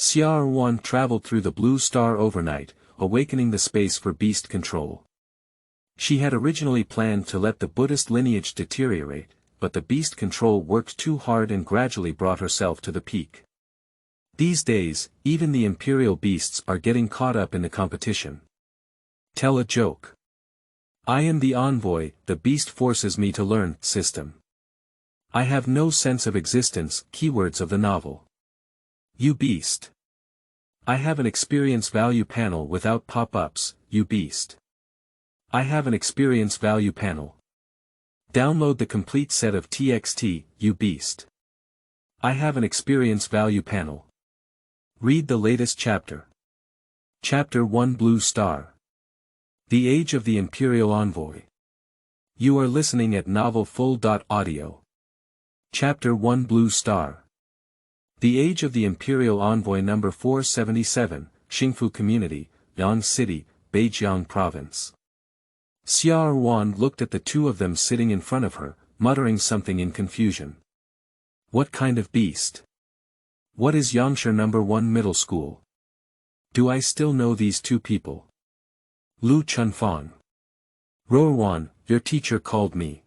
Xia Ruan traveled through the blue star overnight, awakening the space for beast control. She had originally planned to let the Buddhist lineage deteriorate, but the beast control worked too hard and gradually brought herself to the peak. These days, even the Imperial Beasts are getting caught up in the competition. Tell a joke. I am the envoy, the beast forces me to learn, system. I have no sense of existence, keywords of the novel. Yubeast. I have an experience value panel without pop-ups, Yubeast. I have an experience value panel. Download the complete set of TXT, Yubeast. I have an experience value panel. Read the latest chapter. Chapter 1 Blue Star. The Age of the Imperial Envoy. You are listening at novelfull.audio. Chapter 1 Blue Star. The Age of the Imperial Envoy number 477, Xingfu Community, Yang City, Beijiang Province. Xia Ruan looked at the two of them sitting in front of her, muttering something in confusion. What kind of beast? What is Yangshi number 1 middle school? Do I still know these two people? Lu Chunfang. Ruan, your teacher called me.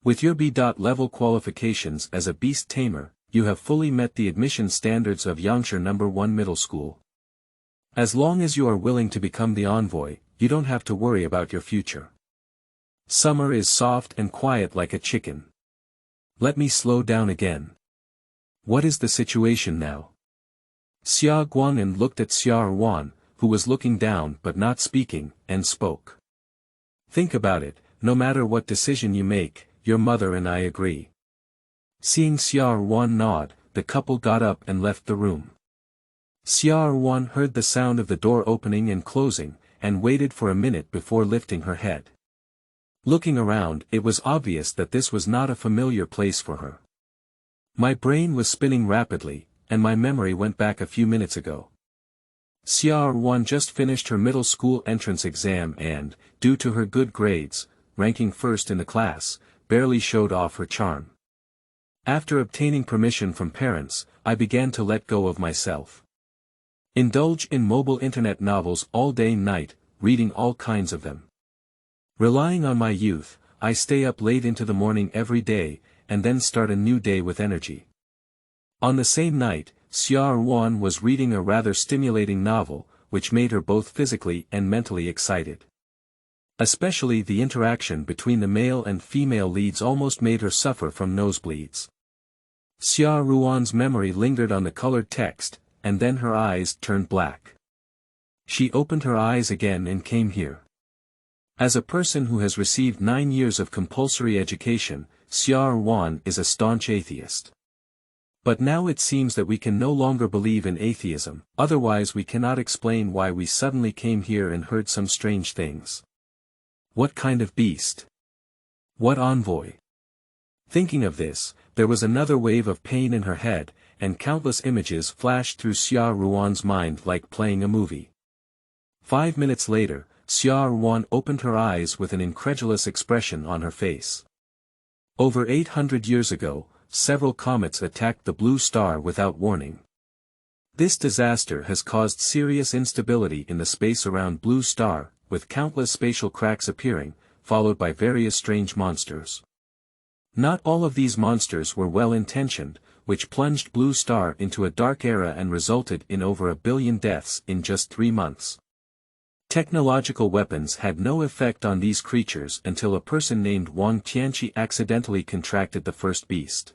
With your B.level qualifications as a beast tamer, you have fully met the admission standards of Yangshi number 1 middle school. As long as you are willing to become the envoy, you don't have to worry about your future. Summer is soft and quiet like a chicken. Let me slow down again. What is the situation now? Xia Guang'an looked at Xia Ruan, who was looking down but not speaking, and spoke. Think about it, no matter what decision you make, your mother and I agree. Seeing Xia Ruan nod, the couple got up and left the room. Xia Ruan heard the sound of the door opening and closing, and waited for a minute before lifting her head. Looking around, it was obvious that this was not a familiar place for her. My brain was spinning rapidly, and my memory went back a few minutes ago. Xia Ruan just finished her middle school entrance exam and, due to her good grades, ranking first in the class, barely showed off her charm. After obtaining permission from parents, I began to let go of myself. Indulge in mobile internet novels all day and night, reading all kinds of them. Relying on my youth, I stay up late into the morning every day, and then start a new day with energy. On the same night, Xia Ruan was reading a rather stimulating novel, which made her both physically and mentally excited. Especially the interaction between the male and female leads almost made her suffer from nosebleeds. Xia Ruan's memory lingered on the colored text, and then her eyes turned black. She opened her eyes again and came here. As a person who has received 9 years of compulsory education, Xia Ruan is a staunch atheist. But now it seems that we can no longer believe in atheism, otherwise we cannot explain why we suddenly came here and heard some strange things. What kind of beast? What envoy? Thinking of this, there was another wave of pain in her head, and countless images flashed through Xia Ruan's mind like playing a movie. 5 minutes later, Xia Ruan opened her eyes with an incredulous expression on her face. Over 800 years ago, several comets attacked the blue star without warning. This disaster has caused serious instability in the space around blue star, with countless spatial cracks appearing, followed by various strange monsters. Not all of these monsters were well-intentioned, which plunged Blue Star into a dark era and resulted in over 1 billion deaths in just 3 months. Technological weapons had no effect on these creatures until a person named Wang Tianqi accidentally contracted the first beast.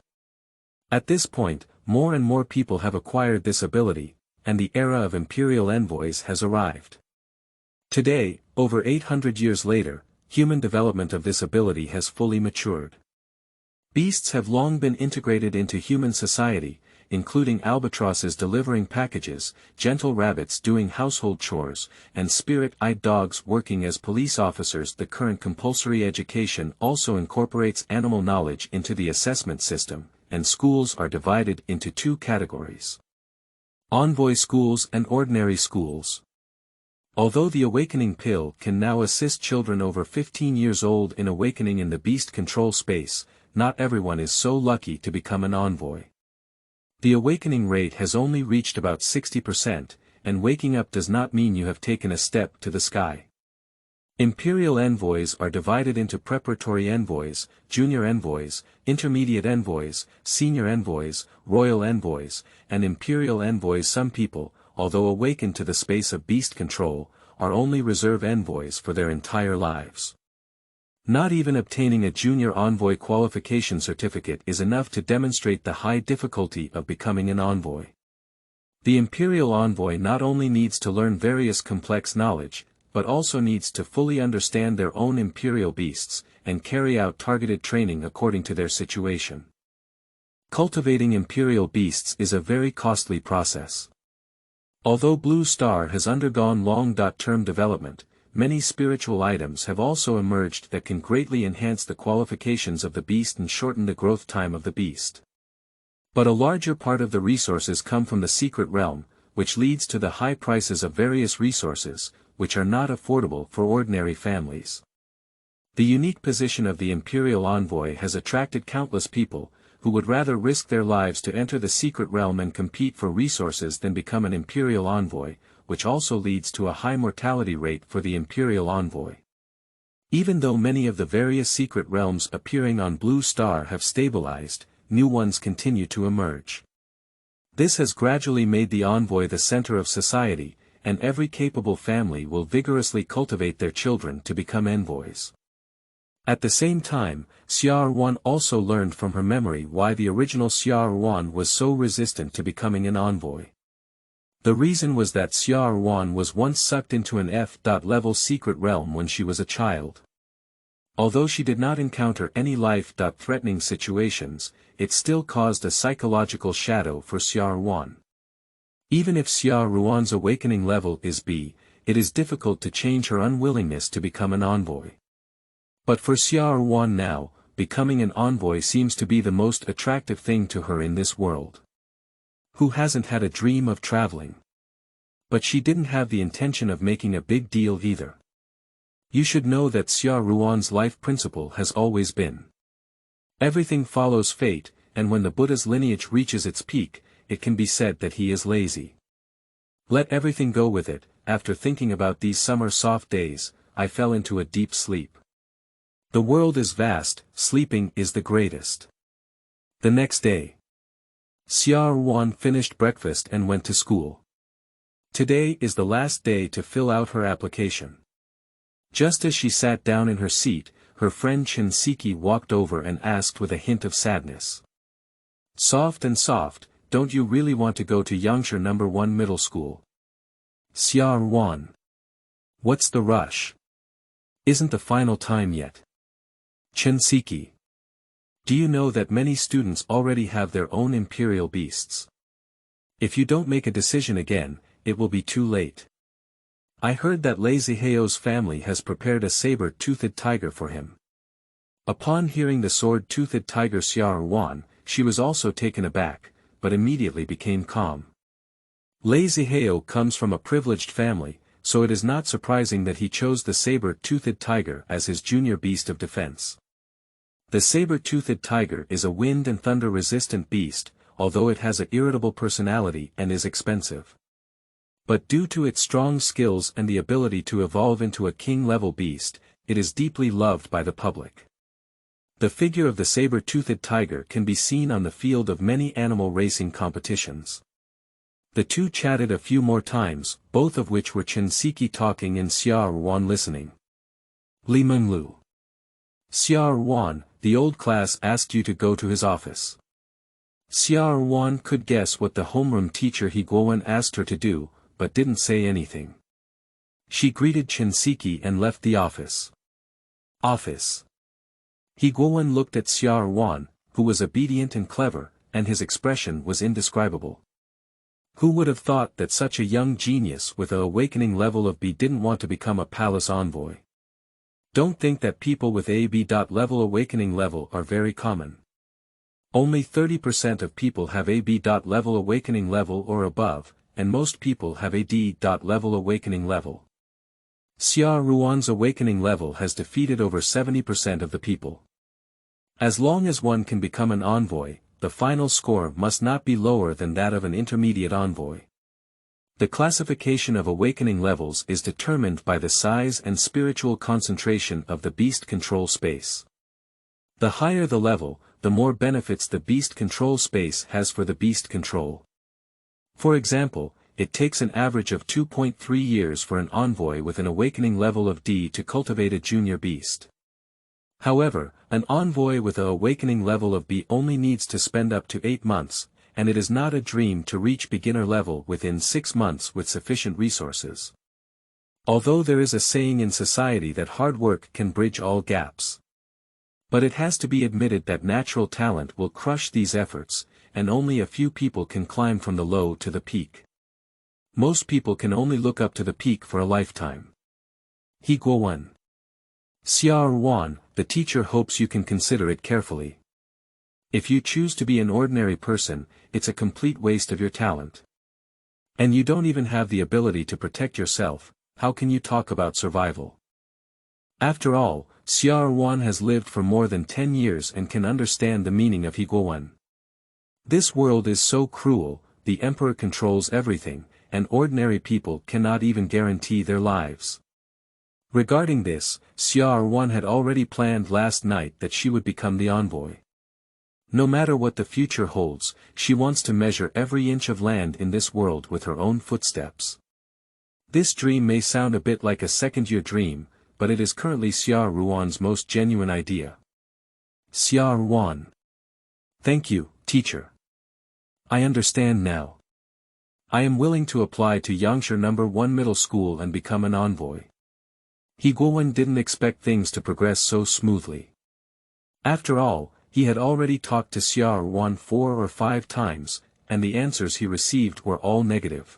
At this point, more and more people have acquired this ability, and the era of Imperial Envoys has arrived. Today, over 800 years later, human development of this ability has fully matured. Beasts have long been integrated into human society, including albatrosses delivering packages, gentle rabbits doing household chores, and spirit-eyed dogs working as police officers. The current compulsory education also incorporates animal knowledge into the assessment system, and schools are divided into 2 categories: envoy schools and ordinary schools. Although the awakening pill can now assist children over 15 years old in awakening in the beast control space, not everyone is so lucky to become an envoy. The awakening rate has only reached about 60%, and waking up does not mean you have taken a step to the sky. Imperial envoys are divided into preparatory envoys, junior envoys, intermediate envoys, senior envoys, royal envoys, and imperial envoys. Some people, although awakened to the space of beast control, are only reserve envoys for their entire lives. Not even obtaining a junior envoy qualification certificate is enough to demonstrate the high difficulty of becoming an envoy. The imperial envoy not only needs to learn various complex knowledge, but also needs to fully understand their own imperial beasts, and carry out targeted training according to their situation. Cultivating imperial beasts is a very costly process. Although Blue Star has undergone long-term development, many spiritual items have also emerged that can greatly enhance the qualifications of the beast and shorten the growth time of the beast. But a larger part of the resources come from the secret realm, which leads to the high prices of various resources, which are not affordable for ordinary families. The unique position of the Imperial Envoy has attracted countless people, who would rather risk their lives to enter the secret realm and compete for resources than become an Imperial Envoy, which also leads to a high mortality rate for the Imperial Envoy. Even though many of the various secret realms appearing on Blue Star have stabilized, new ones continue to emerge. This has gradually made the Envoy the center of society, and every capable family will vigorously cultivate their children to become envoys. At the same time, Xia Ruan also learned from her memory why the original Xia Ruan was so resistant to becoming an envoy. The reason was that Xia Ruan was once sucked into an F-level secret realm when she was a child. Although she did not encounter any life-threatening situations, it still caused a psychological shadow for Xia Ruan. Even if Xia Ruan's awakening level is B, it is difficult to change her unwillingness to become an envoy. But for Xia Ruan now, becoming an envoy seems to be the most attractive thing to her in this world. Who hasn't had a dream of traveling? But she didn't have the intention of making a big deal either. You should know that Xia Ruan's life principle has always been: everything follows fate, and when the Buddha's lineage reaches its peak, it can be said that he is lazy. Let everything go with it. After thinking about these summer soft days, I fell into a deep sleep. The world is vast, sleeping is the greatest. The next day, Xia Ruan finished breakfast and went to school. Today is the last day to fill out her application. Just as she sat down in her seat, her friend Shinseki walked over and asked with a hint of sadness. Soft, don't you really want to go to Yangshi No. 1 middle school? Xia Ruan. What's the rush? Isn't the final time yet? Shinseki. Do you know that many students already have their own imperial beasts? If you don't make a decision again, it will be too late. I heard that Lei Ziheo's family has prepared a saber-toothed tiger for him. Upon hearing the sword-toothed tiger Xia Ruan, she was also taken aback, but immediately became calm. Lei Ziheo comes from a privileged family, so it is not surprising that he chose the saber-toothed tiger as his junior beast of defense. The saber-toothed tiger is a wind and thunder-resistant beast, although it has an irritable personality and is expensive. But due to its strong skills and the ability to evolve into a king-level beast, it is deeply loved by the public. The figure of the saber-toothed tiger can be seen on the field of many animal racing competitions. The two chatted a few more times, both of which were Shinseki talking and Xia Ruan listening. Li Menglu. Xia Ruan, the old class asked you to go to his office. Xia Ruan could guess what the homeroom teacher He Guowen asked her to do, but didn't say anything. She greeted Shinseki and left the office. He Guowen looked at Xia Ruan, who was obedient and clever, and his expression was indescribable. Who would have thought that such a young genius with a awakening level of B didn't want to become a palace envoy? Don't think that people with a B.level awakening level are very common. Only 30% of people have a B.level awakening level or above, and most people have a D.level awakening level. Xia Ruan's awakening level has defeated over 70% of the people. As long as one can become an envoy, the final score must not be lower than that of an intermediate envoy. The classification of awakening levels is determined by the size and spiritual concentration of the beast control space. The higher the level, the more benefits the beast control space has for the beast control. For example, it takes an average of 2.3 years for an envoy with an awakening level of D to cultivate a junior beast. However, an envoy with an awakening level of B only needs to spend up to 8 months, and it is not a dream to reach beginner level within 6 months with sufficient resources. Although there is a saying in society that hard work can bridge all gaps. But it has to be admitted that natural talent will crush these efforts, and only a few people can climb from the low to the peak. Most people can only look up to the peak for a lifetime. Xia Ruan, the teacher hopes you can consider it carefully. If you choose to be an ordinary person, it's a complete waste of your talent. And you don't even have the ability to protect yourself, how can you talk about survival? After all, Xia Ruan has lived for more than 10 years and can understand the meaning of Xia. This world is so cruel, the emperor controls everything, and ordinary people cannot even guarantee their lives. Regarding this, Xia Ruan had already planned last night that she would become the envoy. No matter what the future holds, she wants to measure every inch of land in this world with her own footsteps. This dream may sound a bit like a second-year dream, but it is currently Xia Ruan's most genuine idea. Xia Ruan. Thank you, teacher. I understand now. I am willing to apply to Yangshi No. 1 Middle School and become an envoy. Xia didn't expect things to progress so smoothly. After all, he had already talked to Xia Ruan 4 or 5 times, and the answers he received were all negative.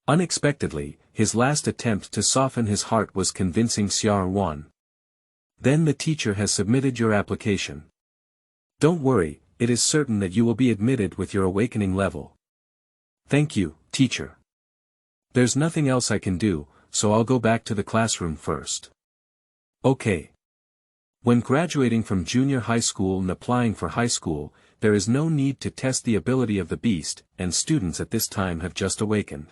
Unexpectedly, his last attempt to soften his heart was convincing Xia Ruan. Then the teacher has submitted your application. Don't worry, it is certain that you will be admitted with your awakening level. Thank you, teacher. There's nothing else I can do, so I'll go back to the classroom first. Okay. When graduating from junior high school and applying for high school, there is no need to test the ability of the beast, and students at this time have just awakened.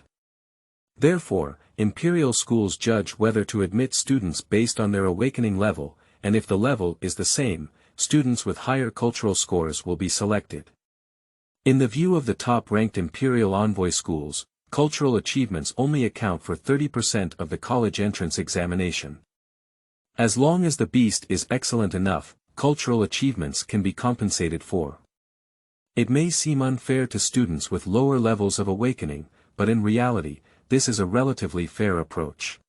Therefore, imperial schools judge whether to admit students based on their awakening level, and if the level is the same, students with higher cultural scores will be selected. In the view of the top-ranked imperial envoy schools, cultural achievements only account for 30% of the college entrance examination. As long as the beast is excellent enough, cultural achievements can be compensated for. It may seem unfair to students with lower levels of awakening, but in reality, this is a relatively fair approach.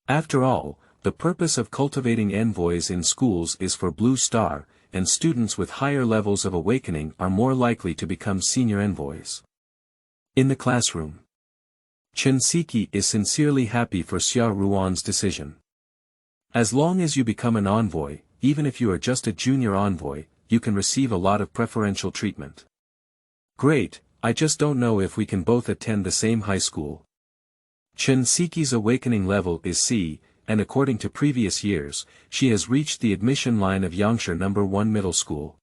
After all, the purpose of cultivating envoys in schools is for Blue Star, and students with higher levels of awakening are more likely to become senior envoys. In the classroom, Chensiki is sincerely happy for Xia Ruan's decision. As long as you become an envoy, even if you are just a junior envoy, you can receive a lot of preferential treatment. Great, I just don't know if we can both attend the same high school. Chensiki's awakening level is C, and according to previous years, she has reached the admission line of Yangshi No. 1 Middle School.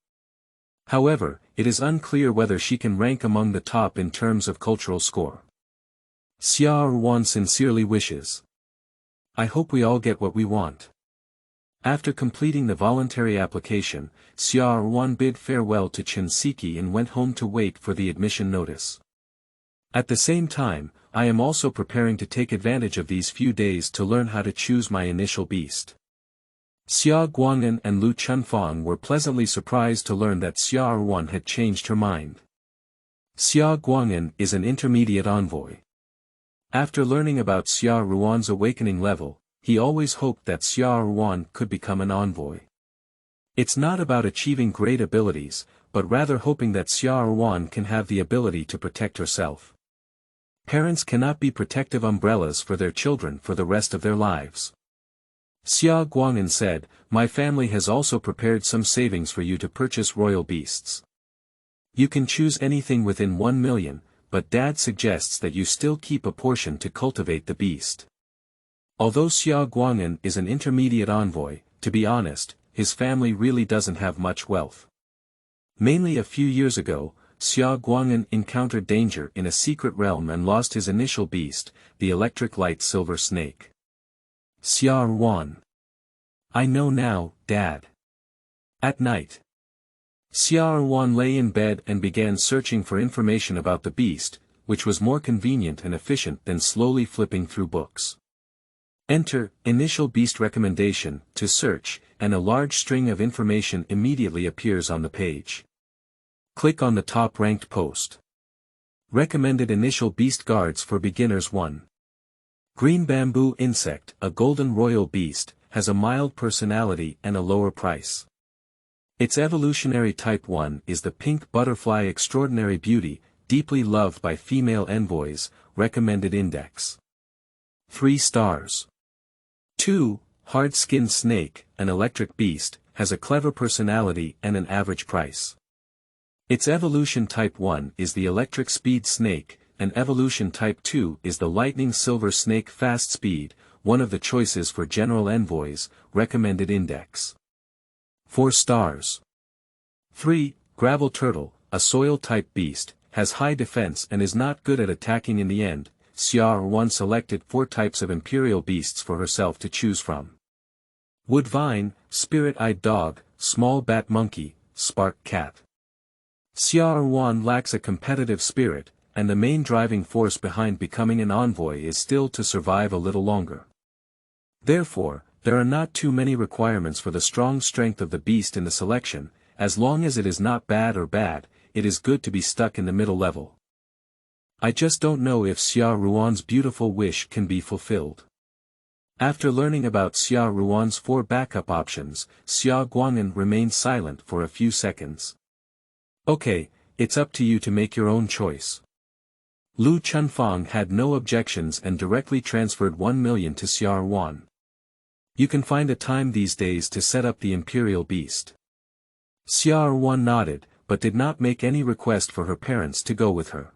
However, it is unclear whether she can rank among the top in terms of cultural score. Xia Ruan sincerely wishes. I hope we all get what we want. After completing the voluntary application, Xia Ruan bid farewell to Chensiki and went home to wait for the admission notice. At the same time, I am also preparing to take advantage of these few days to learn how to choose my initial beast. Xia Guang'an and Lu Chunfang were pleasantly surprised to learn that Xia Ruan had changed her mind. Xia Guang'an is an intermediate envoy. After learning about Xia Ruan's awakening level, he always hoped that Xia Ruan could become an envoy. It's not about achieving great abilities, but rather hoping that Xia Ruan can have the ability to protect herself. Parents cannot be protective umbrellas for their children for the rest of their lives. Xia Guang'an said, "My family has also prepared some savings for you to purchase royal beasts. You can choose anything within 1 million, but Dad suggests that you still keep a portion to cultivate the beast." Although Xia Guang'an is an intermediate envoy, to be honest, his family really doesn't have much wealth. Mainly a few years ago, Xia Ruan encountered danger in a secret realm and lost his initial beast, the electric light silver snake. Xia Ruan. I know now, Dad. At night, Xia Ruan lay in bed and began searching for information about the beast, which was more convenient and efficient than slowly flipping through books. Enter, initial beast recommendation, to search, and a large string of information immediately appears on the page. Click on the top-ranked post. Recommended initial beast guards for beginners 1. Green bamboo insect, a golden royal beast, has a mild personality and a lower price. Its evolutionary type 1 is the pink butterfly extraordinary beauty, deeply loved by female envoys, recommended index. 3 stars. 2. Hard-skinned snake, an electric beast, has a clever personality and an average price. Its evolution type 1 is the electric speed snake, and evolution type 2 is the lightning silver snake fast speed, one of the choices for general envoys, recommended index. 4 stars. 3. Gravel turtle, a soil-type beast, has high defense and is not good at attacking in the end. Xia Ruan selected 4 types of Imperial Beasts for herself to choose from. Wood vine, spirit-eyed dog, small bat monkey, spark cat. Xia Ruan lacks a competitive spirit, and the main driving force behind becoming an envoy is still to survive a little longer. Therefore, there are not too many requirements for the strong strength of the beast in the selection. As long as it is not bad or bad, it is good to be stuck in the middle level. I just don't know if Xia Ruan's beautiful wish can be fulfilled. After learning about Xia Ruan's 4 backup options, Xia Ruan remained silent for a few seconds. Okay, it's up to you to make your own choice. Lu Chunfang had no objections and directly transferred 1 million to Xia Ruan. You can find a time these days to set up the Imperial Beast. Xia Ruan nodded, but did not make any request for her parents to go with her.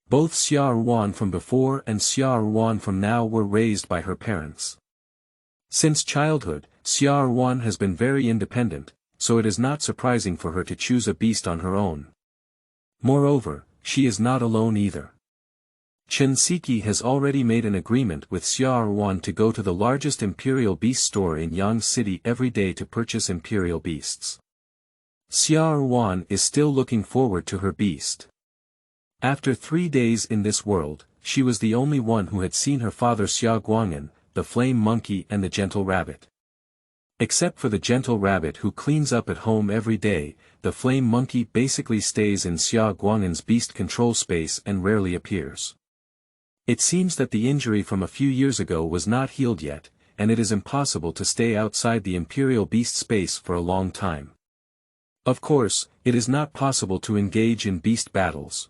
Both Xia Ruan from before and Xia Ruan from now were raised by her parents. Since childhood, Xia Ruan has been very independent, so it is not surprising for her to choose a beast on her own. Moreover, she is not alone either. Chen Siki has already made an agreement with Xia Ruan to go to the largest Imperial Beast store in Yangshi City every day to purchase Imperial Beasts. Xia Ruan is still looking forward to her beast. After 3 days in this world, she was the only one who had seen her father Xia Ruan, the flame monkey and the gentle rabbit. Except for the gentle rabbit who cleans up at home every day, the flame monkey basically stays in Xia Ruan's beast control space and rarely appears. It seems that the injury from a few years ago was not healed yet, and it is impossible to stay outside the Imperial Beast space for a long time. Of course, it is not possible to engage in beast battles.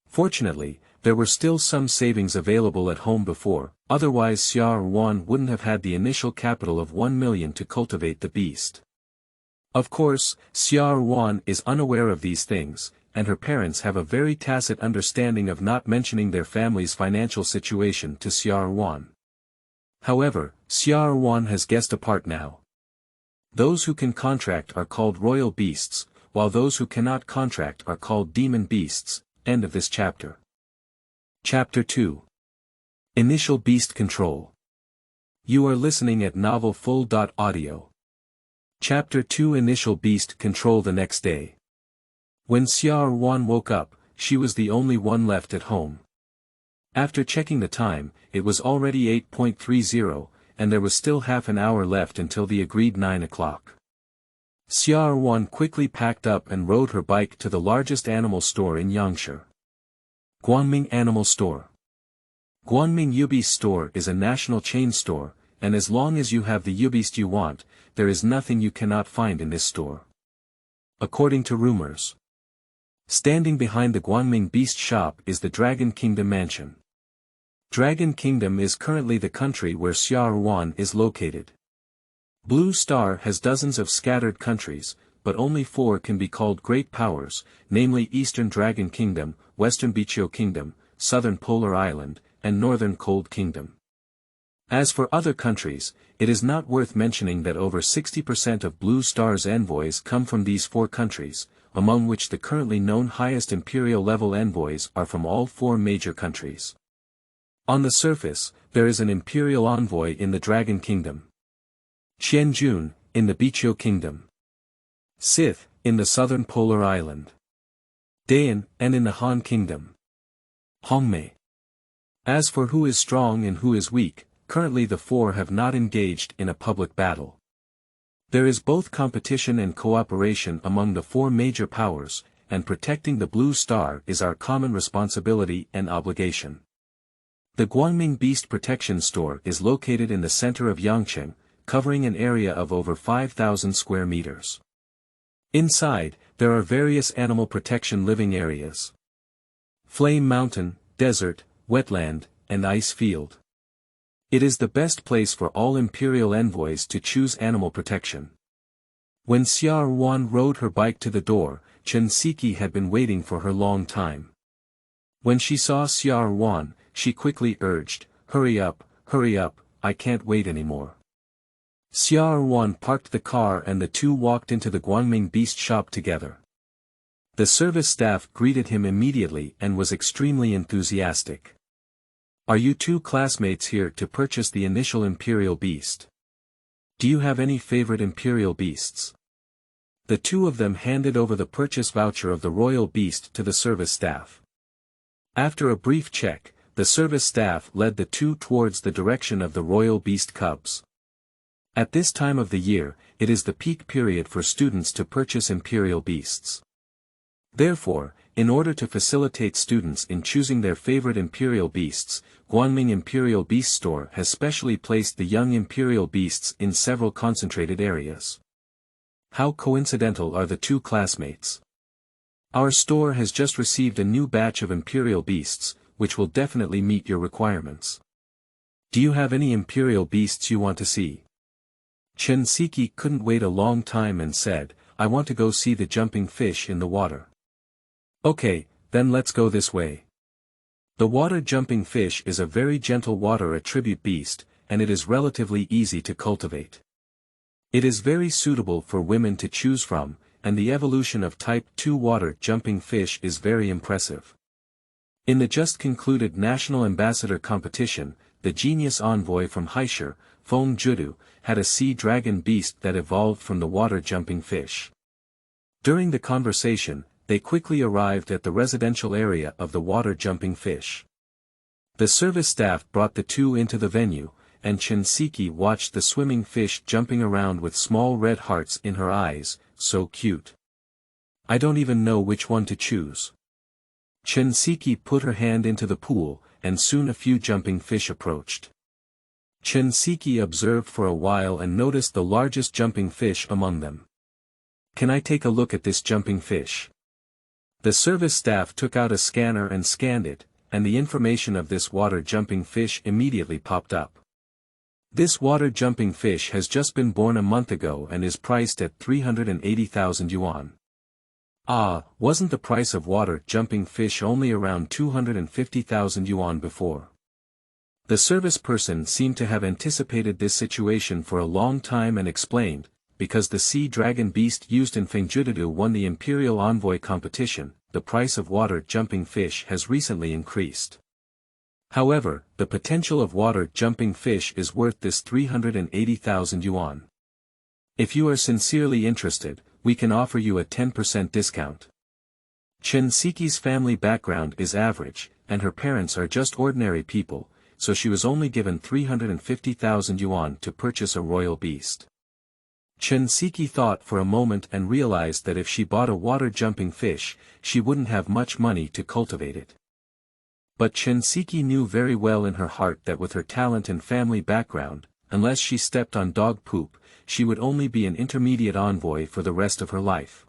Fortunately, there were still some savings available at home before, otherwise Xia Ruan wouldn't have had the initial capital of 1 million to cultivate the beast. Of course, Xia Ruan is unaware of these things, and her parents have a very tacit understanding of not mentioning their family's financial situation to Xia Ruan. However, Xia Ruan has guessed a part now. Those who can contract are called royal beasts, while those who cannot contract are called demon beasts. End of this chapter. Chapter 2. Initial Beast Control. You are listening at novelfull.audio. Chapter 2 Initial Beast Control. The next day, when Xia Ruan woke up, she was the only one left at home. After checking the time, it was already 8:30, and there was still half an hour left until the agreed 9 o'clock. Xia Ruan quickly packed up and rode her bike to the largest animal store in Yangshi. Guangming Animal Store. Guangming Yubeast Store is a national chain store, and as long as you have the Yubeast you want, there is nothing you cannot find in this store. According to rumors, standing behind the Guangming Beast shop is the Dragon Kingdom Mansion. Dragon Kingdom is currently the country where Xia Ruan is located. Blue Star has dozens of scattered countries, but only 4 can be called great powers, namely Eastern Dragon Kingdom, Western Bichio Kingdom, Southern Polar Island, and Northern Cold Kingdom. As for other countries, it is not worth mentioning that over 60% of Blue Star's envoys come from these 4 countries, among which the currently known highest Imperial-level envoys are from all 4 major countries. On the surface, there is an Imperial envoy in the Dragon Kingdom, Qianjun, in the Biqiu Kingdom, Sith, in the southern polar island, Dayan, and in the Han Kingdom, Hongmei. As for who is strong and who is weak, currently the 4 have not engaged in a public battle. There is both competition and cooperation among the 4 major powers, and protecting the Blue Star is our common responsibility and obligation. The Guangming Beast Protection Store is located in the center of Yangshi, covering an area of over 5,000 square meters. Inside, there are various animal protection living areas: Flame Mountain, Desert, Wetland, and Ice Field. It is the best place for all Imperial envoys to choose animal protection. When Xia Ruan rode her bike to the door, Chen Siki had been waiting for her long time. When she saw Xia Ruan, she quickly urged, hurry up, I can't wait anymore." Xia Ruan parked the car and the two walked into the Guangming Beast shop together. The service staff greeted him immediately and was extremely enthusiastic. "Are you two classmates here to purchase the initial Imperial Beast? Do you have any favorite Imperial Beasts?" The two of them handed over the purchase voucher of the Royal Beast to the service staff. After a brief check, the service staff led the two towards the direction of the Royal Beast cubs. At this time of the year, it is the peak period for students to purchase Imperial Beasts. Therefore, in order to facilitate students in choosing their favorite Imperial Beasts, Guangming Imperial Beast Store has specially placed the young Imperial Beasts in several concentrated areas. How coincidental are the two classmates. Our store has just received a new batch of Imperial Beasts, which will definitely meet your requirements. Do you have any Imperial Beasts you want to see? Chen Siki couldn't wait a long time and said, "I want to go see the jumping fish in the water." "Okay, then let's go this way." The water-jumping fish is a very gentle water attribute beast, and it is relatively easy to cultivate. It is very suitable for women to choose from, and the evolution of Type 2 water-jumping fish is very impressive. In the just concluded National Ambassador competition, the genius envoy from Haishur, Feng Judu, had a sea dragon beast that evolved from the water-jumping fish. During the conversation, they quickly arrived at the residential area of the water-jumping fish. The service staff brought the two into the venue, and Chen Siki watched the swimming fish jumping around with small red hearts in her eyes, so cute. "I don't even know which one to choose." Chen Siki put her hand into the pool, and soon a few jumping fish approached. Chen Siki observed for a while and noticed the largest jumping fish among them. "Can I take a look at this jumping fish?" The service staff took out a scanner and scanned it, and the information of this water-jumping fish immediately popped up. This water-jumping fish has just been born a month ago and is priced at 380,000 yuan. Ah, wasn't the price of water-jumping fish only around 250,000 yuan before? The service person seemed to have anticipated this situation for a long time and explained, because the sea dragon beast used in Fengjudu won the Imperial Envoy competition, the price of water-jumping fish has recently increased. However, the potential of water-jumping fish is worth this 380,000 yuan. If you are sincerely interested, we can offer you a 10% discount. Chen Siki's family background is average, and her parents are just ordinary people, so she was only given 350,000 yuan to purchase a royal beast. Chen Siki thought for a moment and realized that if she bought a water-jumping fish, she wouldn't have much money to cultivate it. But Chen Siki knew very well in her heart that with her talent and family background, unless she stepped on dog poop, she would only be an intermediate envoy for the rest of her life.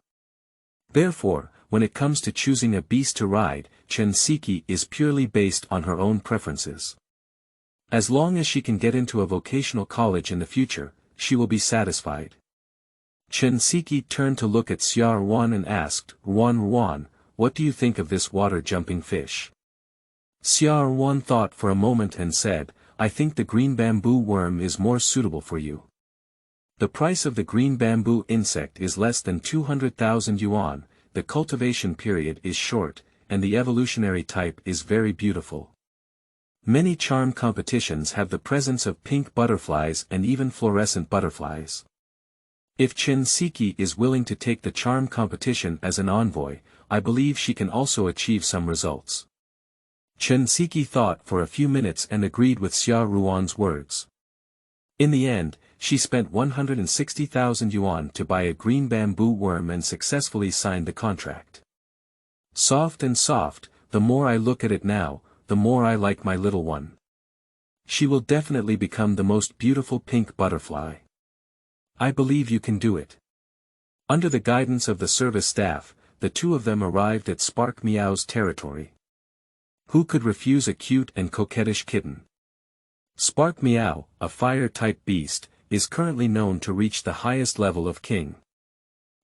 Therefore, when it comes to choosing a beast to ride, Chen Siki is purely based on her own preferences. As long as she can get into a vocational college in the future, she will be satisfied. Chen Siki turned to look at Xia Ruan and asked, Ruan, what do you think of this water-jumping fish?" Xia Ruan thought for a moment and said, I think the green bamboo worm is more suitable for you. The price of the green bamboo insect is less than 200,000 yuan, the cultivation period is short, and the evolutionary type is very beautiful. Many charm competitions have the presence of pink butterflies and even fluorescent butterflies. If Chen Siki is willing to take the charm competition as an envoy, I believe she can also achieve some results. Chen Siki thought for a few minutes and agreed with Xia Ruan's words. In the end, she spent 160,000 yuan to buy a green bamboo worm and successfully signed the contract. Soft and soft, the more I look at it now, the more I like my little one. She will definitely become the most beautiful pink butterfly. I believe you can do it. Under the guidance of the service staff, the two of them arrived at Spark Meow's territory. Who could refuse a cute and coquettish kitten? Spark Meow, a fire-type beast, is currently known to reach the highest level of king.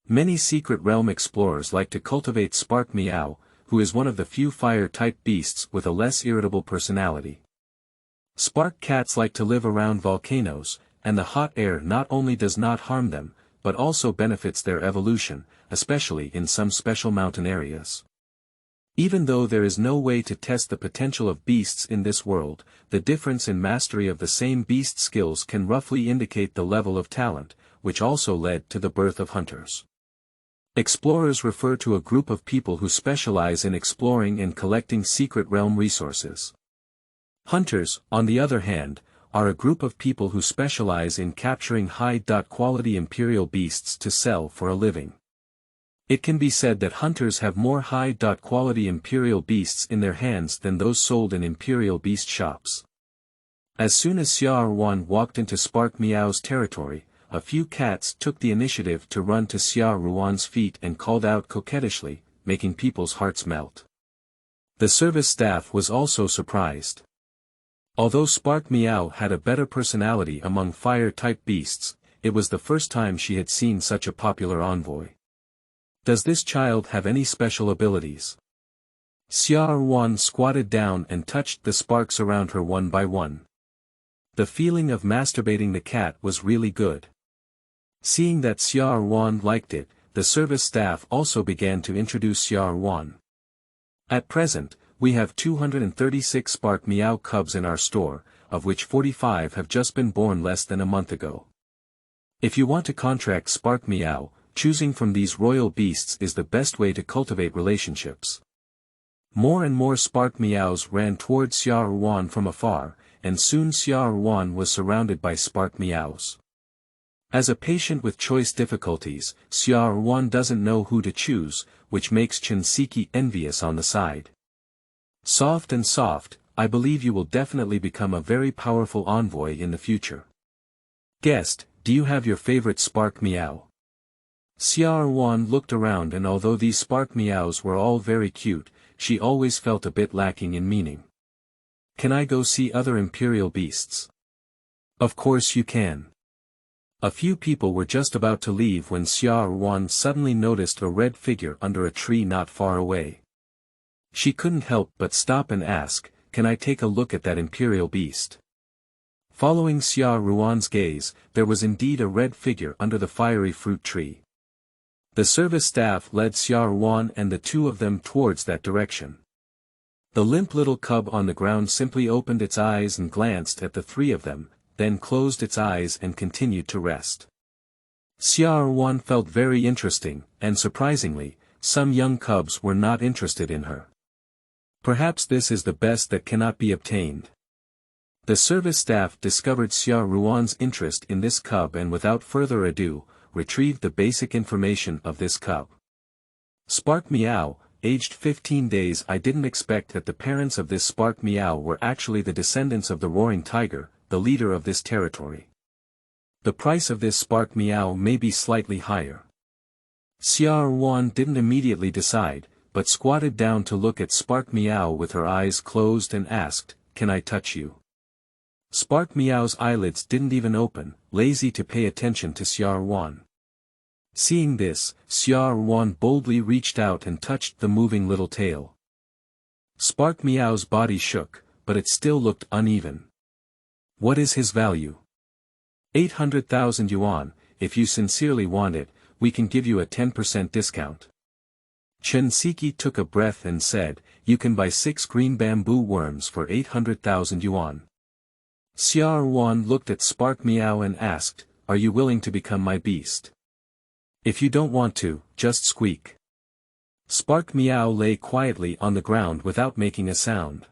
Many Secret Realm explorers like to cultivate Spark Meow, who is one of the few fire-type beasts with a less irritable personality. Spark cats like to live around volcanoes, and the hot air not only does not harm them, but also benefits their evolution, especially in some special mountain areas. Even though there is no way to test the potential of beasts in this world, the difference in mastery of the same beast skills can roughly indicate the level of talent, which also led to the birth of hunters. Explorers refer to a group of people who specialize in exploring and collecting Secret Realm resources. Hunters, on the other hand, are a group of people who specialize in capturing high-quality Imperial Beasts to sell for a living. It can be said that hunters have more high-quality Imperial Beasts in their hands than those sold in Imperial Beast shops. As soon as Xia Ruan walked into Spark Meow's territory, a few cats took the initiative to run to Xia Ruan's feet and called out coquettishly, making people's hearts melt. The service staff was also surprised. Although Spark Meow had a better personality among fire-type beasts, it was the first time she had seen such a popular envoy. Does this child have any special abilities? Xia Ruan squatted down and touched the sparks around her one by one. The feeling of masturbating the cat was really good. Seeing that Xia Ruan liked it, the service staff also began to introduce Xia Ruan. At present, we have 236 Spark Meow cubs in our store, of which 45 have just been born less than a month ago. If you want to contract Spark Meow, choosing from these royal beasts is the best way to cultivate relationships. More and more Spark Meows ran towards Xia Ruan from afar, and soon Xia Ruan was surrounded by Spark Meows. As a patient with choice difficulties, Xia Ruan doesn't know who to choose, which makes Chen Siki envious on the side. Soft and soft, I believe you will definitely become a very powerful envoy in the future. Guest, do you have your favorite Spark Meow? Xia Ruan looked around, and although these Spark Meows were all very cute, she always felt a bit lacking in meaning. Can I go see other Imperial Beasts? Of course you can. A few people were just about to leave when Xia Ruan suddenly noticed a red figure under a tree not far away. She couldn't help but stop and ask, "Can I take a look at that Imperial Beast?" Following Xia Ruan's gaze, there was indeed a red figure under the fiery fruit tree. The service staff led Xia Ruan and the two of them towards that direction. The limp little cub on the ground simply opened its eyes and glanced at the three of them, then closed its eyes and continued to rest. Xia Ruan felt very interesting, and surprisingly, some young cubs were not interested in her. Perhaps this is the best that cannot be obtained. The service staff discovered Xia Ruan's interest in this cub and without further ado, retrieved the basic information of this cub. Spark Meow, aged 15 days. I didn't expect that the parents of this Spark Meow were actually the descendants of the Roaring Tiger, the leader of this territory. The price of this Spark Meow may be slightly higher. Xia Ruan didn't immediately decide, but squatted down to look at Spark Meow with her eyes closed and asked, "Can I touch you?" Spark Meow's eyelids didn't even open, lazy to pay attention to Xia Ruan. Seeing this, Xia Ruan boldly reached out and touched the moving little tail. Spark Meow's body shook, but it still looked uneven. What is his value? 800,000 yuan, if you sincerely want it, we can give you a 10% discount. Chen Siki took a breath and said, you can buy 6 green bamboo worms for 800,000 yuan. Xia Ruan looked at Spark Meow and asked, are you willing to become my beast? If you don't want to, just squeak. Spark Meow lay quietly on the ground without making a sound.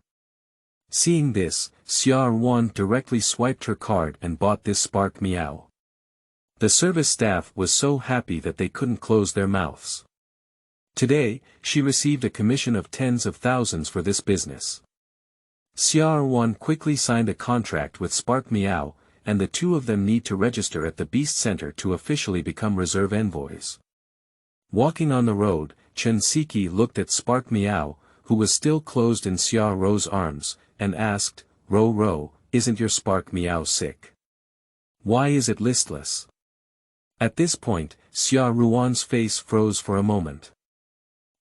Seeing this, Xia Ruan directly swiped her card and bought this Spark Meow. The service staff was so happy that they couldn't close their mouths. Today, she received a commission of tens of thousands for this business. Xia Ruan quickly signed a contract with Spark Meow, and the two of them need to register at the Beast Center to officially become reserve envoys. Walking on the road, Chen Siki looked at Spark Meow, who was still closed in Xia Ruan's arms, and asked, Ro, isn't your Spark Meow sick? Why is it listless? At this point, Xia Ruan's face froze for a moment.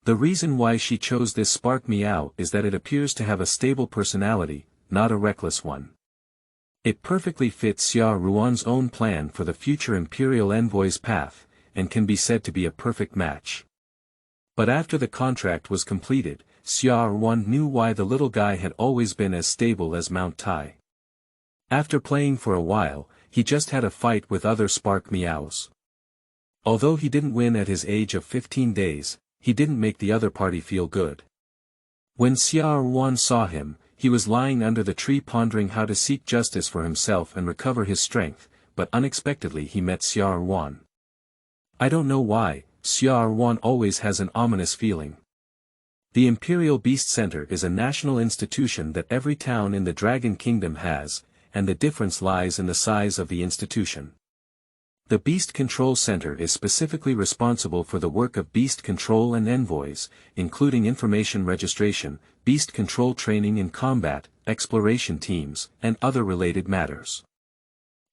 The reason why she chose this Spark Meow is that it appears to have a stable personality, not a reckless one. It perfectly fits Xia Ruan's own plan for the future Imperial Envoy's path, and can be said to be a perfect match. But after the contract was completed, Xia Ruan knew why the little guy had always been as stable as Mount Tai. After playing for a while, he just had a fight with other Spark Meows. Although he didn't win at his age of 15 days, he didn't make the other party feel good. When Xia Ruan saw him, he was lying under the tree pondering how to seek justice for himself and recover his strength, but unexpectedly he met Xia Ruan. I don't know why, Xia Ruan always has an ominous feeling. The Imperial Beast Center is a national institution that every town in the Dragon Kingdom has, and the difference lies in the size of the institution. The Beast Control Center is specifically responsible for the work of beast control and envoys, including information registration, beast control training in combat, exploration teams, and other related matters.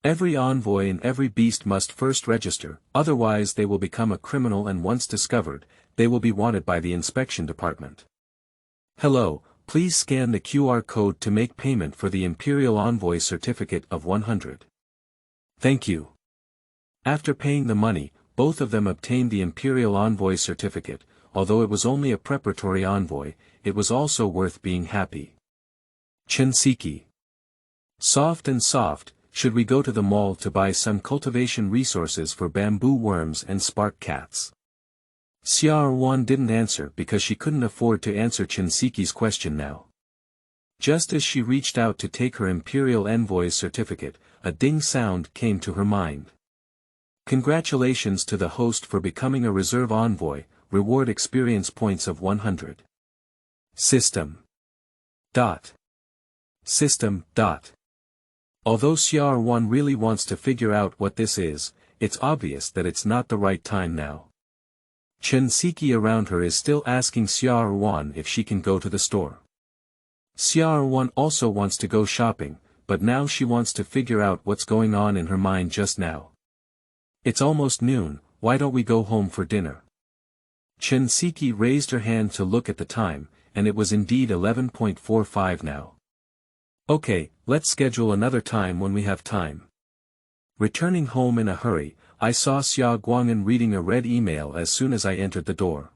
Every envoy and every beast must first register, otherwise they will become a criminal, and once discovered, they will be wanted by the inspection department. Hello, please scan the QR code to make payment for the Imperial Envoy certificate of 100. Thank you. After paying the money, both of them obtained the Imperial Envoy certificate. Although it was only a preparatory envoy, it was also worth being happy. Chen Siki. Soft and soft, should we go to the mall to buy some cultivation resources for bamboo worms and spark cats? Xia Ruan didn't answer because she couldn't afford to answer Chen Siki's question now. Just as she reached out to take her Imperial Envoy's certificate, a ding sound came to her mind. Congratulations to the host for becoming a reserve envoy, reward experience points of 100. System. System. Although Xia Ruan really wants to figure out what this is, it's obvious that it's not the right time now. Chen Siki around her is still asking Xia Ruan if she can go to the store. Xia Ruan also wants to go shopping, but now she wants to figure out what's going on in her mind just now. It's almost noon, why don't we go home for dinner? Chen Siki raised her hand to look at the time, and it was indeed 11:45 now. Okay, let's schedule another time when we have time. Returning home in a hurry, I saw Xia Guang'an reading a red email as soon as I entered the door.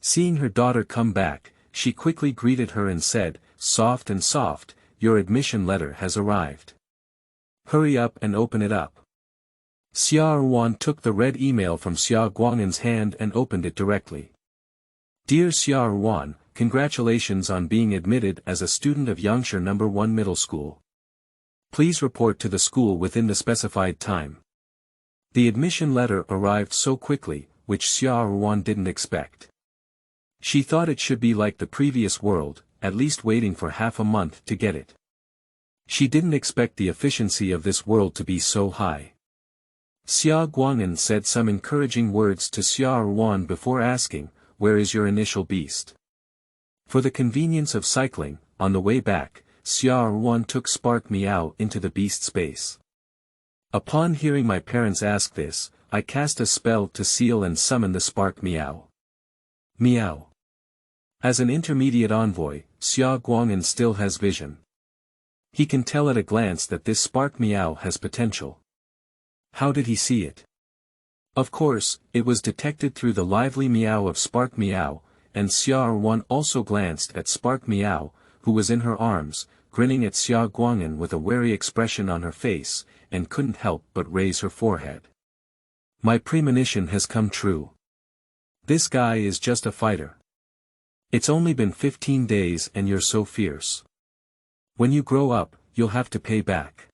Seeing her daughter come back, she quickly greeted her and said, soft and soft, your admission letter has arrived. Hurry up and open it up. Xia Ruan took the red email from Xia Guang'an's hand and opened it directly. Dear Xia Ruan, congratulations on being admitted as a student of Yangshi No. 1 Middle School. Please report to the school within the specified time. The admission letter arrived so quickly, which Xia Ruan didn't expect. She thought it should be like the previous world, at least waiting for half a month to get it. She didn't expect the efficiency of this world to be so high. Xia Guang'an said some encouraging words to Xia Ruan before asking, where is your initial beast? For the convenience of cycling, on the way back, Xia Ruan took Spark Meow into the beast space. Upon hearing my parents ask this, I cast a spell to seal and summon the Spark Meow. Meow. As an intermediate envoy, Xia Guang'an still has vision. He can tell at a glance that this Spark Meow has potential. How did he see it? Of course, it was detected through the lively meow of Spark Meow, and Xia Ruan also glanced at Spark Meow, who was in her arms, grinning at Xia Guang'an with a wary expression on her face, and couldn't help but raise her forehead. My premonition has come true. This guy is just a fighter. It's only been 15 days and you're so fierce. When you grow up, you'll have to pay back.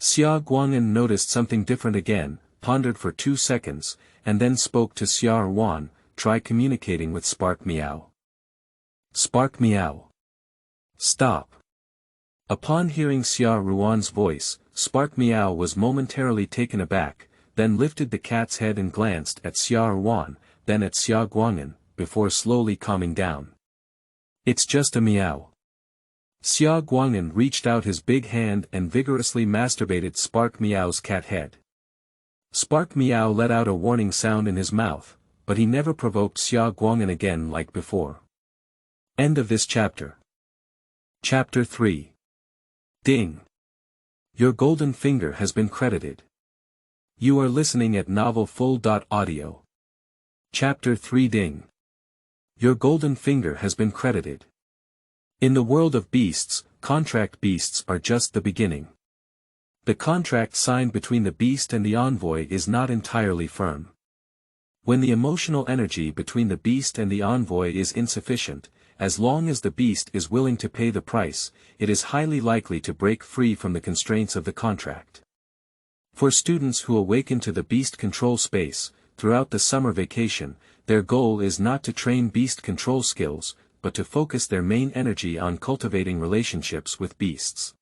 Xia Guang'an noticed something different again, pondered for 2 seconds, and then spoke to Xia Ruan, try communicating with Spark Meow. Spark Meow. Stop. Upon hearing Xia Ruan's voice, Spark Meow was momentarily taken aback, then lifted the cat's head and glanced at Xia Ruan, then at Xia Guang'an, before slowly calming down. It's just a meow. Xia Guang'an reached out his big hand and vigorously masturbated Spark Meow's cat head. Spark Meow let out a warning sound in his mouth, but he never provoked Xia Guang'an again like before. End of this chapter. Chapter 3. Ding. Your golden finger has been credited. You are listening at novelfull.audio. Chapter 3. Ding. Your golden finger has been credited. In the world of beasts, contract beasts are just the beginning. The contract signed between the beast and the envoy is not entirely firm. When the emotional energy between the beast and the envoy is insufficient, as long as the beast is willing to pay the price, it is highly likely to break free from the constraints of the contract. For students who awaken to the beast control space, throughout the summer vacation, their goal is not to train beast control skills, but to focus their main energy on cultivating relationships with beasts.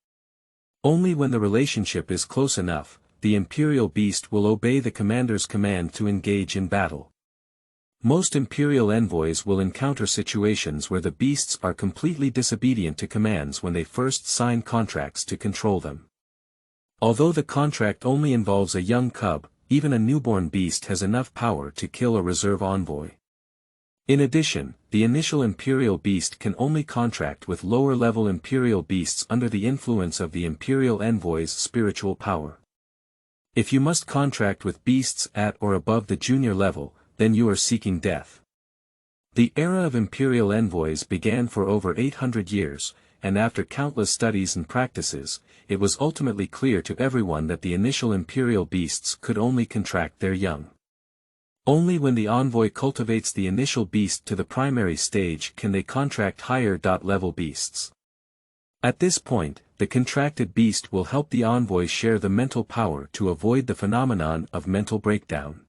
Only when the relationship is close enough, the Imperial Beast will obey the commander's command to engage in battle. Most Imperial envoys will encounter situations where the beasts are completely disobedient to commands when they first sign contracts to control them. Although the contract only involves a young cub, even a newborn beast has enough power to kill a reserve envoy. In addition, the initial Imperial Beast can only contract with lower-level Imperial Beasts under the influence of the Imperial Envoy's spiritual power. If you must contract with beasts at or above the junior level, then you are seeking death. The era of Imperial Envoys began for over 800 years, and after countless studies and practices, it was ultimately clear to everyone that the initial Imperial Beasts could only contract their young. Only when the envoy cultivates the initial beast to the primary stage can they contract higher-level beasts. At this point, the contracted beast will help the envoy share the mental power to avoid the phenomenon of mental breakdown.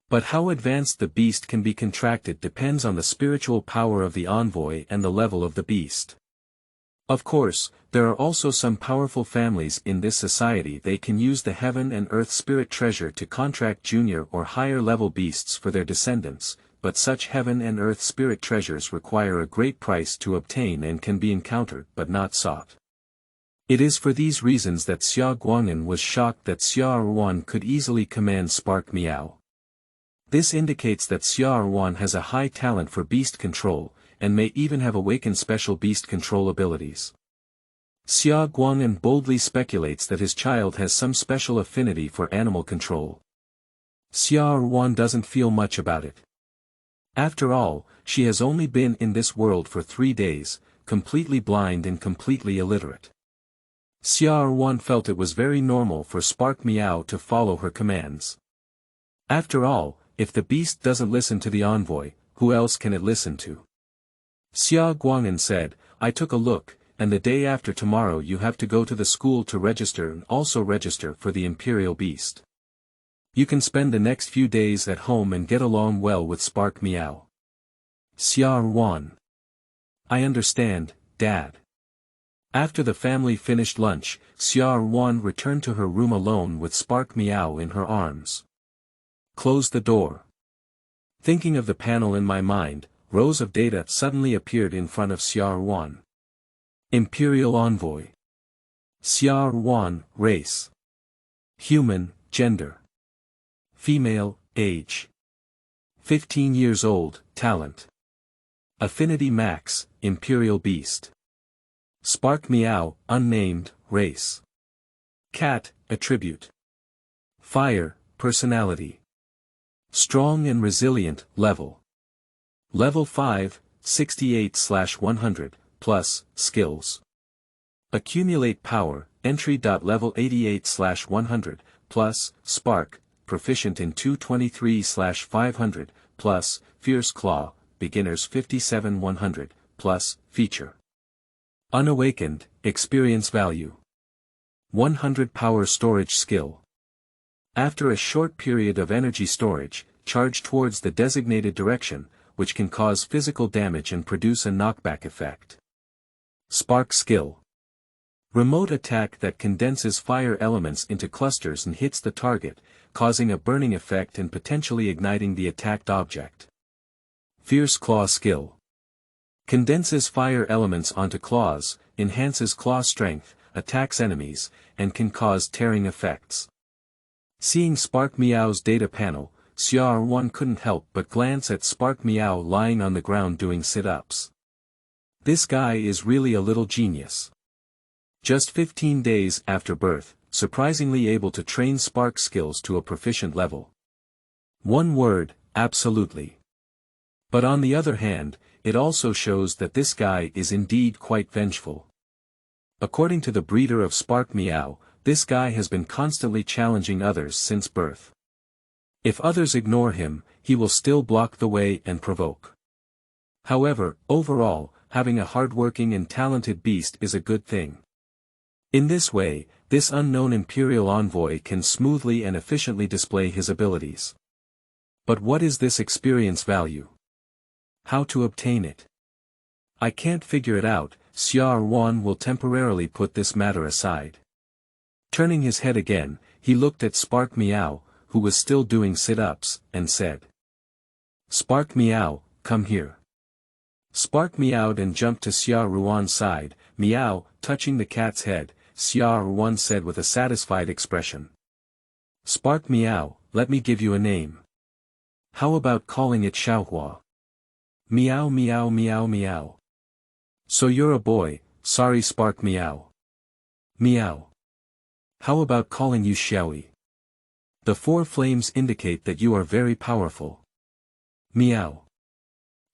But how advanced the beast can be contracted depends on the spiritual power of the envoy and the level of the beast. Of course, there are also some powerful families in this society. They can use the heaven and earth spirit treasure to contract junior or higher level beasts for their descendants, but such heaven and earth spirit treasures require a great price to obtain and can be encountered but not sought. It is for these reasons that Xia Guang'an was shocked that Xia Ruan could easily command Spark Meow. This indicates that Xia Ruan has a high talent for beast control, and may even have awakened special beast control abilities. Xia Guang'an boldly speculates that his child has some special affinity for animal control. Xia Ruan doesn't feel much about it. After all, she has only been in this world for 3 days, completely blind and completely illiterate. Xia Ruan felt it was very normal for Spark Meow to follow her commands. After all, if the beast doesn't listen to the envoy, who else can it listen to? Xia Guang'an said, I took a look, and the day after tomorrow you have to go to the school to register and also register for the Imperial Beast. You can spend the next few days at home and get along well with Spark Meow. Xia Ruan. I understand, Dad. After the family finished lunch, Xia Ruan returned to her room alone with Spark Meow in her arms. Close the door. Thinking of the panel in my mind, rows of data suddenly appeared in front of Xia Ruan. Imperial Envoy. Xia Ruan, race. Human, gender. Female, age. 15 years old, talent. Affinity max, Imperial Beast. Spark Meow, unnamed, race. Cat, attribute. Fire, personality. Strong and resilient, level. Level 5, 68/100, plus, skills. Accumulate power, entry. Level 88/100, plus, spark, proficient in 223/500, plus, fierce claw, beginners 57/100, plus, feature. Unawakened, experience value. 100 power storage skill. After a short period of energy storage, charge towards the designated direction, which can cause physical damage and produce a knockback effect. Spark skill. Remote attack that condenses fire elements into clusters and hits the target, causing a burning effect and potentially igniting the attacked object. Fierce claw skill. Condenses fire elements onto claws, enhances claw strength, attacks enemies, and can cause tearing effects. Seeing Spark Meow's data panel, Xia Ruan couldn't help but glance at Spark Meow lying on the ground doing sit-ups. This guy is really a little genius. Just 15 days after birth, surprisingly able to train spark skills to a proficient level. One word, absolutely. But on the other hand, it also shows that this guy is indeed quite vengeful. According to the breeder of Spark Meow, this guy has been constantly challenging others since birth. If others ignore him, he will still block the way and provoke. However, overall, having a hardworking and talented beast is a good thing. In this way, this unknown Imperial Envoy can smoothly and efficiently display his abilities. But what is this experience value? How to obtain it? I can't figure it out. Xia Ruan will temporarily put this matter aside. Turning his head again, he looked at Spark Meow, who was still doing sit-ups, and said, "Spark Meow, come here." Spark meowed and jumped to Xia Ruan's side. "Meow," touching the cat's head, Xia Ruan said with a satisfied expression. "Spark Meow, let me give you a name. How about calling it Xiaohua?" "Meow meow meow meow." "So you're a boy, sorry Spark Meow." "Meow. How about calling you Xiaoyi? The 4 flames indicate that you are very powerful." "Meow."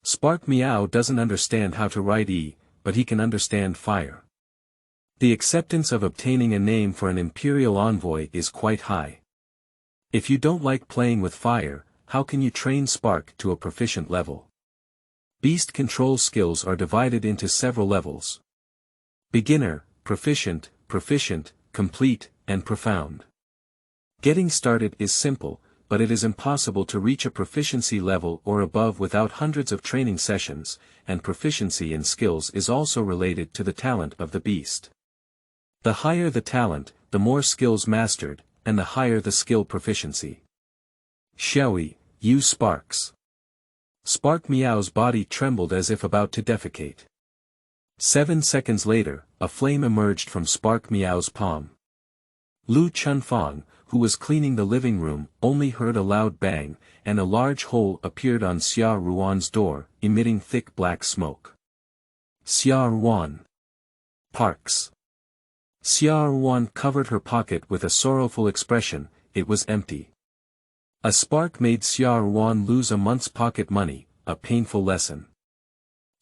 Spark Meow doesn't understand how to write E, but he can understand fire. The acceptance of obtaining a name for an Imperial Envoy is quite high. If you don't like playing with fire, how can you train Spark to a proficient level? Beast control skills are divided into several levels. Beginner, proficient, proficient, complete, and profound. Getting started is simple, but it is impossible to reach a proficiency level or above without hundreds of training sessions, and proficiency in skills is also related to the talent of the beast. The higher the talent, the more skills mastered, and the higher the skill proficiency. Xiaoyi, use sparks. Spark Meow's body trembled as if about to defecate. 7 seconds later, a flame emerged from Spark Meow's palm. Lu Chunfang, who was cleaning the living room, only heard a loud bang, and a large hole appeared on Xia Ruan's door, emitting thick black smoke. Xia Ruan. Parks. Xia Ruan covered her pocket with a sorrowful expression. It was empty. A spark made Xia Ruan lose a month's pocket money, a painful lesson.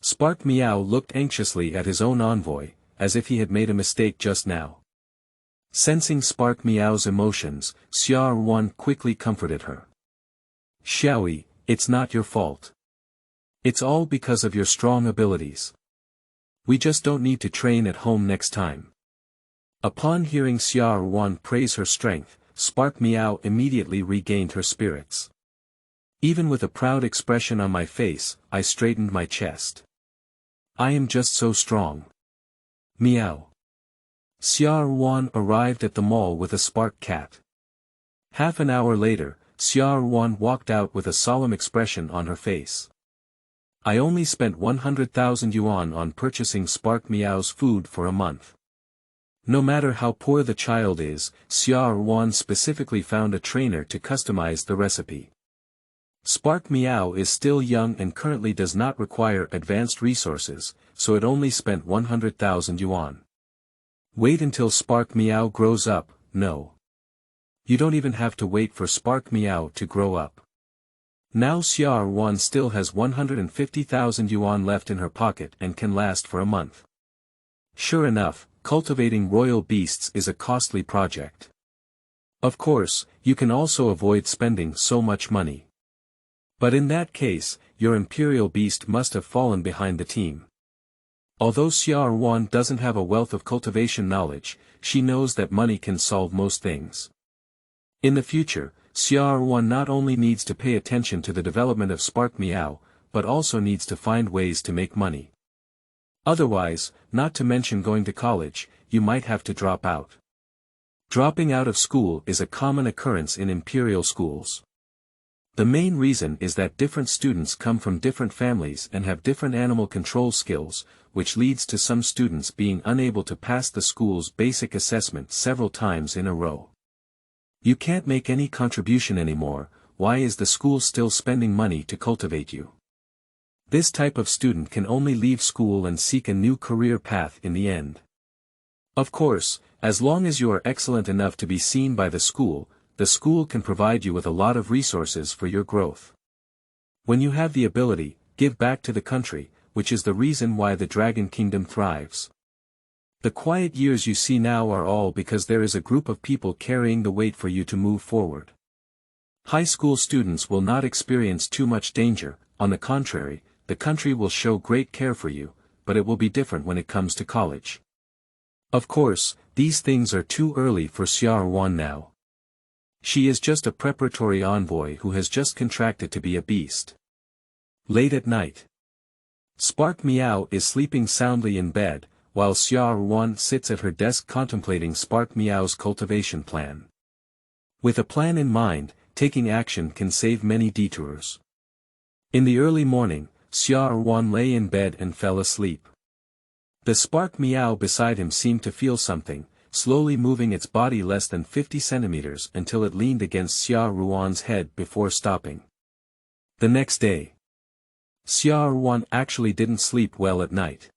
Spark Meow looked anxiously at his own envoy, as if he had made a mistake just now. Sensing Spark Meow's emotions, Xia Ruan quickly comforted her. "Xiaoyi, it's not your fault. It's all because of your strong abilities. We just don't need to train at home next time." Upon hearing Xia Ruan praise her strength, Spark Meow immediately regained her spirits. Even with a proud expression on my face, I straightened my chest. I am just so strong. Meow. Xia Ruan arrived at the mall with a spark cat. Half an hour later, Xia Ruan walked out with a solemn expression on her face. I only spent 100,000 yuan on purchasing Spark Meow's food for a month. No matter how poor the child is, Xia Ruan specifically found a trainer to customize the recipe. Spark Meow is still young and currently does not require advanced resources, so it only spent 100,000 yuan. Wait until Spark Meow grows up. No. You don't even have to wait for Spark Meow to grow up. Now Xia Ruan still has 150,000 yuan left in her pocket and can last for a month. Sure enough, cultivating royal beasts is a costly project. Of course, you can also avoid spending so much money. But in that case, your Imperial Beast must have fallen behind the team. Although Xia Ruan doesn't have a wealth of cultivation knowledge, she knows that money can solve most things. In the future, Xia Ruan not only needs to pay attention to the development of Spark Meow, but also needs to find ways to make money. Otherwise, not to mention going to college, you might have to drop out. Dropping out of school is a common occurrence in imperial schools. The main reason is that different students come from different families and have different animal control skills, which leads to some students being unable to pass the school's basic assessment several times in a row. You can't make any contribution anymore. Why is the school still spending money to cultivate you? This type of student can only leave school and seek a new career path in the end. Of course, as long as you are excellent enough to be seen by the school can provide you with a lot of resources for your growth. When you have the ability, give back to the country, which is the reason why the Dragon Kingdom thrives. The quiet years you see now are all because there is a group of people carrying the weight for you to move forward. High school students will not experience too much danger. On the contrary, the country will show great care for you, but it will be different when it comes to college. Of course, these things are too early for Xia Ruan now. She is just a preparatory envoy who has just contracted to be a beast. Late at night. Spark Meow is sleeping soundly in bed, while Xia Ruan sits at her desk contemplating Spark Meow's cultivation plan. With a plan in mind, taking action can save many detours. In the early morning, Xia Ruan lay in bed and fell asleep. The Spark Meow beside him seemed to feel something, slowly moving its body less than 50 centimeters until it leaned against Xia Ruan's head before stopping. The next day. Xia Ruan actually didn't sleep well at night.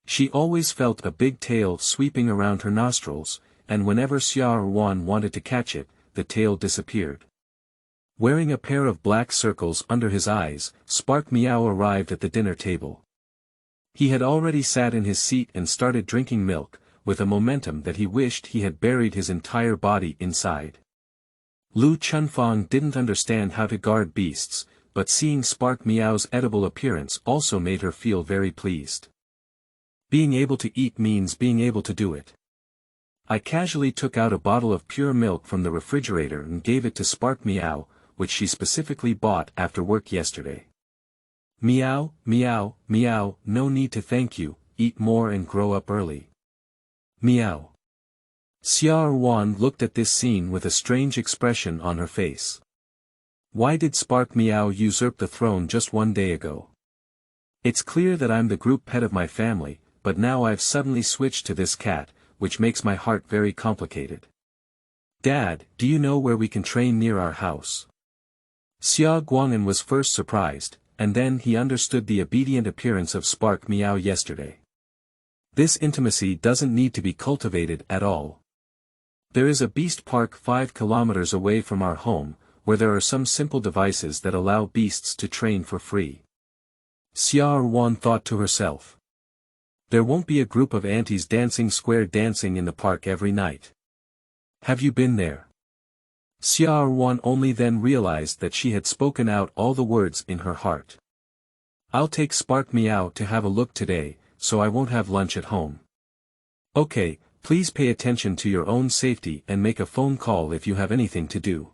She always felt a big tail sweeping around her nostrils, and whenever Xia Ruan wanted to catch it, the tail disappeared. Wearing a pair of black circles under his eyes, Spark Meow arrived at the dinner table. He had already sat in his seat and started drinking milk, with a momentum that he wished he had buried his entire body inside. Lu Chunfang didn't understand how to guard beasts, but seeing Spark Meow's edible appearance also made her feel very pleased. Being able to eat means being able to do it. I casually took out a bottle of pure milk from the refrigerator and gave it to Spark Meow, which she specifically bought after work yesterday. Meow, meow, meow, no need to thank you, eat more and grow up early. Meow. Xia Ruan looked at this scene with a strange expression on her face. Why did Spark Meow usurp the throne just one day ago? It's clear that I'm the group pet of my family, but now I've suddenly switched to this cat, which makes my heart very complicated. Dad, do you know where we can train near our house? Xia Guang'an was first surprised, and then he understood the obedient appearance of Spark Meow yesterday. This intimacy doesn't need to be cultivated at all. There is a beast park 5 kilometers away from our home, where there are some simple devices that allow beasts to train for free. Xia Ruan thought to herself. There won't be a group of aunties dancing square dancing in the park every night. Have you been there? Xia Ruan only then realized that she had spoken out all the words in her heart. I'll take Spark Meow to have a look today, so I won't have lunch at home. Okay, please pay attention to your own safety and make a phone call if you have anything to do.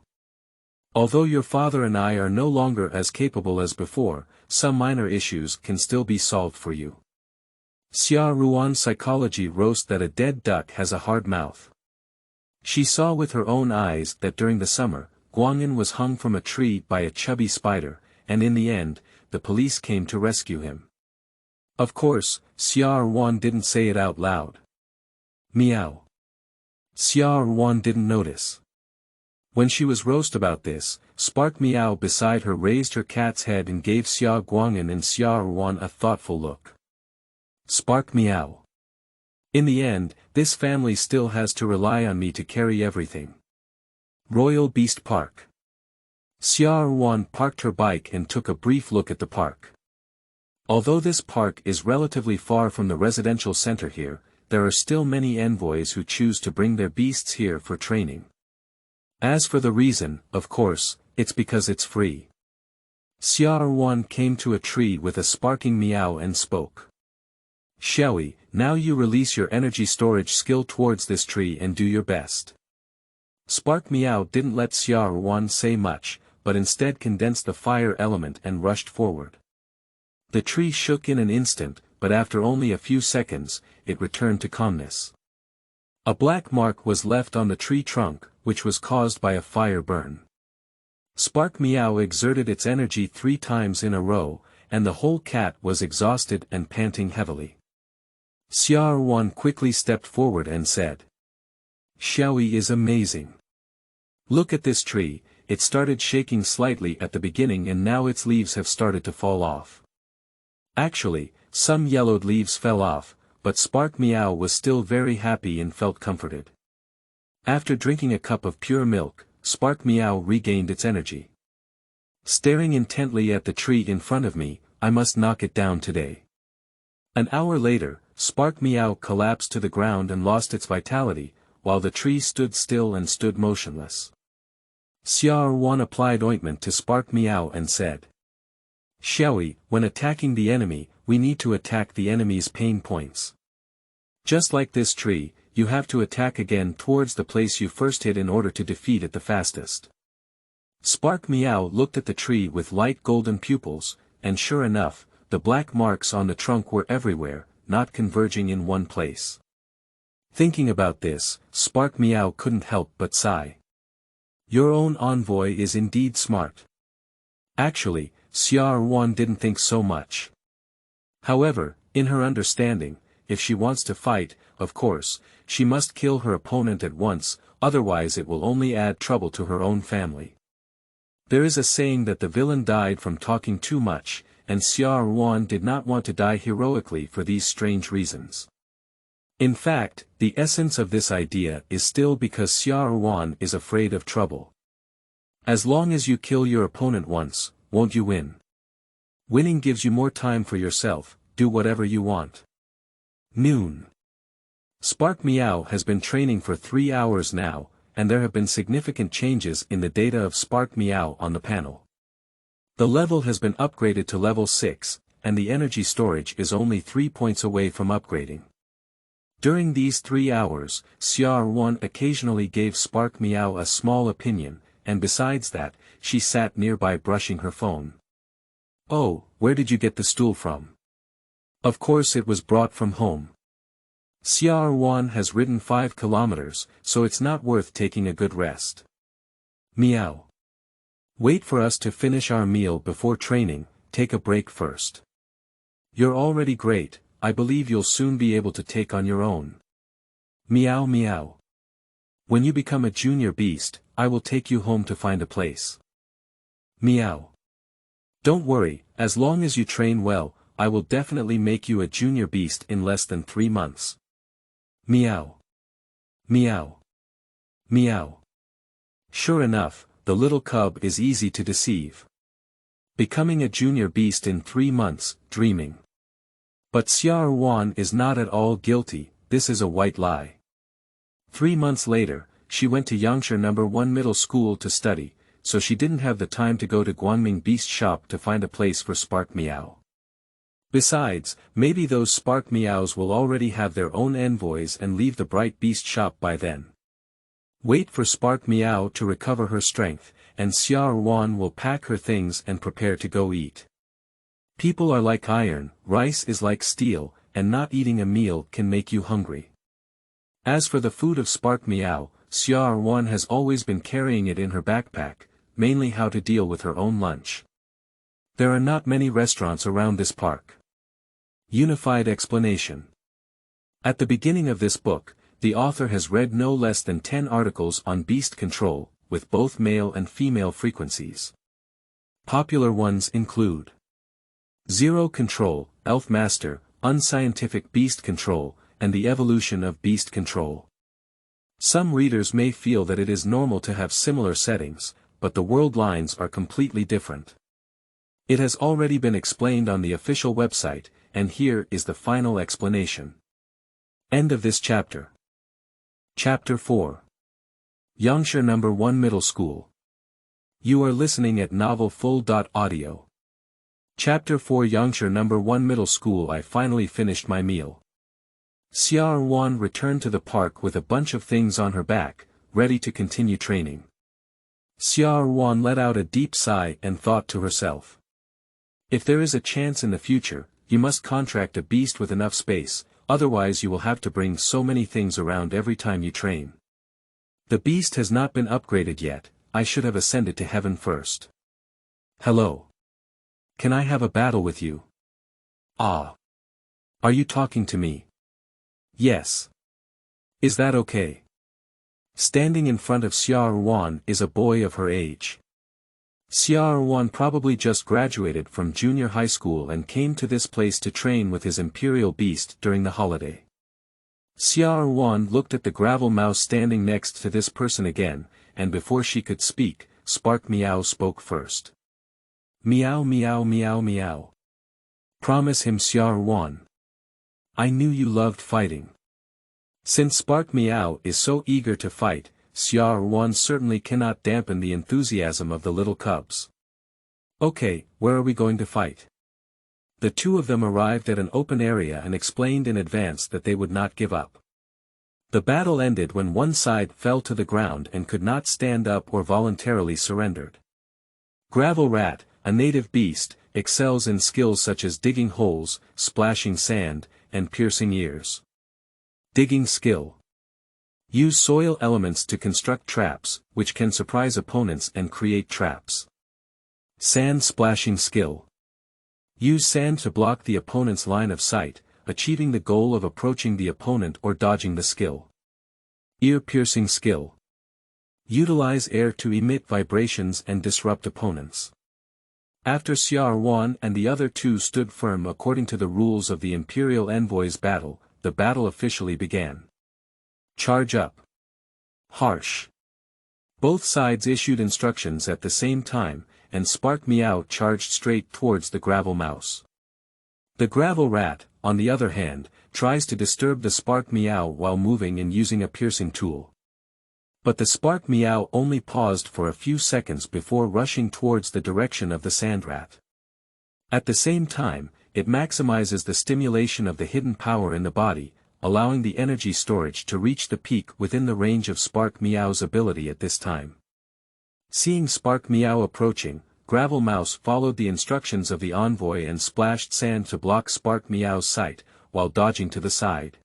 Although your father and I are no longer as capable as before, some minor issues can still be solved for you. Xia Ruan's psychology roast that a dead duck has a hard mouth. She saw with her own eyes that during the summer, Guang'an was hung from a tree by a chubby spider, and in the end, the police came to rescue him. Of course, Xia Ruan didn't say it out loud. Meow. Xia Ruan didn't notice. When she was roast about this, Spark Meow beside her raised her cat's head and gave Xia Guang'an and Xia Ruan a thoughtful look. Spark Meow. In the end, this family still has to rely on me to carry everything. Royal Beast Park. Xia Ruan parked her bike and took a brief look at the park. Although this park is relatively far from the residential center here, there are still many envoys who choose to bring their beasts here for training. As for the reason, of course, it's because it's free. Xia Ruan came to a tree with a sparking meow and spoke. Xiaoyi, now you release your energy storage skill towards this tree and do your best. Spark Meow didn't let Xia Ruan say much, but instead condensed the fire element and rushed forward. The tree shook in an instant, but after only a few seconds, it returned to calmness. A black mark was left on the tree trunk, which was caused by a fire burn. Spark Meow exerted its energy 3 times in a row, and the whole cat was exhausted and panting heavily. Xia Ruan quickly stepped forward and said, Xiaoyi is amazing. Look at this tree, it started shaking slightly at the beginning and now its leaves have started to fall off. Actually, some yellowed leaves fell off, but Spark Meow was still very happy and felt comforted. After drinking a cup of pure milk, Spark Meow regained its energy. Staring intently at the tree in front of me, I must knock it down today. An hour later, Spark Meow collapsed to the ground and lost its vitality, while the tree stood still and stood motionless. Xia Ruan applied ointment to Spark Meow and said, Xiaoyi, when attacking the enemy, we need to attack the enemy's pain points. Just like this tree, you have to attack again towards the place you first hit in order to defeat it the fastest. Spark Meow looked at the tree with light golden pupils, and sure enough, the black marks on the trunk were everywhere, not converging in one place. Thinking about this, Spark Meow couldn't help but sigh. Your own envoy is indeed smart. Actually, Xia Ruan didn't think so much. However, in her understanding, if she wants to fight, of course, she must kill her opponent at once, otherwise it will only add trouble to her own family. There is a saying that the villain died from talking too much, and Xia Ruan did not want to die heroically for these strange reasons. In fact, the essence of this idea is still because Xia Ruan is afraid of trouble. As long as you kill your opponent once, won't you win? Winning gives you more time for yourself, do whatever you want. Noon. Spark Meow has been training for 3 hours now, and there have been significant changes in the data of Spark Meow on the panel. The level has been upgraded to level 6, and the energy storage is only 3 points away from upgrading. During these 3 hours, Xia Ruan occasionally gave Spark Meow a small opinion, and besides that, she sat nearby brushing her phone. Oh, where did you get the stool from? Of course it was brought from home. Xia Ruan has ridden 5 kilometers, so it's not worth taking a good rest. Meow. Wait for us to finish our meal before training, take a break first. You're already great, I believe you'll soon be able to take on your own. Meow meow. When you become a junior beast, I will take you home to find a place. Meow. Don't worry, as long as you train well, I will definitely make you a junior beast in less than 3 months. Meow. Meow. Meow. Sure enough, the little cub is easy to deceive. Becoming a junior beast in 3 months, dreaming. But Xia Ruan is not at all guilty, this is a white lie. 3 months later, she went to Yangshi No. 1 middle school to study, so she didn't have the time to go to Guangming Beast shop to find a place for Spark Meow. Besides, maybe those Spark Meows will already have their own envoys and leave the Bright Beast shop by then. Wait for Spark Meow to recover her strength, and Xia Ruan will pack her things and prepare to go eat. People are like iron, rice is like steel, and not eating a meal can make you hungry. As for the food of Spark Meow, Xia Ruan has always been carrying it in her backpack, mainly how to deal with her own lunch. There are not many restaurants around this park. Unified explanation. At the beginning of this book, the author has read no less than 10 articles on beast control, with both male and female frequencies. Popular ones include Zero Control, Elf Master, Unscientific Beast Control, and the Evolution of Beast Control. Some readers may feel that it is normal to have similar settings, but the world lines are completely different. It has already been explained on the official website, and here is the final explanation. End of this chapter. Chapter 4. Yangshi No. 1 Middle School. You are listening at novelfull.audio. Chapter 4 Yangshi No. 1 Middle School. I finally finished my meal. Xia Ruan returned to the park with a bunch of things on her back, ready to continue training. Xia Ruan let out a deep sigh and thought to herself. If there is a chance in the future, you must contract a beast with enough space, otherwise you will have to bring so many things around every time you train. The beast has not been upgraded yet, I should have ascended to heaven first. Hello. Can I have a battle with you? Ah. Are you talking to me? Yes. Is that okay? Standing in front of Xia Ruan is a boy of her age. Xia Ruan probably just graduated from junior high school and came to this place to train with his Imperial Beast during the holiday. Xia Ruan looked at the gravel mouse standing next to this person again, and before she could speak, Spark Meow spoke first. Meow meow meow meow. Promise him Xia Ruan. I knew you loved fighting. Since Spark Meow is so eager to fight, Xia Ruan certainly cannot dampen the enthusiasm of the little cubs. Okay, where are we going to fight? The two of them arrived at an open area and explained in advance that they would not give up. The battle ended when one side fell to the ground and could not stand up or voluntarily surrendered. Gravel Rat, a native beast, excels in skills such as digging holes, splashing sand, and piercing ears. Digging skill. Use soil elements to construct traps, which can surprise opponents and create traps. Sand splashing skill. Use sand to block the opponent's line of sight, achieving the goal of approaching the opponent or dodging the skill. Ear-piercing skill. Utilize air to emit vibrations and disrupt opponents. After Xia Ruan and the other two stood firm according to the rules of the Imperial Envoy's battle, the battle officially began. Charge up. Harsh. Both sides issued instructions at the same time, and Spark Meow charged straight towards the gravel mouse. The gravel rat, on the other hand, tries to disturb the Spark Meow while moving and using a piercing tool. But the Spark Meow only paused for a few seconds before rushing towards the direction of the sand rat. At the same time, it maximizes the stimulation of the hidden power in the body, allowing the energy storage to reach the peak within the range of Spark Meow's ability at this time. Seeing Spark Meow approaching, Gravel Mouse followed the instructions of the envoy and splashed sand to block Spark Meow's sight, while dodging to the side.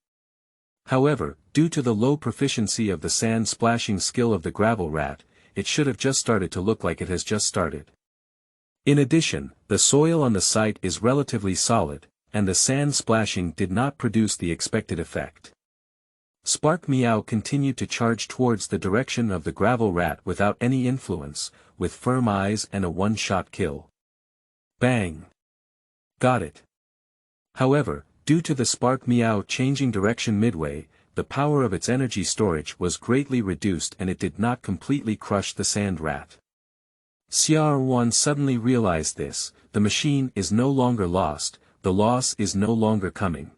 However, due to the low proficiency of the sand splashing skill of the gravel rat, it should have just started to look like it has just started. In addition, the soil on the site is relatively solid, and the sand splashing did not produce the expected effect. Spark Meow continued to charge towards the direction of the gravel rat without any influence, with firm eyes and a one-shot kill. Bang! Got it. However, due to the Spark Meow changing direction midway, the power of its energy storage was greatly reduced and it did not completely crush the sand rat. Xia Ruan suddenly realized this: the machine is no longer lost, the loss is no longer coming.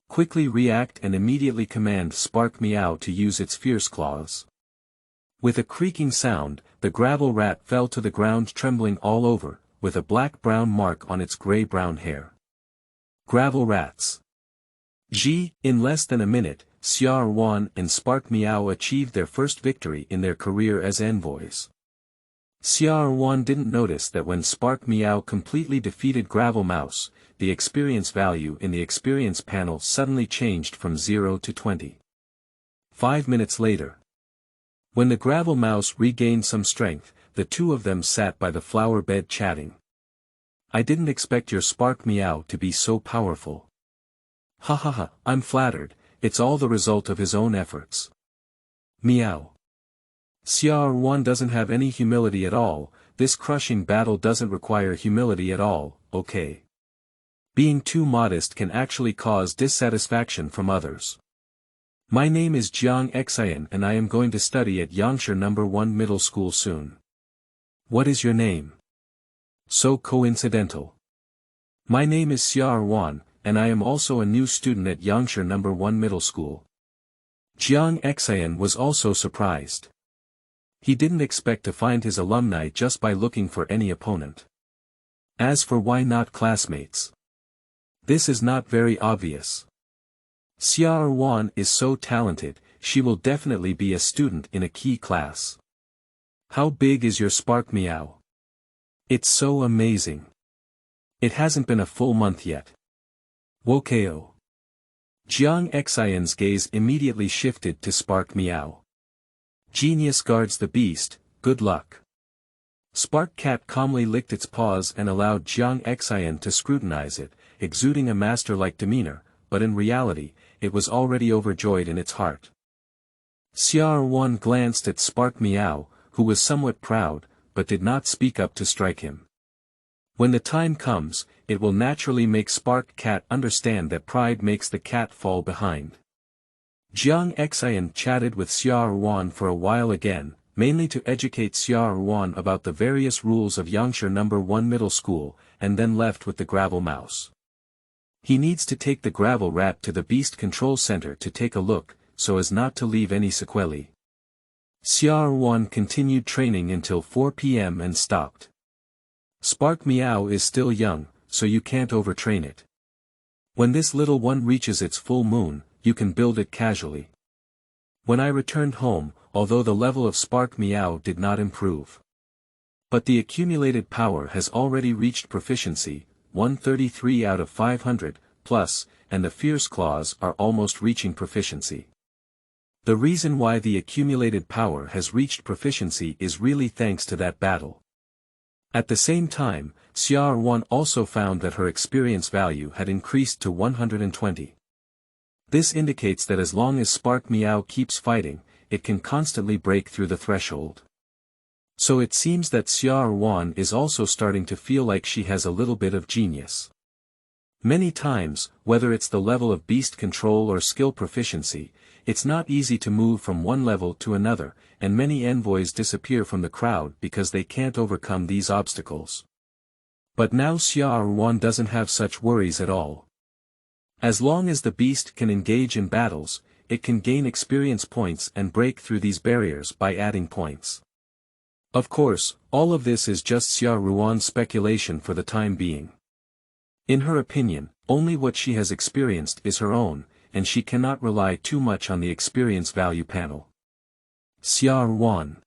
Quickly react and immediately command Spark Meow to use its fierce claws. With a creaking sound, the gravel rat fell to the ground trembling all over, with a black-brown mark on its gray-brown hair. Gravel Rats. In less than a minute, Xia Ruan and Spark Meow achieved their first victory in their career as envoys. Xia Ruan didn't notice that when Spark Meow completely defeated Gravel Mouse, the experience value in the experience panel suddenly changed from 0 to 20. 5 minutes later. When the Gravel Mouse regained some strength, the two of them sat by the flower bed chatting. I didn't expect your Spark Meow to be so powerful. Ha ha ha, I'm flattered, it's all the result of his own efforts. Meow. Xia Ruan doesn't have any humility at all, this crushing battle doesn't require humility at all, okay. Being too modest can actually cause dissatisfaction from others. My name is Jiang Xian and I am going to study at Yangshi No. 1 Middle School soon. What is your name? So coincidental. My name is Xia Ruan, and I am also a new student at Yangshi No. 1 Middle School. Jiang Xian was also surprised. He didn't expect to find his alumni just by looking for any opponent. As for why not classmates? This is not very obvious. Xia Ruan is so talented, she will definitely be a student in a key class. How big is your spark meow? It's so amazing. It hasn't been a full month yet. Wokeo. Jiang Xian's gaze immediately shifted to Spark Meow. Genius guards the beast, good luck. Spark Cat calmly licked its paws and allowed Jiang Xian to scrutinize it, exuding a master-like demeanor, but in reality, it was already overjoyed in its heart. Xia Ruan glanced at Spark Meow, who was somewhat proud, but did not speak up to strike him. When the time comes, it will naturally make Spark Cat understand that pride makes the cat fall behind. Jiang Xian chatted with Xia Ruan for a while again, mainly to educate Xia Ruan about the various rules of Yangshi No. 1 Middle School, and then left with the gravel mouse. He needs to take the gravel rat to the Beast Control Center to take a look, so as not to leave any sequelae. Xia Ruan continued training until 4 p.m. and stopped. Spark Meow is still young, so you can't overtrain it. When this little one reaches its full moon, you can build it casually. When I returned home, although the level of Spark Meow did not improve. But the accumulated power has already reached proficiency, 133 out of 500, plus, and the Fierce Claws are almost reaching proficiency. The reason why the accumulated power has reached proficiency is really thanks to that battle. At the same time, Xia Ruan also found that her experience value had increased to 120. This indicates that as long as Spark Meow keeps fighting, it can constantly break through the threshold. So it seems that Xia Ruan is also starting to feel like she has a little bit of genius. Many times, whether it's the level of beast control or skill proficiency, it's not easy to move from one level to another, and many envoys disappear from the crowd because they can't overcome these obstacles. But now Xia Ruan doesn't have such worries at all. As long as the beast can engage in battles, it can gain experience points and break through these barriers by adding points. Of course, all of this is just Xia Ruan's speculation for the time being. In her opinion, only what she has experienced is her own, and she cannot rely too much on the experience value panel. Xia Ruan.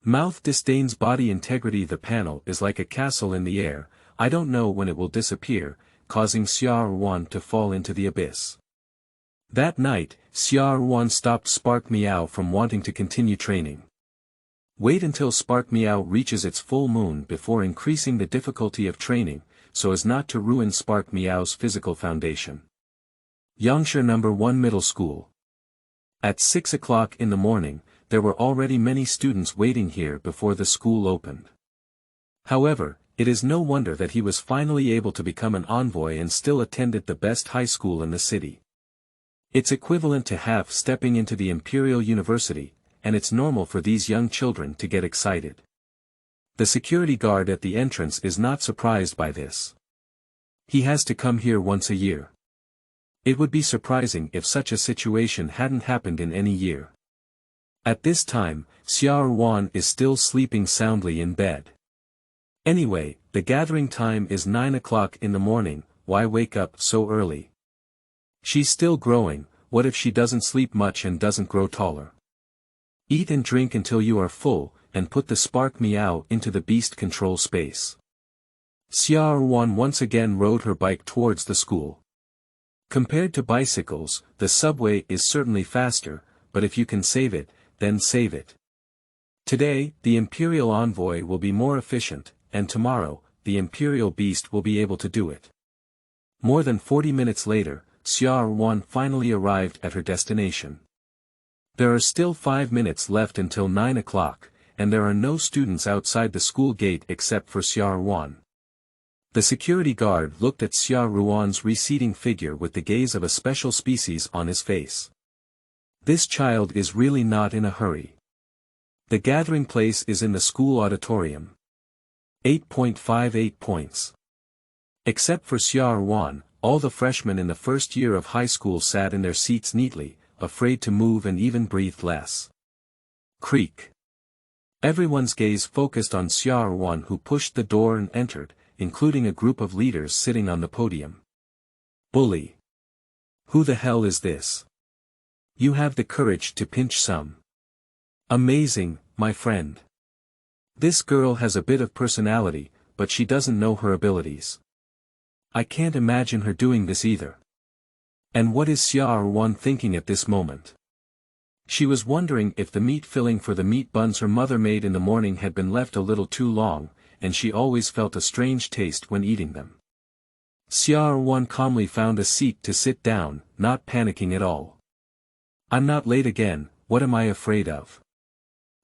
Mouth disdains body integrity. The panel is like a castle in the air, I don't know when it will disappear, causing Xia Ruan to fall into the abyss. That night, Xia Ruan stopped Spark Meow from wanting to continue training. Wait until Spark Meow reaches its full moon before increasing the difficulty of training, so as not to ruin Spark Meow's physical foundation. Yangshi No. 1 Middle School. At 6 o'clock in the morning, there were already many students waiting here before the school opened. However, it is no wonder that he was finally able to become an envoy and still attended the best high school in the city. It's equivalent to half stepping into the Imperial University, and it's normal for these young children to get excited. The security guard at the entrance is not surprised by this. He has to come here once a year. It would be surprising if such a situation hadn't happened in any year. At this time, Xia Ruan is still sleeping soundly in bed. Anyway, the gathering time is 9 o'clock in the morning, why wake up so early? She's still growing, what if she doesn't sleep much and doesn't grow taller? Eat and drink until you are full, and put the Spark Meow into the beast control space. Xia Ruan once again rode her bike towards the school. Compared to bicycles, the subway is certainly faster, but if you can save it, then save it. Today, the Imperial Envoy will be more efficient, and tomorrow, the Imperial Beast will be able to do it. More than 40 minutes later, Xia Ruan finally arrived at her destination. There are still 5 minutes left until 9 o'clock, and there are no students outside the school gate except for Xia Ruan. The security guard looked at Xia Ruan's receding figure with the gaze of a special species on his face. This child is really not in a hurry. The gathering place is in the school auditorium. 8.58 points. Except for Xia Ruan, all the freshmen in the first year of high school sat in their seats neatly, afraid to move and even breathed less. Creak. Everyone's gaze focused on Xia Ruan, who pushed the door and entered, including a group of leaders sitting on the podium. Bully. Who the hell is this? You have the courage to pinch some. Amazing, my friend. This girl has a bit of personality, but she doesn't know her abilities. I can't imagine her doing this either. And what is Xia Ruan thinking at this moment? She was wondering if the meat filling for the meat buns her mother made in the morning had been left a little too long, and she always felt a strange taste when eating them. Xia Ruan calmly found a seat to sit down, not panicking at all. I'm not late again, what am I afraid of?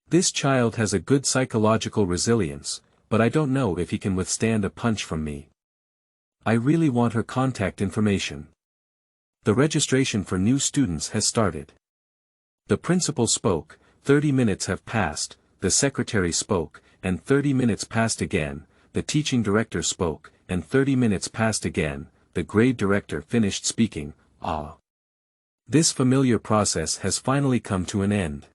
This child has a good psychological resilience, but I don't know if he can withstand a punch from me. I really want her contact information. The registration for new students has started. The principal spoke, 30 minutes have passed, the secretary spoke, and 30 minutes passed again, the teaching director spoke, and 30 minutes passed again, the grade director finished speaking. This familiar process has finally come to an end.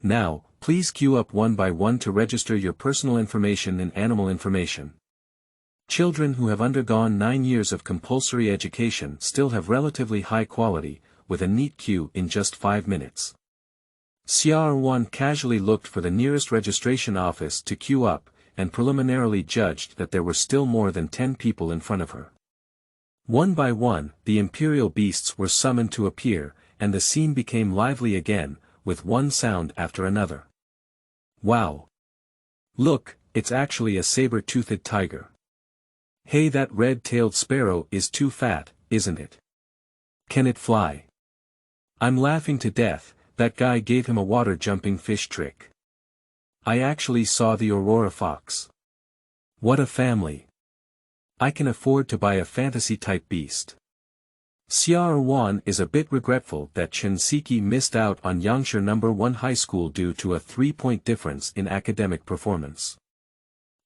Now, please queue up one by one to register your personal information and animal information. Children who have undergone 9 years of compulsory education still have relatively high quality, with a neat queue in just 5 minutes. Xia Ruan casually looked for the nearest registration office to queue up, and preliminarily judged that there were still more than 10 people in front of her. One by one, the Imperial Beasts were summoned to appear, and the scene became lively again, with one sound after another. Wow! Look, it's actually a saber-toothed tiger. Hey, that red-tailed sparrow is too fat, isn't it? Can it fly? I'm laughing to death, that guy gave him a water-jumping fish trick. I actually saw the Aurora fox. What a family. I can afford to buy a fantasy-type beast. Xia Ruan is a bit regretful that Shinseki missed out on Yangshi No. 1 high school due to a 3-point difference in academic performance.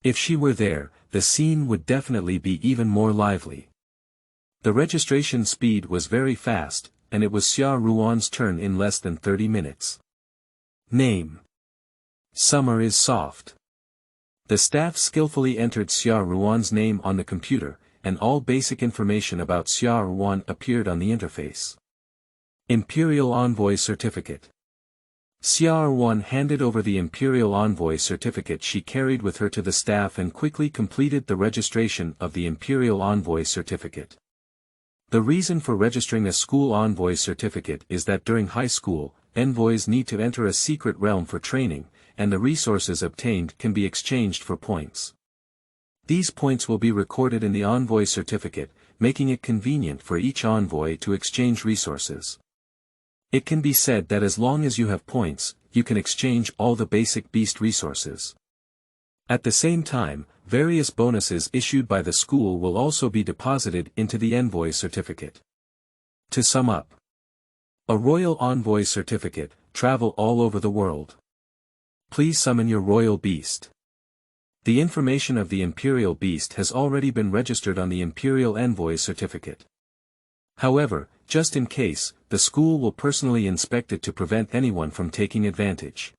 If she were there, the scene would definitely be even more lively. The registration speed was very fast, and it was Xia Ruan's turn in less than 30 minutes. Name. Summer is soft. The staff skillfully entered Xia Ruan's name on the computer, and all basic information about Xia Ruan appeared on the interface. Imperial Envoy Certificate. Xia Ruan handed over the Imperial Envoy certificate she carried with her to the staff and quickly completed the registration of the Imperial Envoy certificate. The reason for registering a school envoy certificate is that during high school, envoys need to enter a secret realm for training, and the resources obtained can be exchanged for points. These points will be recorded in the envoy certificate, making it convenient for each envoy to exchange resources. It can be said that as long as you have points, you can exchange all the basic beast resources. At the same time, various bonuses issued by the school will also be deposited into the envoy certificate. To sum up, a royal envoy certificate, travel all over the world. Please summon your royal beast. The information of the Imperial Beast has already been registered on the Imperial Envoy certificate. However, just in case, the school will personally inspect it to prevent anyone from taking advantage.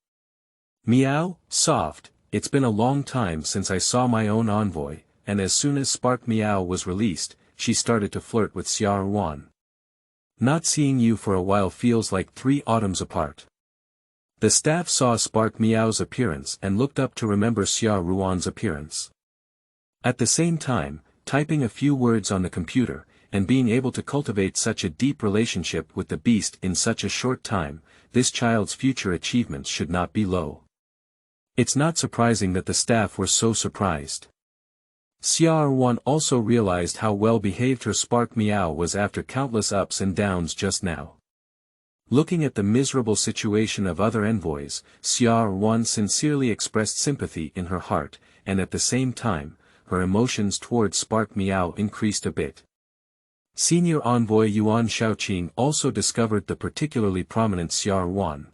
Meow, soft, it's been a long time since I saw my own envoy, and as soon as Spark Meow was released, she started to flirt with Xia Ruan. Not seeing you for a while feels like 3 autumns apart. The staff saw Spark Meow's appearance and looked up to remember Xia Ruan's appearance. At the same time, typing a few words on the computer, and being able to cultivate such a deep relationship with the beast in such a short time, this child's future achievements should not be low. It's not surprising that the staff were so surprised. Xia Ruan also realized how well behaved her Spark Meow was after countless ups and downs just now. Looking at the miserable situation of other envoys, Xia Ruan sincerely expressed sympathy in her heart, and at the same time, her emotions towards Spark Miao increased a bit. Senior envoy Yuan Shaoqing also discovered the particularly prominent Xia Ruan.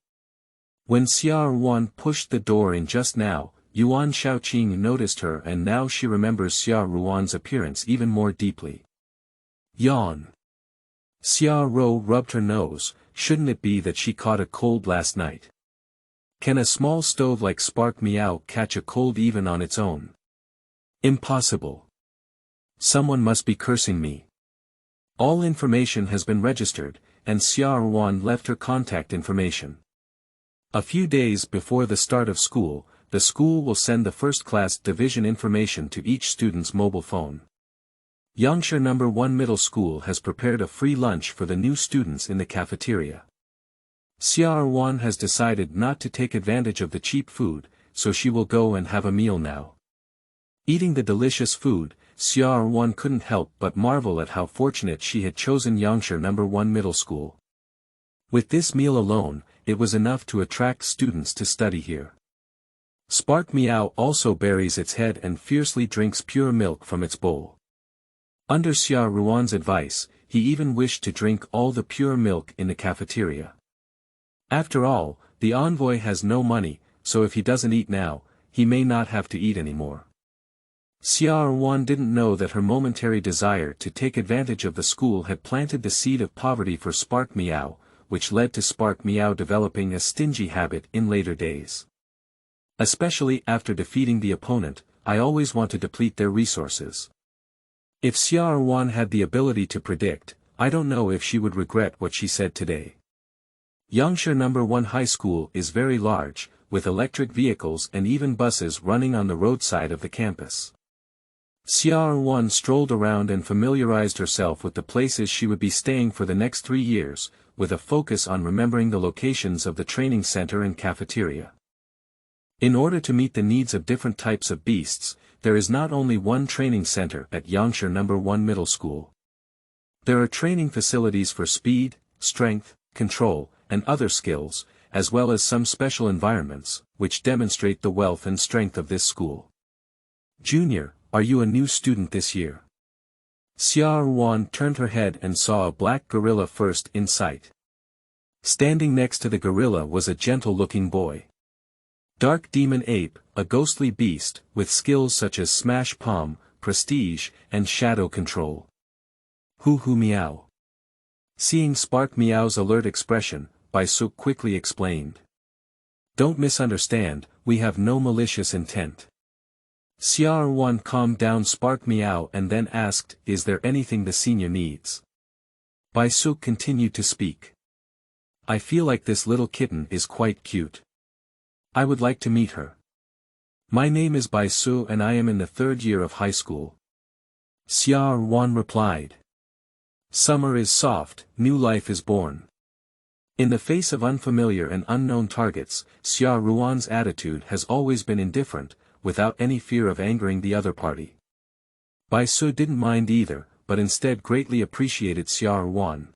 When Xia Ruan pushed the door in just now, Yuan Shaoqing noticed her, and now she remembers Xia Ruan's appearance even more deeply. Yawn. Xia Ruan rubbed her nose. Shouldn't it be that she caught a cold last night? Can a small stove like Spark Miao catch a cold even on its own? Impossible. Someone must be cursing me. All information has been registered, and Xia Ruan left her contact information. A few days before the start of school, the school will send the first-class division information to each student's mobile phone. Yangshi No. 1 Middle School has prepared a free lunch for the new students in the cafeteria. Xia Ruan has decided not to take advantage of the cheap food, so she will go and have a meal now. Eating the delicious food, Xia Ruan couldn't help but marvel at how fortunate she had chosen Yangshi No. 1 Middle School. With this meal alone, it was enough to attract students to study here. Spark Miao also buries its head and fiercely drinks pure milk from its bowl. Under Xia Ruan's advice, he even wished to drink all the pure milk in the cafeteria. After all, the envoy has no money, so if he doesn't eat now, he may not have to eat anymore. Xia Ruan didn't know that her momentary desire to take advantage of the school had planted the seed of poverty for Spark Miao, which led to Spark Miao developing a stingy habit in later days. Especially after defeating the opponent, I always want to deplete their resources. If Xia Ruan had the ability to predict, I don't know if she would regret what she said today. Yangshi No. 1 High School is very large, with electric vehicles and even buses running on the roadside of the campus. Xia Ruan strolled around and familiarized herself with the places she would be staying for the next 3 years, with a focus on remembering the locations of the training center and cafeteria. In order to meet the needs of different types of beasts, there is not only one training center at Yangshi No. 1 Middle School. There are training facilities for speed, strength, control, and other skills, as well as some special environments, which demonstrate the wealth and strength of this school. Junior, are you a new student this year? Xia Ruan turned her head and saw a black gorilla first in sight. Standing next to the gorilla was a gentle-looking boy. Dark Demon Ape, a ghostly beast, with skills such as Smash Palm, Prestige, and Shadow Control. Hoo Meow. Seeing Spark Miao's alert expression, Bai Su quickly explained. Don't misunderstand, we have no malicious intent. Xia Ruan calmed down Spark Miao and then asked, is there anything the senior needs? Bai Su continued to speak. I feel like this little kitten is quite cute. I would like to meet her. My name is Bai Su and I am in the 3rd year of high school. Xia Ruan replied. Summer is soft, new life is born. In the face of unfamiliar and unknown targets, Xia Ruan's attitude has always been indifferent, without any fear of angering the other party. Bai Su didn't mind either, but instead greatly appreciated Xia Ruan.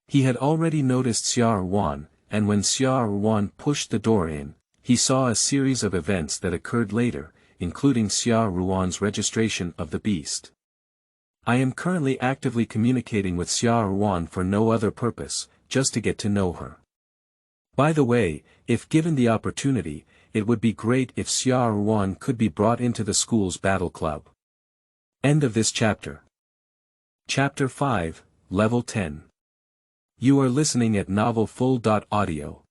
He had already noticed Xia Ruan, and when Xia Ruan pushed the door in, he saw a series of events that occurred later, including Xia Ruan's registration of the beast. I am currently actively communicating with Xia Ruan for no other purpose, just to get to know her. By the way, if given the opportunity, it would be great if Xia Ruan could be brought into the school's battle club. End of this chapter. Chapter 5, Level 10. You are listening at novelfull.audio.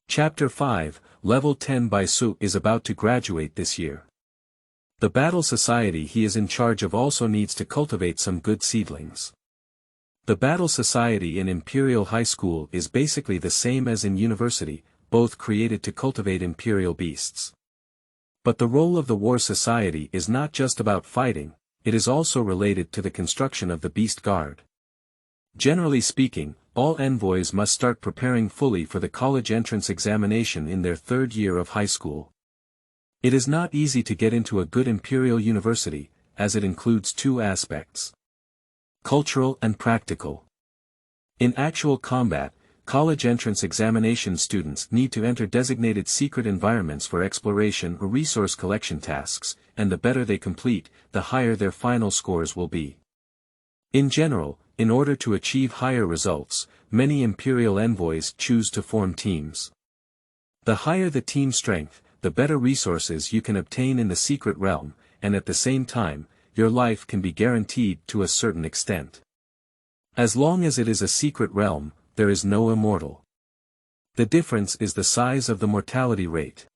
Chapter 5, Level 10. Bai Su is about to graduate this year. The battle society he is in charge of also needs to cultivate some good seedlings. The battle society in Imperial High School is basically the same as in university, both created to cultivate Imperial Beasts. But the role of the war society is not just about fighting, it is also related to the construction of the Beast Guard. Generally speaking, all envoys must start preparing fully for the college entrance examination in their 3rd year of high school. It is not easy to get into a good Imperial University, as it includes 2 aspects. Cultural and practical. In actual combat, college entrance examination students need to enter designated secret environments for exploration or resource collection tasks, and the better they complete, the higher their final scores will be. In general, in order to achieve higher results, many Imperial envoys choose to form teams. The higher the team strength, the better resources you can obtain in the secret realm, and at the same time, your life can be guaranteed to a certain extent. As long as it is a secret realm, there is no immortal. The difference is the size of the mortality rate.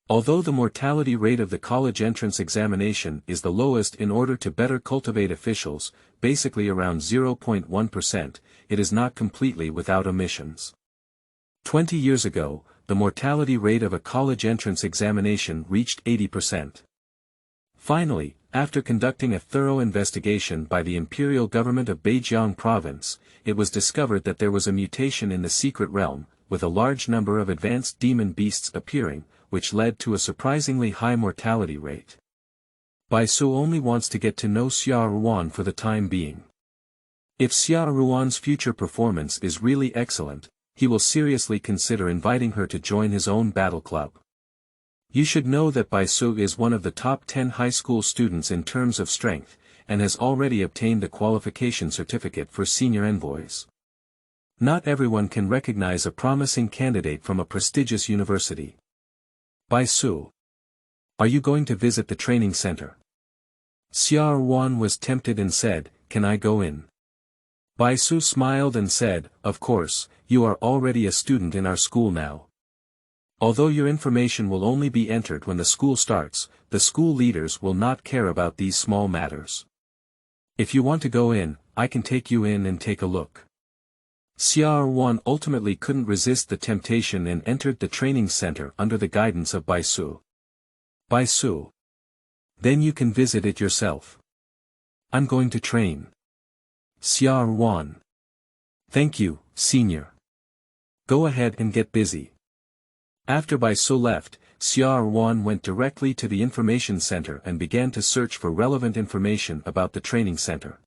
Although the mortality rate of the college entrance examination is the lowest in order to better cultivate officials, basically around 0.1%, it is not completely without omissions. 20 years ago, the mortality rate of a college entrance examination reached 80%. Finally, after conducting a thorough investigation by the imperial government of Beijiang province, it was discovered that there was a mutation in the secret realm, with a large number of advanced demon beasts appearing, which led to a surprisingly high mortality rate. Baisu only wants to get to know Xia Ruan for the time being. If Xia Ruan's future performance is really excellent, he will seriously consider inviting her to join his own battle club. You should know that Baisu is one of the top 10 high school students in terms of strength, and has already obtained a qualification certificate for senior envoys. Not everyone can recognize a promising candidate from a prestigious university. Baisu. Are you going to visit the training center? Xia Ruan was tempted and said, "Can I go in?" Baisu smiled and said, "Of course, you are already a student in our school now. Although your information will only be entered when the school starts, the school leaders will not care about these small matters. If you want to go in, I can take you in and take a look." Xia Ruan ultimately couldn't resist the temptation and entered the training center under the guidance of Baisu. Baisu. Then you can visit it yourself. I'm going to train. Xia Ruan. Thank you, senior. Go ahead and get busy. After Baisu left, Xia Ruan went directly to the information center and began to search for relevant information about the training center.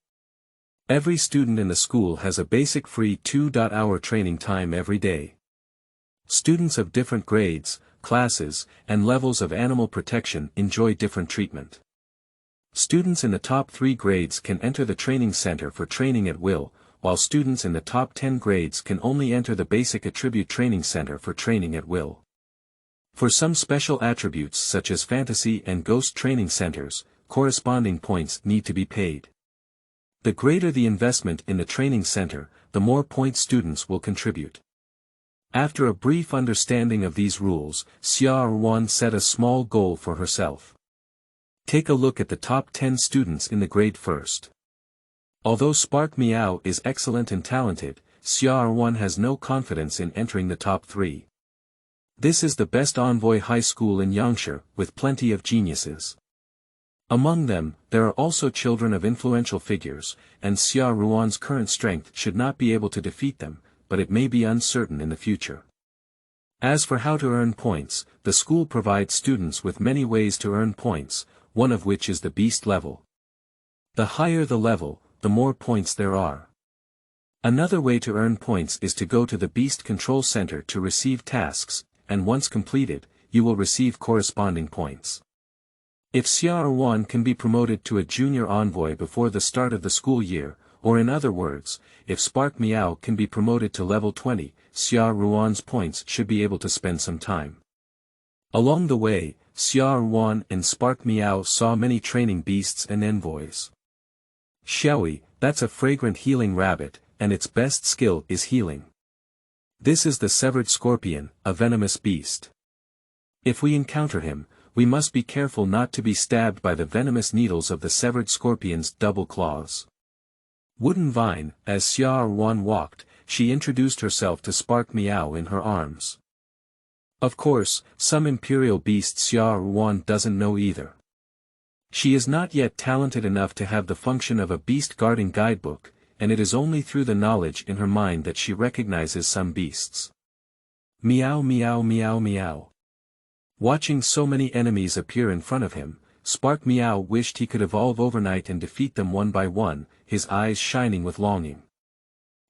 Every student in the school has a basic free 2-hour training time every day. Students of different grades, classes, and levels of animal protection enjoy different treatment. Students in the top 3 grades can enter the training center for training at will, while students in the top 10 grades can only enter the basic attribute training center for training at will. For some special attributes such as fantasy and ghost training centers, corresponding points need to be paid. The greater the investment in the training center, the more points students will contribute. After a brief understanding of these rules, Xia Ruan set a small goal for herself. Take a look at the top 10 students in the grade first. Although Spark Meow is excellent and talented, Xia Ruan has no confidence in entering the top 3. This is the best envoy high school in Yangshi, with plenty of geniuses. Among them, there are also children of influential figures, and Xia Ruan's current strength should not be able to defeat them, but it may be uncertain in the future. As for how to earn points, the school provides students with many ways to earn points, one of which is the beast level. The higher the level, the more points there are. Another way to earn points is to go to the beast control center to receive tasks, and once completed, you will receive corresponding points. If Xia Ruan can be promoted to a junior envoy before the start of the school year, or in other words, if Spark Meow can be promoted to level 20, Xia Ruan's points should be able to spend some time. Along the way, Xia Ruan and Spark Meow saw many training beasts and envoys. Xiaoyi, that's a fragrant healing rabbit, and its best skill is healing. This is the severed scorpion, a venomous beast. If we encounter him, we must be careful not to be stabbed by the venomous needles of the severed scorpion's double claws. Wooden Vine, as Xia Ruan walked, she introduced herself to Spark Meow in her arms. Of course, some Imperial Beasts Xia Ruan doesn't know either. She is not yet talented enough to have the function of a beast guarding guidebook, and it is only through the knowledge in her mind that she recognizes some beasts. Meow meow meow meow. Watching so many enemies appear in front of him, Spark Meow wished he could evolve overnight and defeat them one by one, his eyes shining with longing.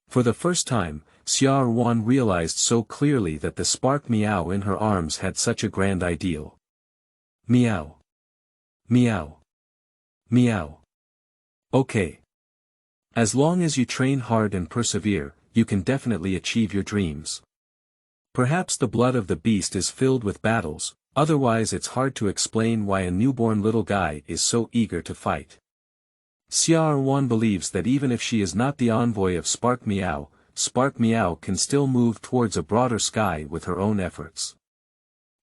For the first time, Xia Ruan realized so clearly that the spark meow in her arms had such a grand ideal. Meow. Meow. Meow. Okay. As long as you train hard and persevere, you can definitely achieve your dreams. Perhaps the blood of the beast is filled with battles, otherwise it's hard to explain why a newborn little guy is so eager to fight. Xia Ruan believes that even if she is not the envoy of Spark Meow can still move towards a broader sky with her own efforts.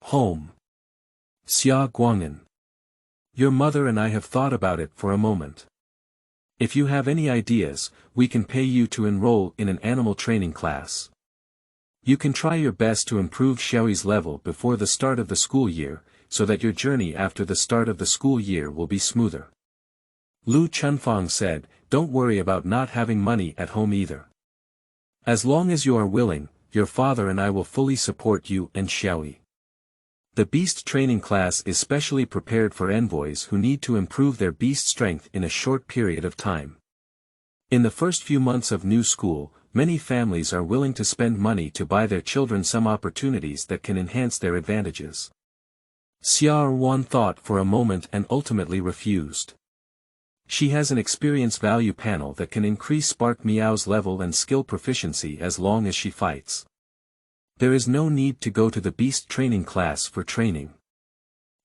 Home. Xia Guang'an. Your mother and I have thought about it for a moment. If you have any ideas, we can pay you to enroll in an animal training class. You can try your best to improve Xiaoyi's level before the start of the school year, so that your journey after the start of the school year will be smoother. Lu Chunfang said, don't worry about not having money at home either. As long as you are willing, your father and I will fully support you and Xiaoyi. The beast training class is specially prepared for envoys who need to improve their beast strength in a short period of time. In the first few months of new school, many families are willing to spend money to buy their children some opportunities that can enhance their advantages. Xia Ruan thought for a moment and ultimately refused. She has an experience value panel that can increase Spark Meow's level and skill proficiency as long as she fights. There is no need to go to the beast training class for training.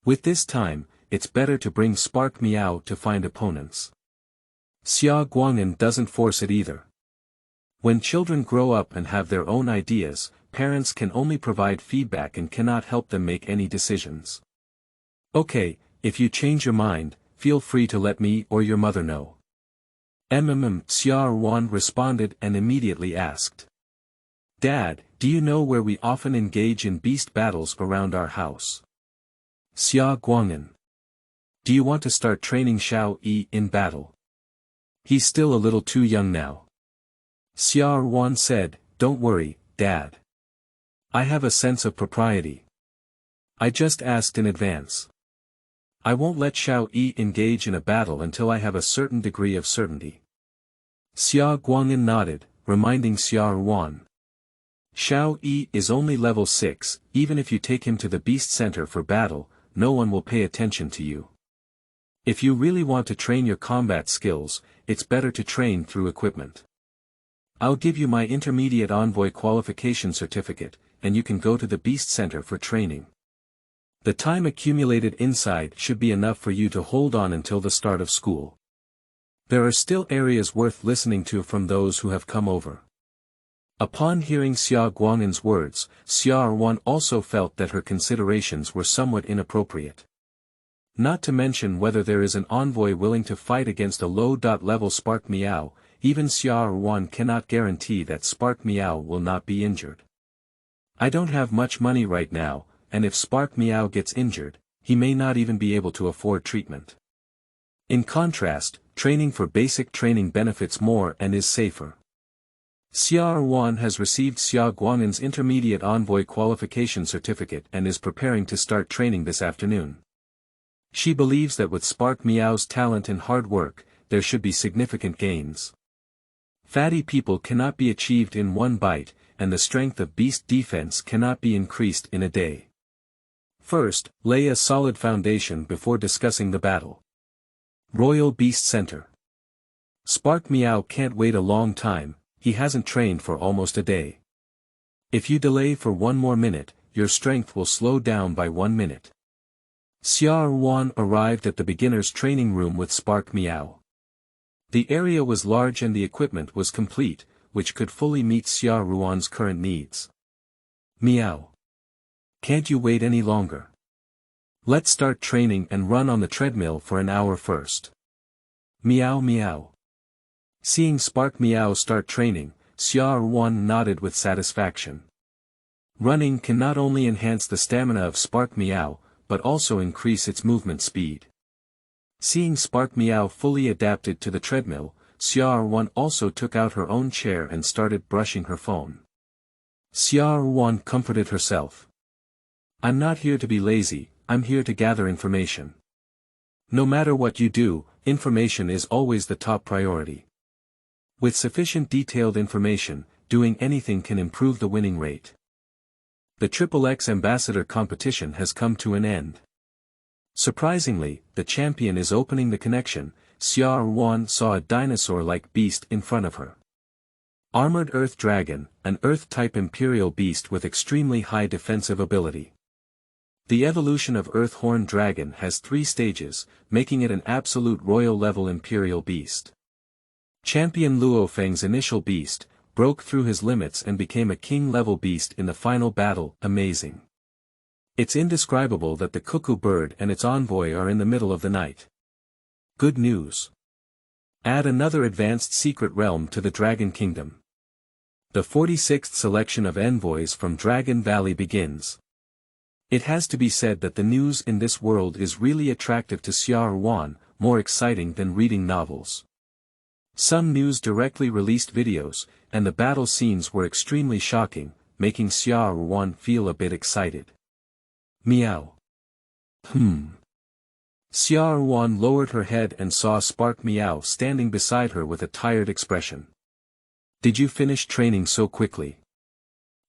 With this time, it's better to bring Spark Meow to find opponents. Xia Guang'an doesn't force it either. When children grow up and have their own ideas, parents can only provide feedback and cannot help them make any decisions. Okay, if you change your mind, feel free to let me or your mother know. Xia Ruan responded and immediately asked. Dad, do you know where we often engage in beast battles around our house? Xia Guang'an. Do you want to start training Xiaoyi in battle? He's still a little too young now. Xia Ruan said, don't worry, Dad. I have a sense of propriety. I just asked in advance. I won't let Xiaoyi engage in a battle until I have a certain degree of certainty. Xia Guang'an nodded, reminding Xia Ruan. Xiaoyi is only level 6, even if you take him to the beast center for battle, no one will pay attention to you. If you really want to train your combat skills, it's better to train through equipment. I'll give you my intermediate envoy qualification certificate, and you can go to the beast center for training. The time accumulated inside should be enough for you to hold on until the start of school. There are still areas worth listening to from those who have come over. Upon hearing Xia Guang'an's words, Xia Ruan also felt that her considerations were somewhat inappropriate. Not to mention whether there is an envoy willing to fight against a low-level Spark Meow, even Xia Ruan cannot guarantee that Spark Meow will not be injured. I don't have much money right now, and if Spark Meow gets injured, he may not even be able to afford treatment. In contrast, training for basic training benefits more and is safer. Xia Ruan has received Xia Guang'an's intermediate envoy qualification certificate and is preparing to start training this afternoon. She believes that with Spark Meow's talent and hard work, there should be significant gains. Fatty people cannot be achieved in one bite, and the strength of beast defense cannot be increased in a day. First, lay a solid foundation before discussing the battle. Royal Beast Center. Spark Meow can't wait a long time, he hasn't trained for almost a day. If you delay for one more minute, your strength will slow down by 1 minute. Xia Ruan arrived at the beginner's training room with Spark Meow. The area was large and the equipment was complete, which could fully meet Xia Ruan's current needs. Meow. Can't you wait any longer? Let's start training and run on the treadmill for an hour first. Meow meow. Seeing Spark Meow start training, Xia Ruan nodded with satisfaction. Running can not only enhance the stamina of Spark Meow, but also increase its movement speed. Seeing Spark Meow fully adapted to the treadmill, Xia Ruan also took out her own chair and started brushing her phone. Xia Ruan comforted herself. I'm not here to be lazy, I'm here to gather information. No matter what you do, information is always the top priority. With sufficient detailed information, doing anything can improve the winning rate. The XXX Ambassador competition has come to an end. Surprisingly, the champion is opening the connection. Xia Ruan saw a dinosaur-like beast in front of her. Armored Earth Dragon, an Earth-type Imperial Beast with extremely high defensive ability. The evolution of Earth Horn Dragon has 3 stages, making it an absolute royal-level Imperial Beast. Champion Luofeng's initial beast, broke through his limits and became a king-level beast in the final battle. Amazing. It's indescribable that the cuckoo bird and its envoy are in the middle of the night. Good news. Add another advanced secret realm to the Dragon Kingdom. The 46th selection of envoys from Dragon Valley begins. It has to be said that the news in this world is really attractive to Xia Ruan, more exciting than reading novels. Some news directly released videos, and the battle scenes were extremely shocking, making Xia Ruan feel a bit excited. Meow. Xia Ruan lowered her head and saw Spark Meow standing beside her with a tired expression. Did you finish training so quickly?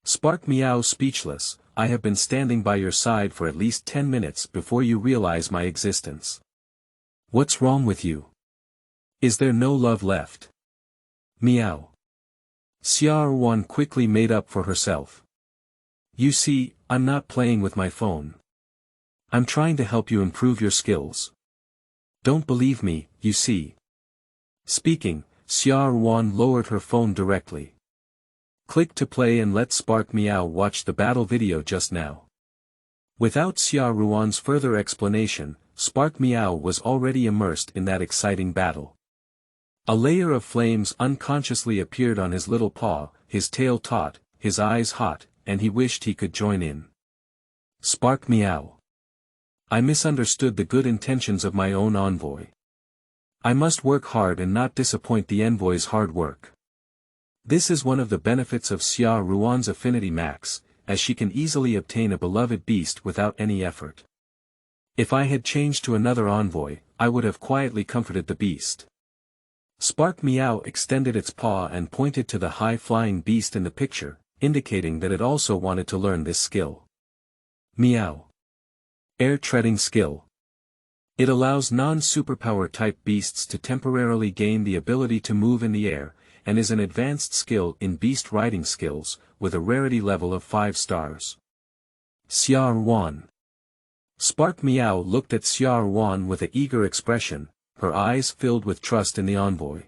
Spark Meow speechless. I have been standing by your side for at least 10 minutes before you realize my existence. What's wrong with you? Is there no love left? Meow. Xia Ruan quickly made up for herself. You see, I'm not playing with my phone. I'm trying to help you improve your skills. Don't believe me, you see. Speaking, Xia Ruan lowered her phone directly. Click to play and let Spark Meow watch the battle video just now. Without Xia Ruan's further explanation, Spark Meow was already immersed in that exciting battle. A layer of flames unconsciously appeared on his little paw, his tail taut, his eyes hot, and he wished he could join in. Spark Meow. I misunderstood the good intentions of my own envoy. I must work hard and not disappoint the envoy's hard work. This is one of the benefits of Xia Ruan's Affinity Max, as she can easily obtain a beloved beast without any effort. If I had changed to another envoy, I would have quietly comforted the beast. Spark Meow extended its paw and pointed to the high-flying beast in the picture, indicating that it also wanted to learn this skill. Meow. Air treading skill. It allows non-superpower type beasts to temporarily gain the ability to move in the air, and is an advanced skill in beast riding skills, with a rarity level of 5 stars. Xia Ruan. Spark Meow looked at Xia Ruan with an eager expression, her eyes filled with trust in the envoy.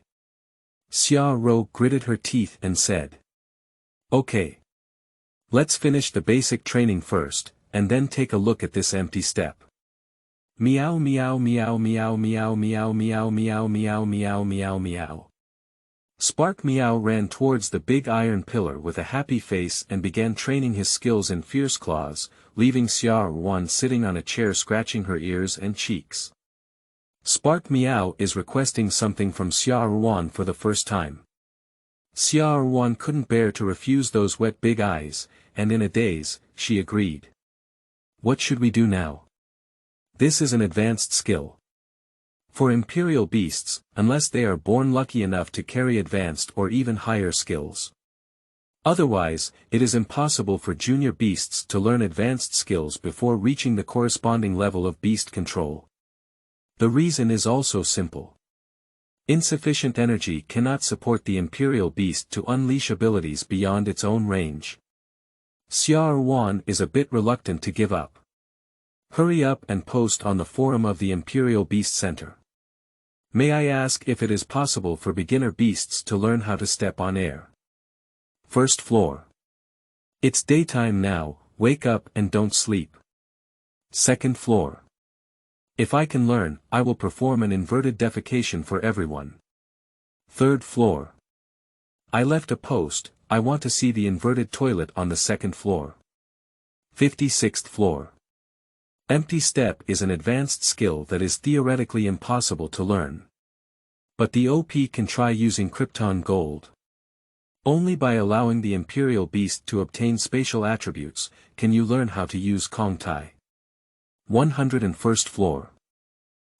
Xia Ruan gritted her teeth and said. Okay. Let's finish the basic training first, and then take a look at this empty step. Meow meow meow meow meow meow meow meow meow meow meow meow. Spark Meow ran towards the big iron pillar with a happy face and began training his skills in fierce claws, leaving Xia Ruan sitting on a chair scratching her ears and cheeks. Spark Meow is requesting something from Xia Ruan for the first time. Xia Ruan couldn't bear to refuse those wet big eyes, and in a daze, she agreed. What should we do now? This is an advanced skill. For Imperial Beasts, unless they are born lucky enough to carry advanced or even higher skills. Otherwise, it is impossible for junior beasts to learn advanced skills before reaching the corresponding level of beast control. The reason is also simple. Insufficient energy cannot support the Imperial Beast to unleash abilities beyond its own range. Xia Ruan is a bit reluctant to give up. Hurry up and post on the forum of the Imperial Beast Center. May I ask if it is possible for beginner beasts to learn how to step on air? First floor. It's daytime now, wake up and don't sleep. Second floor. If I can learn, I will perform an inverted defecation for everyone. Third floor. I left a post, I want to see the inverted toilet on the second floor. 56th floor. Empty step is an advanced skill that is theoretically impossible to learn. But the OP can try using Krypton Gold. Only by allowing the Imperial Beast to obtain spatial attributes, can you learn how to use Kong Tai. 101st floor.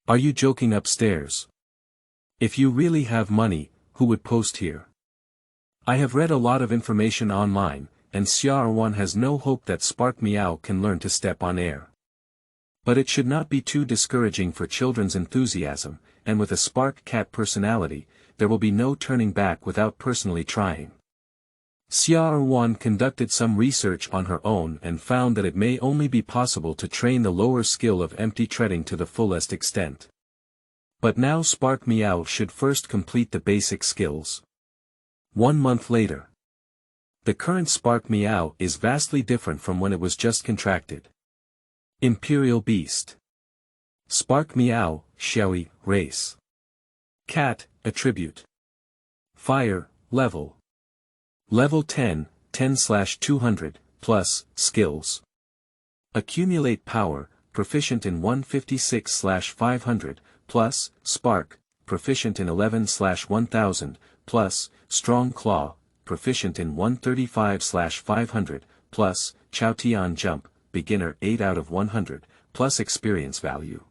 Are you joking upstairs? If you really have money, who would post here? I have read a lot of information online, and Xia Ruan has no hope that Spark Meow can learn to step on air. But it should not be too discouraging for children's enthusiasm, and with a Spark Cat personality, there will be no turning back without personally trying. Xia Ruan conducted some research on her own and found that it may only be possible to train the lower skill of empty treading to the fullest extent. But now Spark Meow should first complete the basic skills. 1 month later. The current Spark Meow is vastly different from when it was just contracted. Imperial Beast. Spark Meow, Xiaoyi, Race. Cat, Attribute. Fire, Level. Level 10, 10/200, plus, Skills. Accumulate Power, Proficient in 156/500, plus, Spark, Proficient in 11/1000, plus, Strong Claw, Proficient in 135/500, plus, Chaotian Jump, Beginner 8 out of 100, plus Experience Value.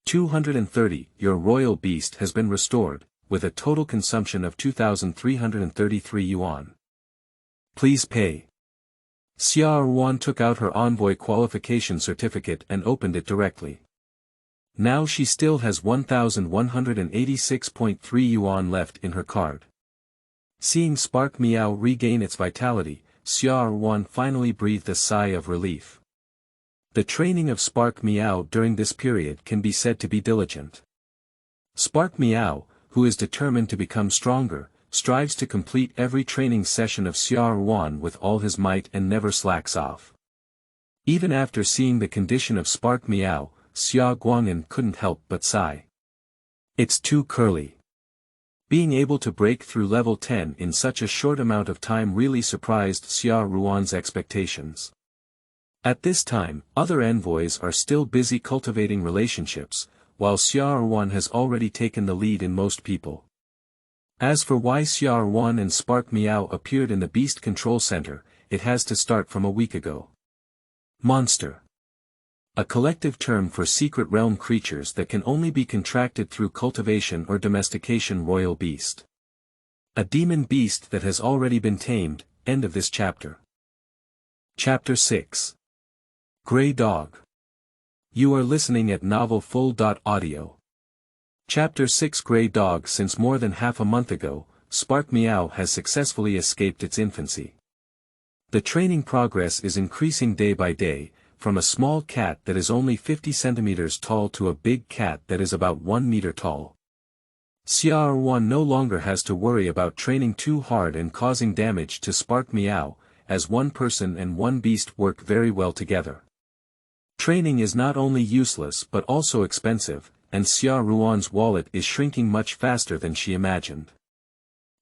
230. Your Royal Beast has been restored, with a total consumption of 2,333 yuan. Please pay. Xia Ruan took out her Envoy qualification certificate and opened it directly. Now she still has 1,186.3 yuan left in her card. Seeing Spark Meow regain its vitality, Xia Ruan finally breathed a sigh of relief. The training of Spark Meow during this period can be said to be diligent. Spark Meow, who is determined to become stronger, strives to complete every training session of Xia Ruan with all his might and never slacks off. Even after seeing the condition of Spark Meow, Xia Guang'an couldn't help but sigh. It's too curly. Being able to break through level 10 in such a short amount of time really surprised Xia Ruan's expectations. At this time, other envoys are still busy cultivating relationships, while Xia Ruan has already taken the lead in most people. As for why Xia Ruan and Spark Meow appeared in the Beast Control Center, it has to start from a week ago. Monster. A collective term for secret realm creatures that can only be contracted through cultivation or domestication. Royal Beast. A demon beast that has already been tamed. End of this chapter. Chapter 6. Grey Dog. You are listening at novelfull.audio. Chapter 6. Grey Dog. Since more than half a month ago, Spark Meow has successfully escaped its infancy. The training progress is increasing day by day, from a small cat that is only 50 centimeters tall to a big cat that is about 1 meter tall. Xia Ruan no longer has to worry about training too hard and causing damage to Spark Meow, as one person and one beast work very well together. Training is not only useless but also expensive, and Xia Ruan's wallet is shrinking much faster than she imagined.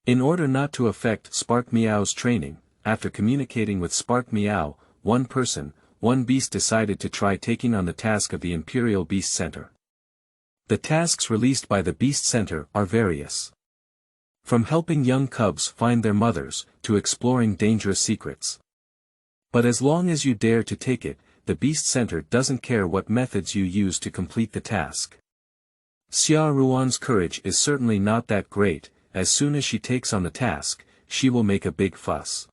In order not to affect Spark Meow's training, after communicating with Spark Meow, one person, one beast decided to try taking on the task of the Imperial Beast Center. The tasks released by the Beast Center are various. From helping young cubs find their mothers, to exploring dangerous secrets. But as long as you dare to take it, the Beast Center doesn't care what methods you use to complete the task. Xia Ruan's courage is certainly not that great. As soon as she takes on the task, she will make a big fuss.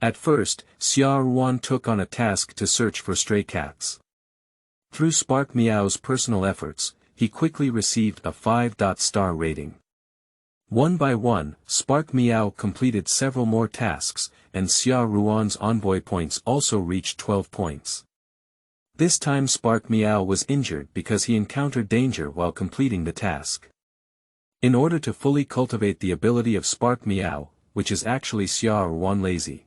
At first, Xia Ruan took on a task to search for stray cats. Through Spark Meow's personal efforts, he quickly received a 5-star rating. One by one, Spark Meow completed several more tasks, and Xia Ruan's envoy points also reached 12 points. This time Spark Meow was injured because he encountered danger while completing the task. In order to fully cultivate the ability of Spark Meow, which is actually Xia Ruan lazy.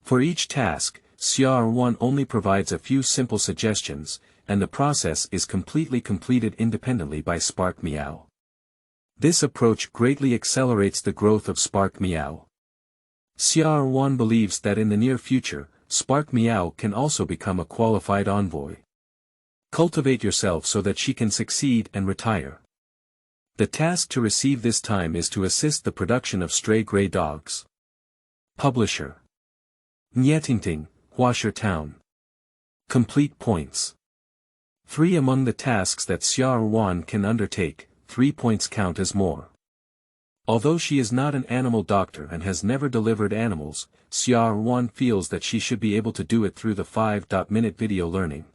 For each task, Xia Ruan only provides a few simple suggestions, and the process is completely completed independently by Spark Meow. This approach greatly accelerates the growth of Spark Meow. Xia Ruan believes that in the near future, Spark Meow can also become a qualified envoy. Cultivate yourself so that she can succeed and retire. The task to receive this time is to assist the production of stray grey dogs. Publisher. Nyetingting, Huasher Town. Complete points. 3 among the tasks that Xia Ruan can undertake, 3 points count as more. Although she is not an animal doctor and has never delivered animals, Xia Ruan feels that she should be able to do it through the 5-minute video learning.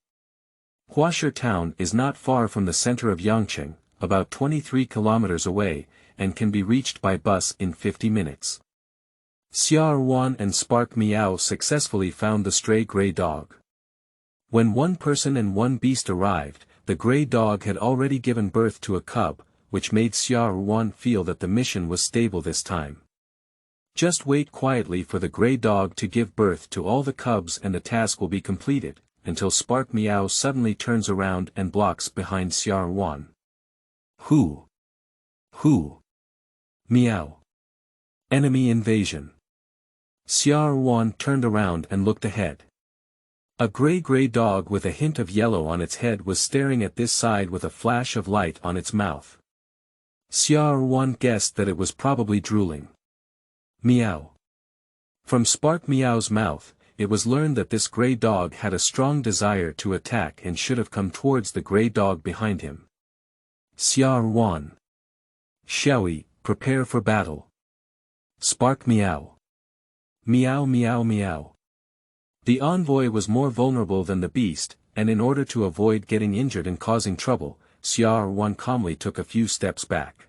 Huashi town is not far from the center of Yangshi, about 23 kilometers away, and can be reached by bus in 50 minutes. Xia Ruan and Spark Meow successfully found the stray gray dog. When one person and one beast arrived, the gray dog had already given birth to a cub, which made Xia Ruan feel that the mission was stable this time. Just wait quietly for the gray dog to give birth to all the cubs and the task will be completed, until Spark Meow suddenly turns around and blocks behind Xia Ruan. Who? Meow. Enemy invasion. Xia Ruan turned around and looked ahead. A gray dog with a hint of yellow on its head was staring at this side with a flash of light on its mouth. Xia Ruan guessed that it was probably drooling. Meow. From Spark Meow's mouth, it was learned that this gray dog had a strong desire to attack and should have come towards the gray dog behind him. Xia Ruan. Xiaoyi, prepare for battle. Spark Meow. Meow meow meow. The envoy was more vulnerable than the beast, and in order to avoid getting injured and causing trouble, Xia Ruan calmly took a few steps back.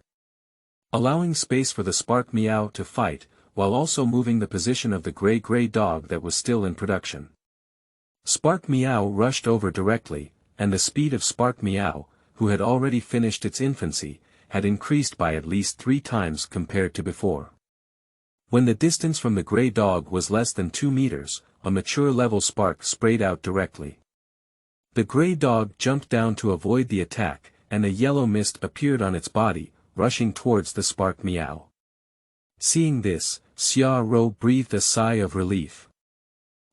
Allowing space for the Spark Meow to fight, while also moving the position of the gray dog that was still in production. Spark Meow rushed over directly, and the speed of Spark Meow, who had already finished its infancy, had increased by at least 3 times compared to before. When the distance from the gray dog was less than 2 meters, a mature level spark sprayed out directly. The gray dog jumped down to avoid the attack, and a yellow mist appeared on its body, rushing towards the Spark Meow. Seeing this, Xia Ruan breathed a sigh of relief.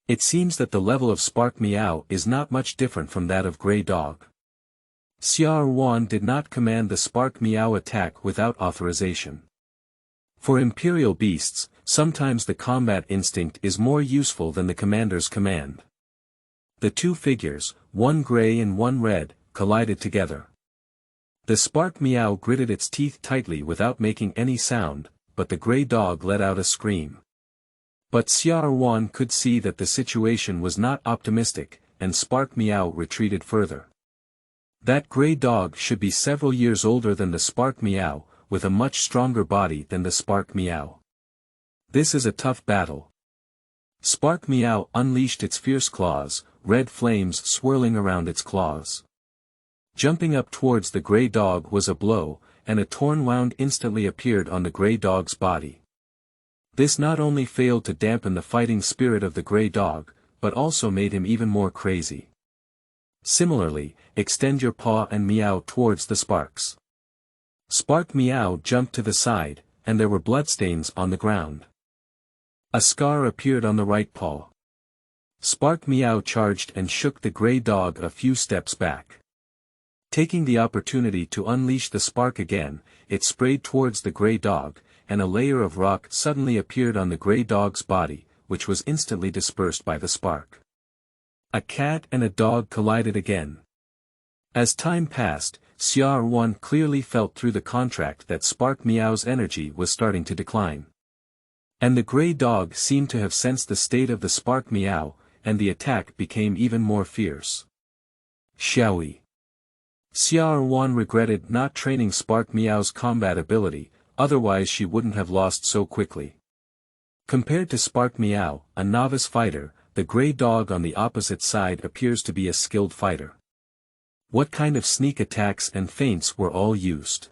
It seems that the level of Spark Meow is not much different from that of gray dog. Xia Ruan did not command the Spark Meow attack without authorization. For Imperial Beasts, sometimes the combat instinct is more useful than the commander's command. The two figures, one gray and one red, collided together. The Spark Meow gritted its teeth tightly without making any sound, but the gray dog let out a scream. But Xia Ruan could see that the situation was not optimistic, and Spark Meow retreated further. That gray dog should be several years older than the Spark Meow, with a much stronger body than the Spark Meow. This is a tough battle. Spark Meow unleashed its fierce claws, red flames swirling around its claws. Jumping up towards the gray dog was a blow, and a torn wound instantly appeared on the gray dog's body. This not only failed to dampen the fighting spirit of the gray dog, but also made him even more crazy. Similarly, extend your paw and meow towards the sparks. Spark Meow jumped to the side, and there were bloodstains on the ground. A scar appeared on the right paw. Spark Meow charged and shook the gray dog a few steps back. Taking the opportunity to unleash the spark again, it sprayed towards the gray dog, and a layer of rock suddenly appeared on the gray dog's body, which was instantly dispersed by the spark. A cat and a dog collided again. As time passed, Xia Ruan clearly felt through the contract that Spark Meow's energy was starting to decline. And the gray dog seemed to have sensed the state of the Spark Meow, and the attack became even more fierce. Xiaoyi. Xia Ruan regretted not training Spark Meow's combat ability, otherwise she wouldn't have lost so quickly. Compared to Spark Meow, a novice fighter, the gray dog on the opposite side appears to be a skilled fighter. What kind of sneak attacks and feints were all used?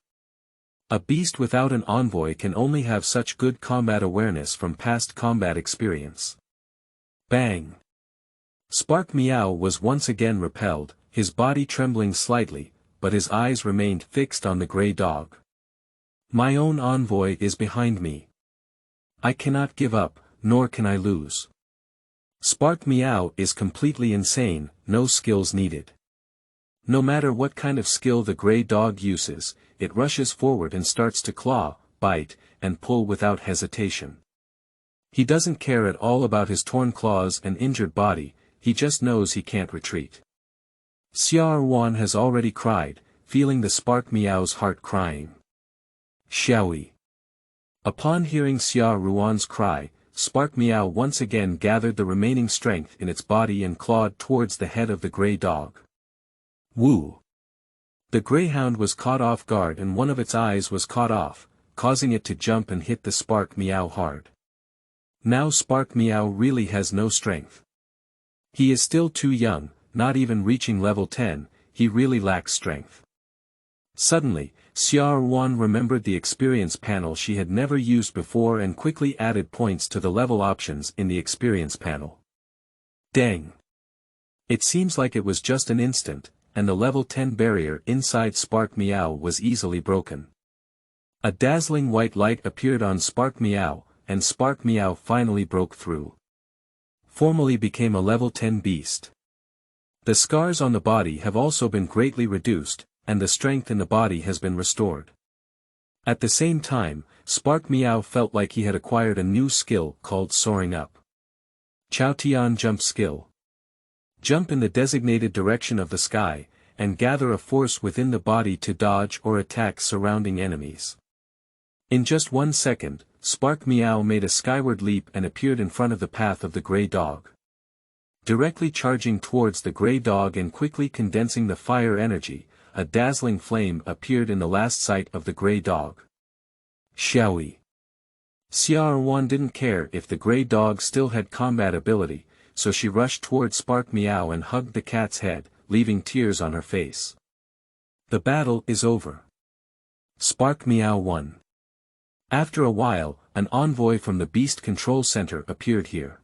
A beast without an envoy can only have such good combat awareness from past combat experience. Bang! Spark Meow was once again repelled, his body trembling slightly, but his eyes remained fixed on the gray dog. My own envoy is behind me. I cannot give up, nor can I lose. Spark Meow is completely insane, no skills needed. No matter what kind of skill the gray dog uses, it rushes forward and starts to claw, bite, and pull without hesitation. He doesn't care at all about his torn claws and injured body, he just knows he can't retreat. Xia Ruan has already cried, feeling the Spark Meow's heart crying. Xiaoyi. Upon hearing Xia Ruan's cry, Spark Meow once again gathered the remaining strength in its body and clawed towards the head of the grey dog. Woo! The greyhound was caught off guard and one of its eyes was caught off, causing it to jump and hit the Spark Meow hard. Now Spark Meow really has no strength. He is still too young, not even reaching level 10, he really lacks strength. Suddenly, Xia Ruan remembered the experience panel she had never used before and quickly added points to the level options in the experience panel. Dang! It seems like it was just an instant, and the level 10 barrier inside Spark Meow was easily broken. A dazzling white light appeared on Spark Meow, and Spark Meow finally broke through. Formally became a level 10 beast. The scars on the body have also been greatly reduced, and the strength in the body has been restored. At the same time, Spark Meow felt like he had acquired a new skill called Soaring Up. Chaotian Jump Skill. Jump in the designated direction of the sky, and gather a force within the body to dodge or attack surrounding enemies. In just 1 second, Spark Meow made a skyward leap and appeared in front of the path of the grey dog. Directly charging towards the grey dog and quickly condensing the fire energy, a dazzling flame appeared in the last sight of the grey dog. Xiaoyi. Xia Ruan didn't care if the grey dog still had combat ability, so she rushed towards Spark Meow and hugged the cat's head, leaving tears on her face. The battle is over. Spark Meow won. After a while, an envoy from the Beast Control Center appeared here.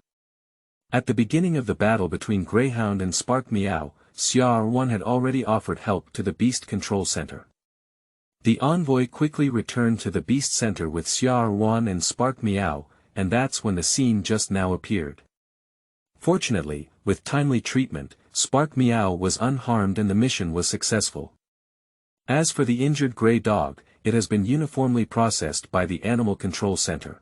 At the beginning of the battle between Greyhound and Spark Meow, Xia Ruan had already offered help to the Beast Control Center. The envoy quickly returned to the Beast Center with Xia Ruan and Spark Meow, and that's when the scene just now appeared. Fortunately, with timely treatment, Spark Meow was unharmed and the mission was successful. As for the injured grey dog, it has been uniformly processed by the Animal Control Center.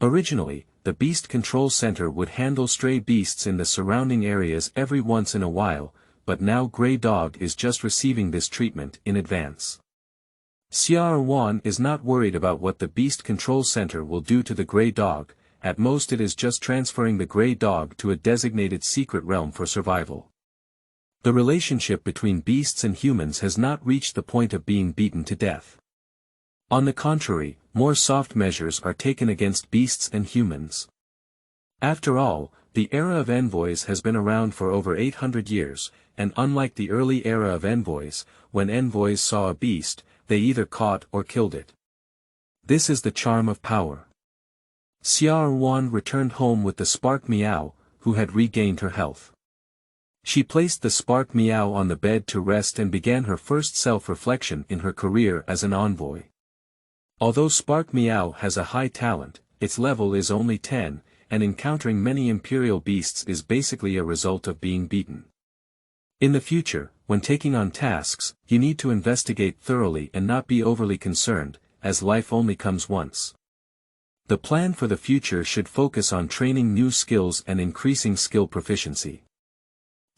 Originally, the Beast Control Center would handle stray beasts in the surrounding areas every once in a while, but now Grey Dog is just receiving this treatment in advance. Xia Ruan is not worried about what the Beast Control Center will do to the Grey Dog, at most it is just transferring the Grey Dog to a designated secret realm for survival. The relationship between beasts and humans has not reached the point of being beaten to death. On the contrary, more soft measures are taken against beasts and humans. After all, the era of envoys has been around for over 800 years, and unlike the early era of envoys, when envoys saw a beast, they either caught or killed it. This is the charm of power. Xia Ruan returned home with the Spark Meow, who had regained her health. She placed the Spark Meow on the bed to rest and began her first self-reflection in her career as an envoy. Although Spark Meow has a high talent, its level is only 10, and encountering many Imperial Beasts is basically a result of being beaten. In the future, when taking on tasks, you need to investigate thoroughly and not be overly concerned, as life only comes once. The plan for the future should focus on training new skills and increasing skill proficiency.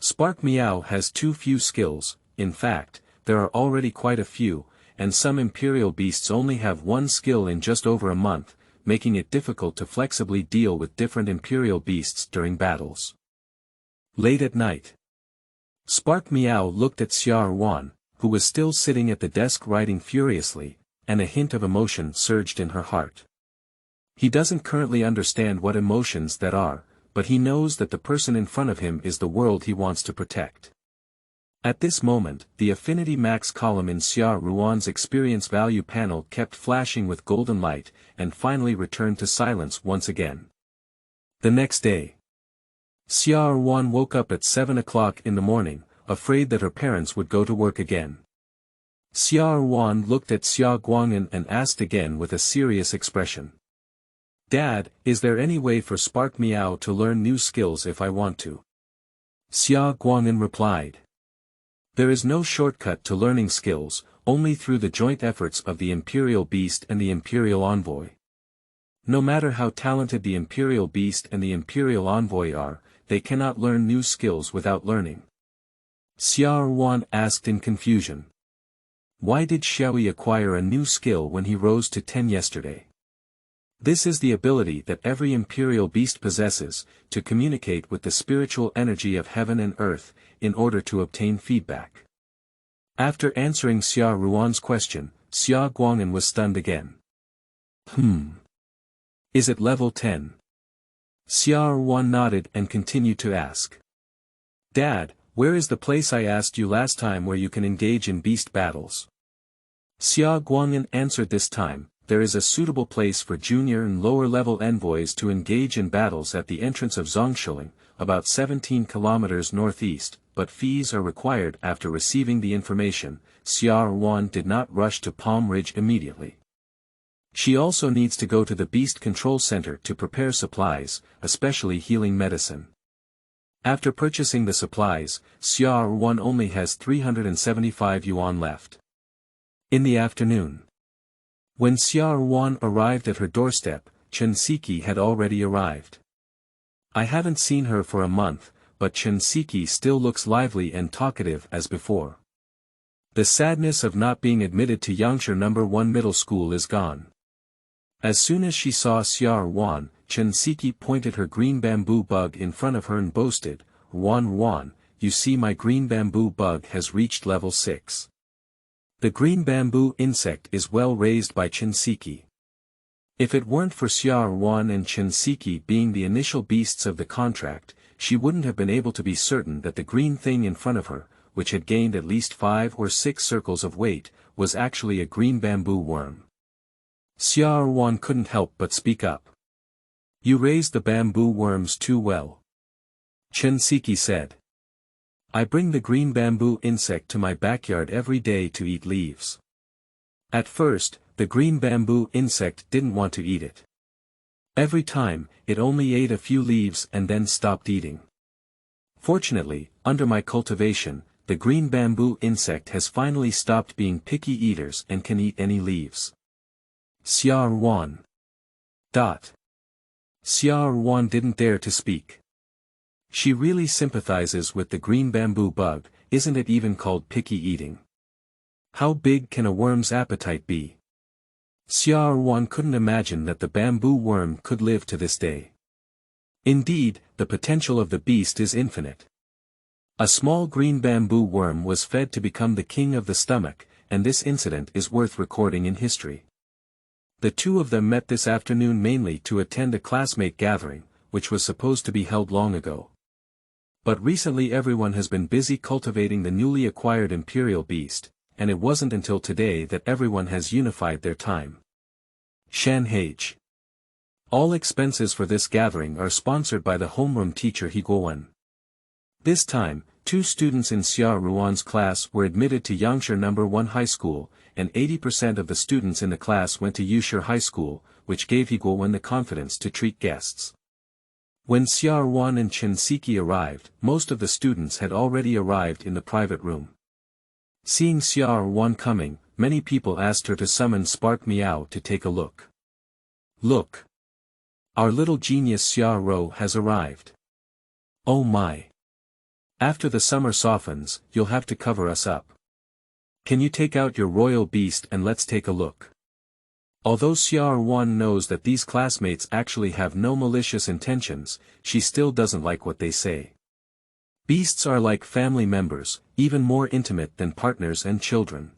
Spark Meow has too few skills, in fact, there are already quite a few, and some Imperial Beasts only have one skill in just over a month, making it difficult to flexibly deal with different Imperial Beasts during battles. Late at night. Spark Meow looked at Xia Ruan, who was still sitting at the desk writing furiously, and a hint of emotion surged in her heart. He doesn't currently understand what emotions that are, but he knows that the person in front of him is the world he wants to protect. At this moment, the Affinity Max column in Xia Ruan's experience value panel kept flashing with golden light, and finally returned to silence once again. The next day. Xia Ruan woke up at 7 o'clock in the morning, afraid that her parents would go to work again. Xia Ruan looked at Xia Guang'an and asked again with a serious expression. Dad, is there any way for Spark Meow to learn new skills if I want to? Xia Guang'an replied. There is no shortcut to learning skills, only through the joint efforts of the Imperial Beast and the Imperial Envoy. No matter how talented the Imperial Beast and the Imperial Envoy are, they cannot learn new skills without learning. Xia Ruan asked in confusion. Why did Xiaoyi acquire a new skill when he rose to 10 yesterday? This is the ability that every Imperial Beast possesses, to communicate with the spiritual energy of heaven and earth, in order to obtain feedback. After answering Xia Ruan's question, Xia Guang'an was stunned again. Is it level 10? Xia Ruan nodded and continued to ask. Dad, where is the place I asked you last time where you can engage in beast battles? Xia Guang'an answered this time. There is a suitable place for junior and lower-level envoys to engage in battles at the entrance of Zongshiling, about 17 kilometers northeast, but fees are required after receiving the information. Xia Ruan did not rush to Palm Ridge immediately. She also needs to go to the Beast Control Center to prepare supplies, especially healing medicine. After purchasing the supplies, Xia Ruan only has 375 yuan left. In the afternoon, when Xia Ruan arrived at her doorstep, Chen Siki had already arrived. I haven't seen her for a month, but Chen Siki still looks lively and talkative as before. The sadness of not being admitted to Yangshi No. 1 middle school is gone. As soon as she saw Xia Ruan, Chen Siki pointed her green bamboo bug in front of her and boasted, Ruan, you see my green bamboo bug has reached level 6. The green bamboo insect is well raised by Chen Siki. If it weren't for Xia Ruan and Chen Siki being the initial beasts of the contract, she wouldn't have been able to be certain that the green thing in front of her, which had gained at least 5 or 6 circles of weight, was actually a green bamboo worm. Xia Ruan couldn't help but speak up. You raised the bamboo worms too well. Chen Siki said. I bring the green bamboo insect to my backyard every day to eat leaves. At first, the green bamboo insect didn't want to eat it. Every time, it only ate a few leaves and then stopped eating. Fortunately, under my cultivation, the green bamboo insect has finally stopped being picky eaters and can eat any leaves. Xia Ruan. Xia Ruan didn't dare to speak. She really sympathizes with the green bamboo bug, isn't it even called picky eating? How big can a worm's appetite be? Xia Ruan couldn't imagine that the bamboo worm could live to this day. Indeed, the potential of the beast is infinite. A small green bamboo worm was fed to become the king of the stomach, and this incident is worth recording in history. The two of them met this afternoon mainly to attend a classmate gathering, which was supposed to be held long ago. But recently everyone has been busy cultivating the newly acquired Imperial Beast, and it wasn't until today that everyone has unified their time. Shanhage. All expenses for this gathering are sponsored by the homeroom teacher Higuowen. This time, 2 students in Xia Ruan's class were admitted to Yangshi No. 1 High School, and 80% of the students in the class went to Yushi High School, which gave Higuowen the confidence to treat guests. When Xia Ruan and Chen Siki arrived, most of the students had already arrived in the private room. Seeing Xia Ruan coming, many people asked her to summon Spark Meow to take a look. Look! Our little genius Xia Ruan has arrived. Oh my! After the summer softens, you'll have to cover us up. Can you take out your royal beast and let's take a look? Although Xia Ruan knows that these classmates actually have no malicious intentions, she still doesn't like what they say. Beasts are like family members, even more intimate than partners and children.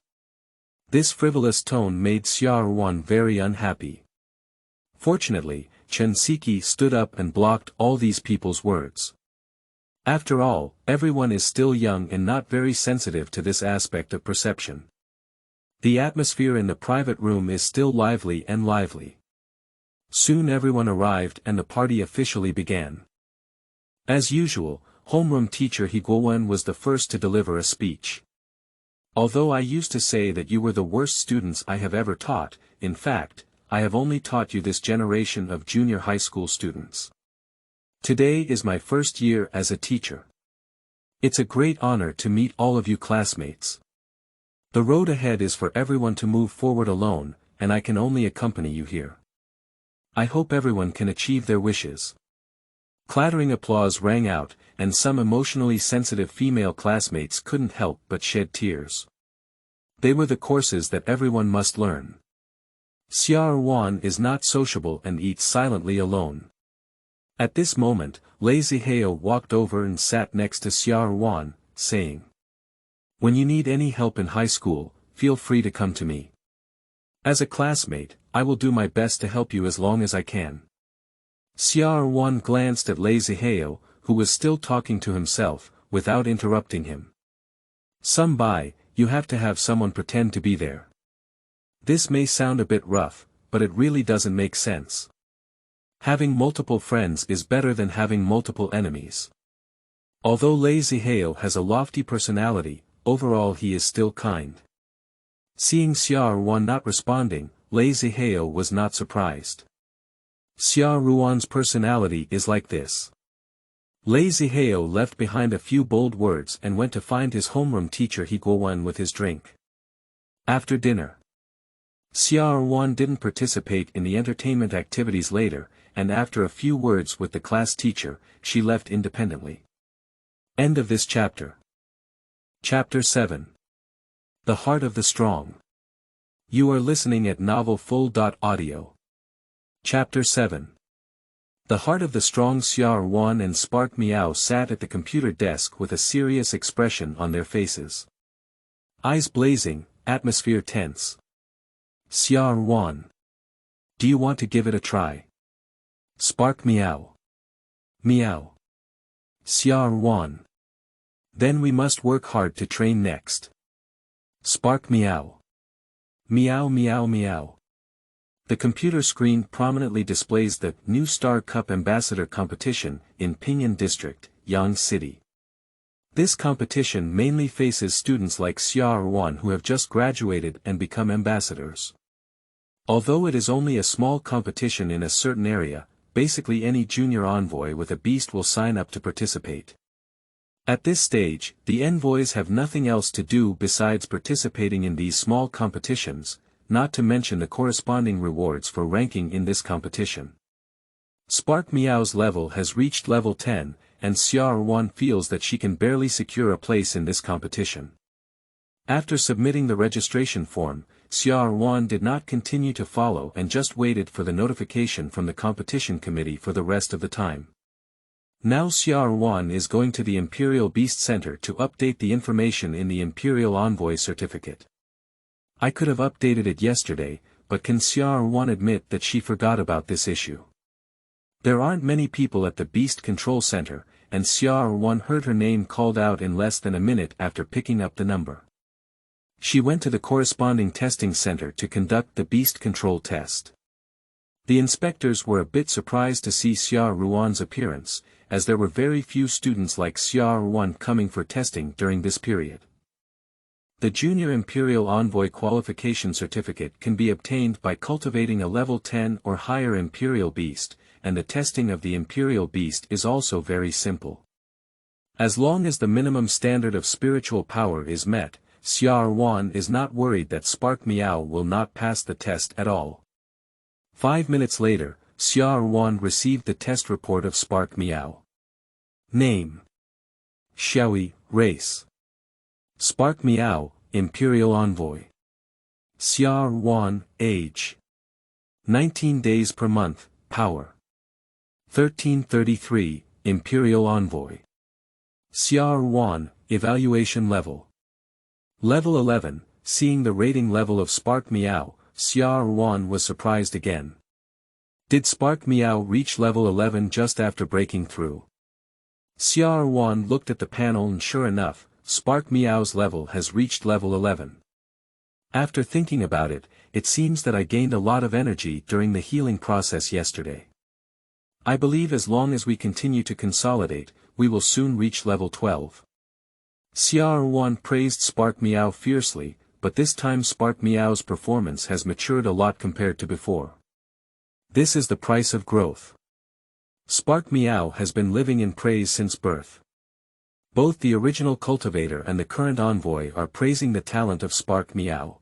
This frivolous tone made Xia Ruan very unhappy. Fortunately, Chen Siki stood up and blocked all these people's words. After all, everyone is still young and not very sensitive to this aspect of perception. The atmosphere in the private room is still lively and lively. Soon everyone arrived and the party officially began. As usual, homeroom teacher Higuowen was the first to deliver a speech. Although I used to say that you were the worst students I have ever taught, in fact, I have only taught you this generation of junior high school students. Today is my first year as a teacher. It's a great honor to meet all of you classmates. The road ahead is for everyone to move forward alone, and I can only accompany you here. I hope everyone can achieve their wishes. Clattering applause rang out, and some emotionally sensitive female classmates couldn't help but shed tears. They were the courses that everyone must learn. Xia Ruan is not sociable and eats silently alone. At this moment, Lazy Heo walked over and sat next to Xia Ruan, saying, "When you need any help in high school, feel free to come to me. As a classmate, I will do my best to help you as long as I can." Xia Ruan glanced at Lazy Heo, who was still talking to himself, without interrupting him. "Some you have to have someone pretend to be there. This may sound a bit rough, but it really doesn't make sense. Having multiple friends is better than having multiple enemies." Although Lazy Heo has a lofty personality, overall he is still kind. Seeing Xia Ruan not responding, Lazy Heo was not surprised. Xia Ruan's personality is like this. Lazy Heo left behind a few bold words and went to find his homeroom teacher Higuan with his drink. After dinner, Xia Ruan didn't participate in the entertainment activities later, and after a few words with the class teacher, she left independently. End of this chapter. Chapter 7. The Heart of the Strong. You are listening at novelfull.audio. Chapter 7. The Heart of the Strong. Xia Ruan and Spark Meow sat at the computer desk with a serious expression on their faces. Eyes blazing, atmosphere tense. Xia Ruan. Do you want to give it a try? Spark Meow. Meow. Xia Ruan. Then we must work hard to train next. Spark Meow. Meow meow meow. The computer screen prominently displays the New Star Cup Ambassador competition in Pinyin District, Yangshi City. This competition mainly faces students like Xia Ruan who have just graduated and become ambassadors. Although it is only a small competition in a certain area, basically any junior envoy with a beast will sign up to participate. At this stage, the envoys have nothing else to do besides participating in these small competitions, not to mention the corresponding rewards for ranking in this competition. Spark Meow's level has reached level 10, and Xia Ruan feels that she can barely secure a place in this competition. After submitting the registration form, Xia Ruan did not continue to follow and just waited for the notification from the competition committee for the rest of the time. Now Xia Ruan is going to the Imperial Beast Center to update the information in the Imperial Envoy certificate. I could have updated it yesterday, but can Xia Ruan admit that she forgot about this issue? There aren't many people at the Beast Control Center, and Xia Ruan heard her name called out in less than a minute after picking up the number. She went to the corresponding testing center to conduct the Beast Control test. The inspectors were a bit surprised to see Xia Ruan's appearance, as there were very few students like Xia Ruan coming for testing during this period. The Junior Imperial Envoy Qualification Certificate can be obtained by cultivating a level 10 or higher Imperial Beast, and the testing of the Imperial Beast is also very simple. As long as the minimum standard of spiritual power is met, Xia Ruan is not worried that Spark Meow will not pass the test at all. 5 minutes later, Xia Ruan received the test report of Spark Meow. Name: Xiaoyi, race. Spark Meow, Imperial Envoy. Xia Ruan, age: 19 days per month, power: 1333, Imperial Envoy. Xia Ruan, evaluation level: Level 11. Seeing the rating level of Spark Meow, Xia Ruan was surprised again. Did Spark Meow reach level 11 just after breaking through? Xia Ruan looked at the panel and sure enough, Spark Meow's level has reached level 11. After thinking about it, it seems that I gained a lot of energy during the healing process yesterday. I believe as long as we continue to consolidate, we will soon reach level 12. Xia Ruan praised Spark Meow fiercely, but this time Spark Meow's performance has matured a lot compared to before. This is the price of growth. Spark Meow has been living in praise since birth. Both the original cultivator and the current envoy are praising the talent of Spark Meow.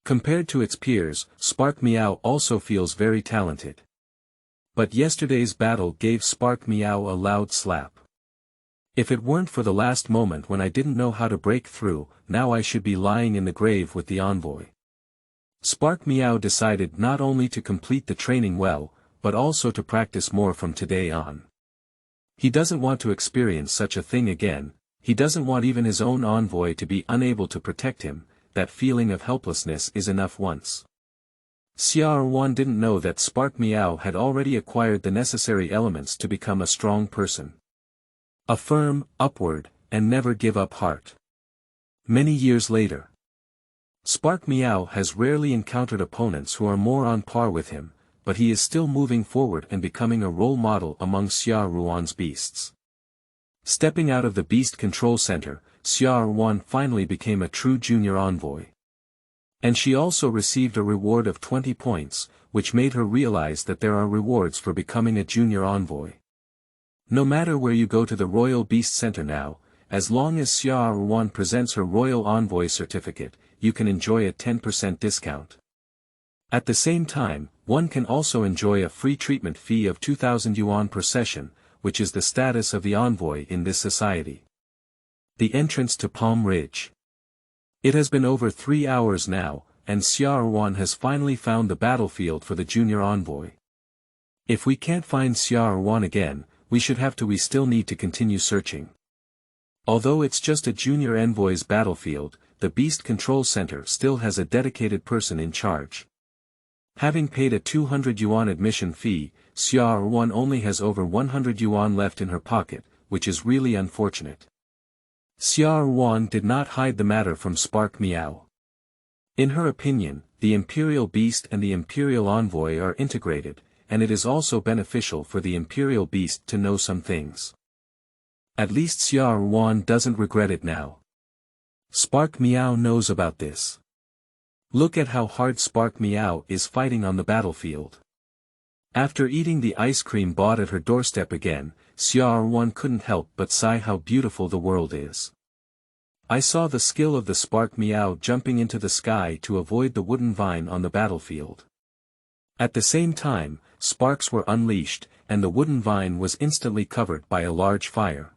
Compared to its peers, Spark Meow also feels very talented. But yesterday's battle gave Spark Meow a loud slap. If it weren't for the last moment when I didn't know how to break through, now I should be lying in the grave with the envoy. Spark Meow decided not only to complete the training well, but also to practice more from today on. He doesn't want to experience such a thing again, he doesn't want even his own envoy to be unable to protect him, that feeling of helplessness is enough once. Xia Ruan didn't know that Spark Meow had already acquired the necessary elements to become a strong person. A firm, upward, and never give up heart. Many years later, Spark Meow has rarely encountered opponents who are more on par with him, but he is still moving forward and becoming a role model among Xia Ruan's beasts. Stepping out of the Beast Control Center, Xia Ruan finally became a true junior envoy. And she also received a reward of 20 points, which made her realize that there are rewards for becoming a junior envoy. No matter where you go to the Royal Beast Center now, as long as Xia Ruan presents her Royal Envoy certificate, you can enjoy a 10% discount. At the same time, one can also enjoy a free treatment fee of 2,000 yuan per session, which is the status of the envoy in this society. The entrance to Palm Ridge. It has been over 3 hours now, and Xia Ruan has finally found the battlefield for the junior envoy. If we can't find Xia Ruan again, we still need to continue searching. Although it's just a junior envoy's battlefield, the Beast Control Center still has a dedicated person in charge. Having paid a 200 yuan admission fee, Xia Ruan only has over 100 yuan left in her pocket, which is really unfortunate. Xia Ruan did not hide the matter from Spark Meow. In her opinion, the Imperial Beast and the Imperial Envoy are integrated, and it is also beneficial for the Imperial Beast to know some things. At least Xia Ruan doesn't regret it now. Spark Meow knows about this. Look at how hard Spark Meow is fighting on the battlefield. After eating the ice cream bought at her doorstep again, Xia Ruan couldn't help but sigh how beautiful the world is. I saw the skill of the Spark Meow jumping into the sky to avoid the wooden vine on the battlefield. At the same time, sparks were unleashed, and the wooden vine was instantly covered by a large fire.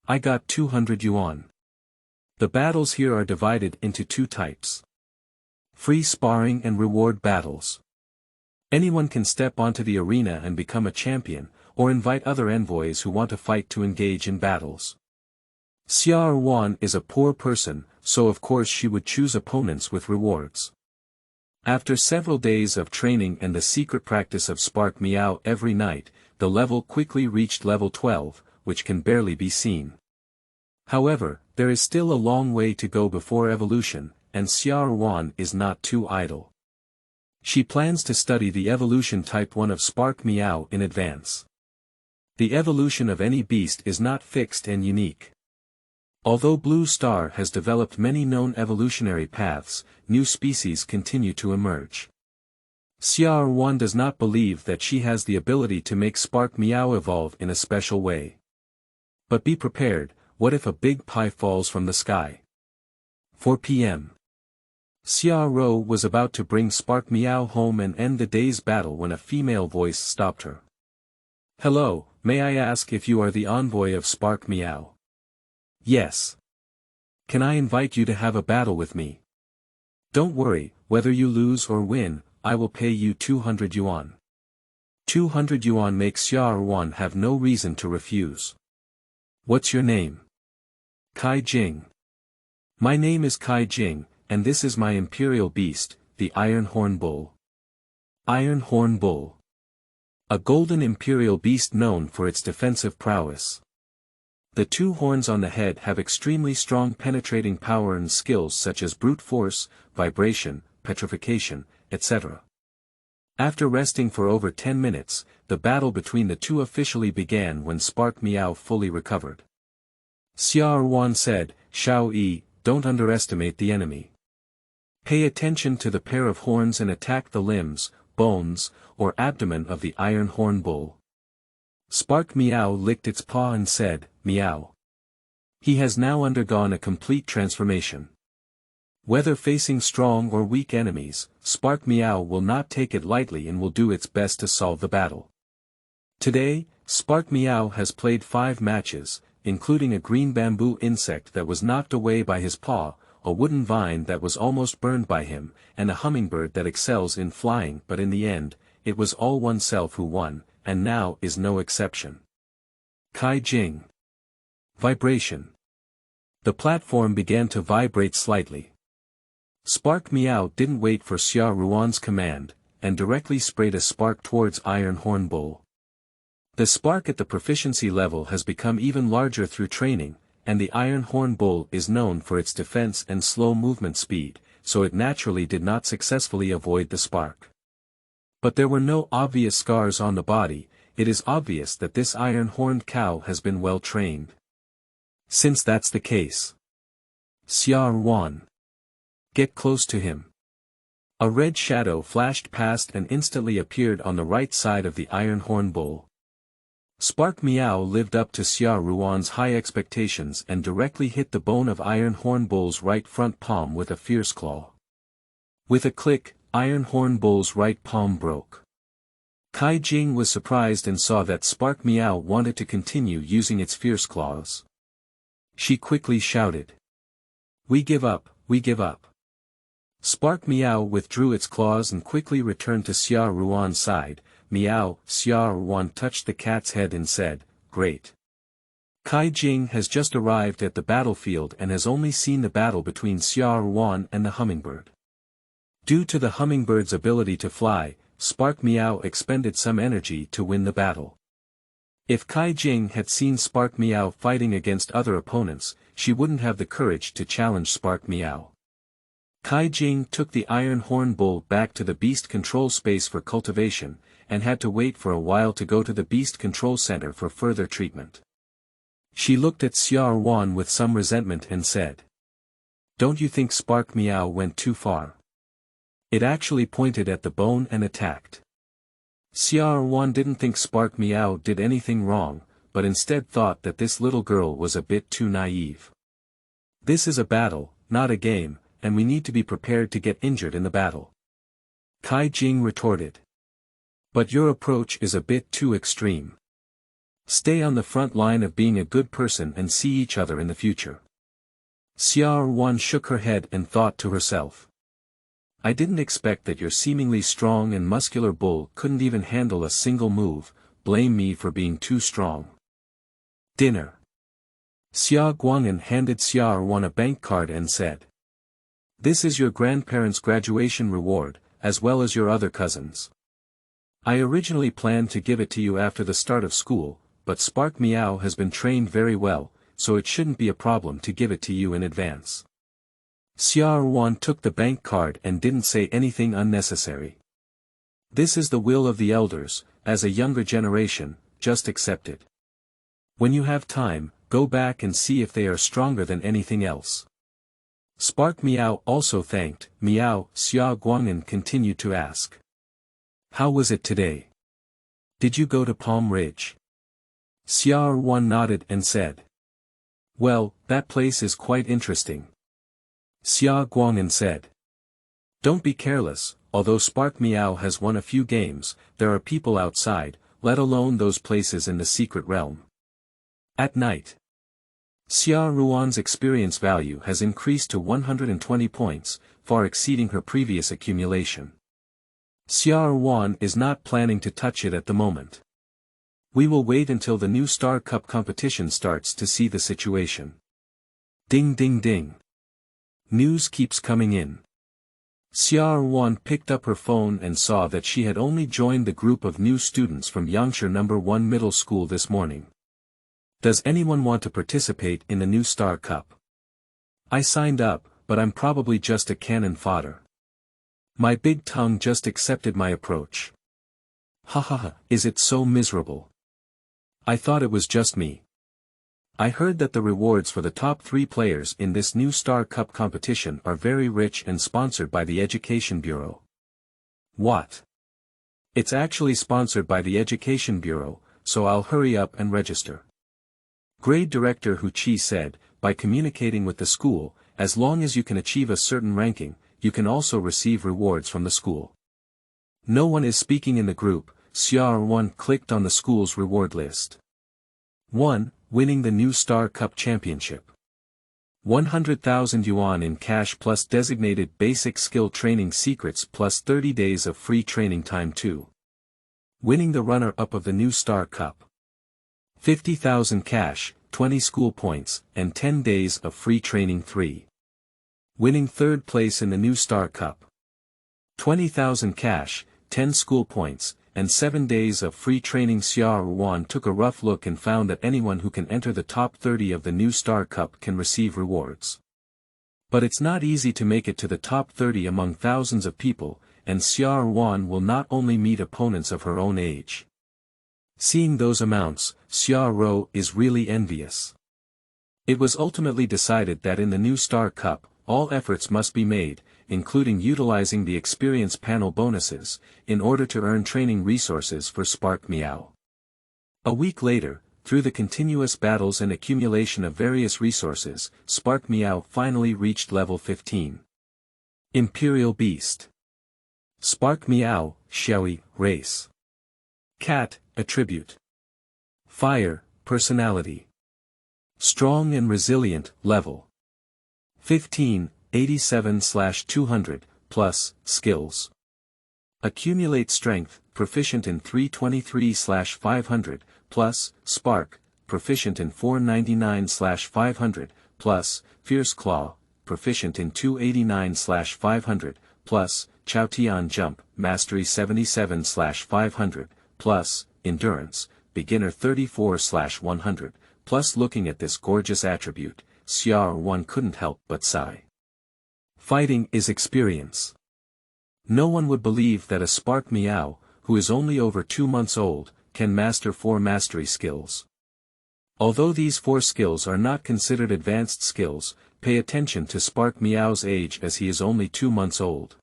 I got 200 yuan. The battles here are divided into 2 types. Free sparring and reward battles. Anyone can step onto the arena and become a champion, or invite other envoys who want to fight to engage in battles. Xia Ruan is a poor person, so of course she would choose opponents with rewards. After several days of training and the secret practice of Spark Meow every night, the level quickly reached level 12, which can barely be seen. However, there is still a long way to go before evolution, and Xia Ruan is not too idle. She plans to study the evolution type 1 of Spark Meow in advance. The evolution of any beast is not fixed and unique. Although Blue Star has developed many known evolutionary paths, new species continue to emerge. Xia Ruan does not believe that she has the ability to make Spark Meow evolve in a special way. But be prepared, what if a big pie falls from the sky? 4 p.m. Xia Ruan was about to bring Spark Meow home and end the day's battle when a female voice stopped her. Hello, may I ask if you are the envoy of Spark Meow? Yes. Can I invite you to have a battle with me? Don't worry, whether you lose or win, I will pay you 200 yuan. 200 yuan makes Xia Ruan have no reason to refuse. What's your name? Kai Jing. My name is Kai Jing, and this is my Imperial Beast, the Iron Horn Bull. Iron Horn Bull. A golden Imperial Beast known for its defensive prowess. The 2 horns on the head have extremely strong penetrating power and skills such as brute force, vibration, petrification, etc. After resting for over 10 minutes, the battle between the 2 officially began when Spark Meow fully recovered. Xia Ruan said, Shao Yi, don't underestimate the enemy. Pay attention to the pair of horns and attack the limbs, bones, or abdomen of the Iron Horn Bull. Spark Meow licked its paw and said, Meow. He has now undergone a complete transformation. Whether facing strong or weak enemies, Spark Meow will not take it lightly and will do its best to solve the battle. Today, Spark Meow has played 5 matches, including a green bamboo insect that was knocked away by his paw, a wooden vine that was almost burned by him, and a hummingbird that excels in flying, but in the end, it was all oneself who won, and now is no exception. Kai Jing. Vibration. The platform began to vibrate slightly. Spark Meow didn't wait for Xia Ruan's command, and directly sprayed a spark towards Iron Horn Bull. The spark at the proficiency level has become even larger through training, and the Iron Horn Bull is known for its defense and slow movement speed, so it naturally did not successfully avoid the spark. But there were no obvious scars on the body. It is obvious that this iron-horned cow has been well trained. Since that's the case, Xia Ruan, get close to him. A red shadow flashed past and instantly appeared on the right side of the Iron Horn Bull. Spark Meow lived up to Xia Ruan's high expectations and directly hit the bone of Iron Horn Bull's right front palm with a fierce claw. With a click, Iron Horn Bull's right palm broke. Kai Jing was surprised and saw that Spark Meow wanted to continue using its fierce claws. She quickly shouted, "We give up, we give up." Spark Meow withdrew its claws and quickly returned to Xia Ruan's side. Meow. Xia Ruan touched the cat's head and said, "Great. Kai Jing has just arrived at the battlefield and has only seen the battle between Xia Ruan and the hummingbird. Due to the hummingbird's ability to fly, Spark Meow expended some energy to win the battle. If Kai Jing had seen Spark Meow fighting against other opponents, she wouldn't have the courage to challenge Spark Meow. Kai Jing took the Iron Horn Bull back to the beast control space for cultivation, and had to wait for a while to go to the beast control center for further treatment. She looked at Xia Ruan with some resentment and said, "Don't you think Spark Meow went too far? It actually pointed at the bone and attacked." Xia Ruan didn't think Spark Meow did anything wrong, but instead thought that this little girl was a bit too naive. This is a battle, not a game, and we need to be prepared to get injured in the battle. Kai Jing retorted. But your approach is a bit too extreme. Stay on the front line of being a good person and see each other in the future. Xia Ruan shook her head and thought to herself, "I didn't expect that your seemingly strong and muscular bull couldn't even handle a single move. Blame me for being too strong." Dinner. Xia Guang'an handed Xia Ruan a bank card and said, "This is your grandparents' graduation reward, as well as your other cousins. I originally planned to give it to you after the start of school, but Spark Meow has been trained very well, so it shouldn't be a problem to give it to you in advance." Xia Ruan took the bank card and didn't say anything unnecessary. This is the will of the elders. As a younger generation, just accept it. When you have time, go back and see if they are stronger than anything else. Spark Meow also thanked. Meow. Xia Guang'an continued to ask, "How was it today? Did you go to Palm Ridge?" Xia Ruan nodded and said, "Well, that place is quite interesting." Xia Guang'an said, "Don't be careless. Although Spark Meow has won a few games, there are people outside, let alone those places in the secret realm." At night, Xia Ruan's experience value has increased to 120 points, far exceeding her previous accumulation. Xia Ruan is not planning to touch it at the moment. We will wait until the new Star Cup competition starts to see the situation. Ding ding ding. News keeps coming in. Xia Ruan picked up her phone and saw that she had only joined the group of new students from Yangshi No. 1 Middle School this morning. Does anyone want to participate in the new Star Cup? I signed up, but I'm probably just a cannon fodder. My big tongue just accepted my approach. Ha ha ha, is it so miserable? I thought it was just me. I heard that the rewards for the top 3 players in this new Star Cup competition are very rich and sponsored by the Education Bureau. What? It's actually sponsored by the Education Bureau, so I'll hurry up and register. Grade Director Hu Qi said, by communicating with the school, as long as you can achieve a certain ranking, you can also receive rewards from the school. No one is speaking in the group. Xia Ruan clicked on the school's reward list. 1. Winning the new Star Cup Championship. 100,000 yuan in cash plus designated basic skill training secrets plus 30 days of free training time too. Winning the runner-up of the New Star Cup. 50,000 cash, 20 school points, and 10 days of free training 3. Winning third place in the New Star Cup. 20,000 cash, 10 school points, and 7 days of free training. Xia Ruan took a rough look and found that anyone who can enter the top 30 of the New Star Cup can receive rewards. But it's not easy to make it to the top 30 among thousands of people, and Xia Ruan will not only meet opponents of her own age. Seeing those amounts, Xia Ruan is really envious. It was ultimately decided that in the New Star Cup, all efforts must be made, including utilizing the experience panel bonuses, in order to earn training resources for Spark Miao. A week later, through the continuous battles and accumulation of various resources, Spark Miao finally reached level 15. Imperial Beast. Spark Miao, Xiaoyi, race. Cat, attribute. Fire, personality. Strong and resilient, level 15, 87/200, plus, skills. Accumulate strength, proficient in 323/500, plus, spark, proficient in 499/500, plus, fierce claw, proficient in 289/500, plus, Chaotian jump, mastery 77/500, plus, endurance, beginner 34/100, plus. Looking at this gorgeous attribute, Xia Ruan couldn't help but sigh. Fighting is experience. No one would believe that a Spark Miao, who is only over 2 months old, can master 4 mastery skills. Although these 4 skills are not considered advanced skills, pay attention to Spark Miao's age as he is only 2 months old.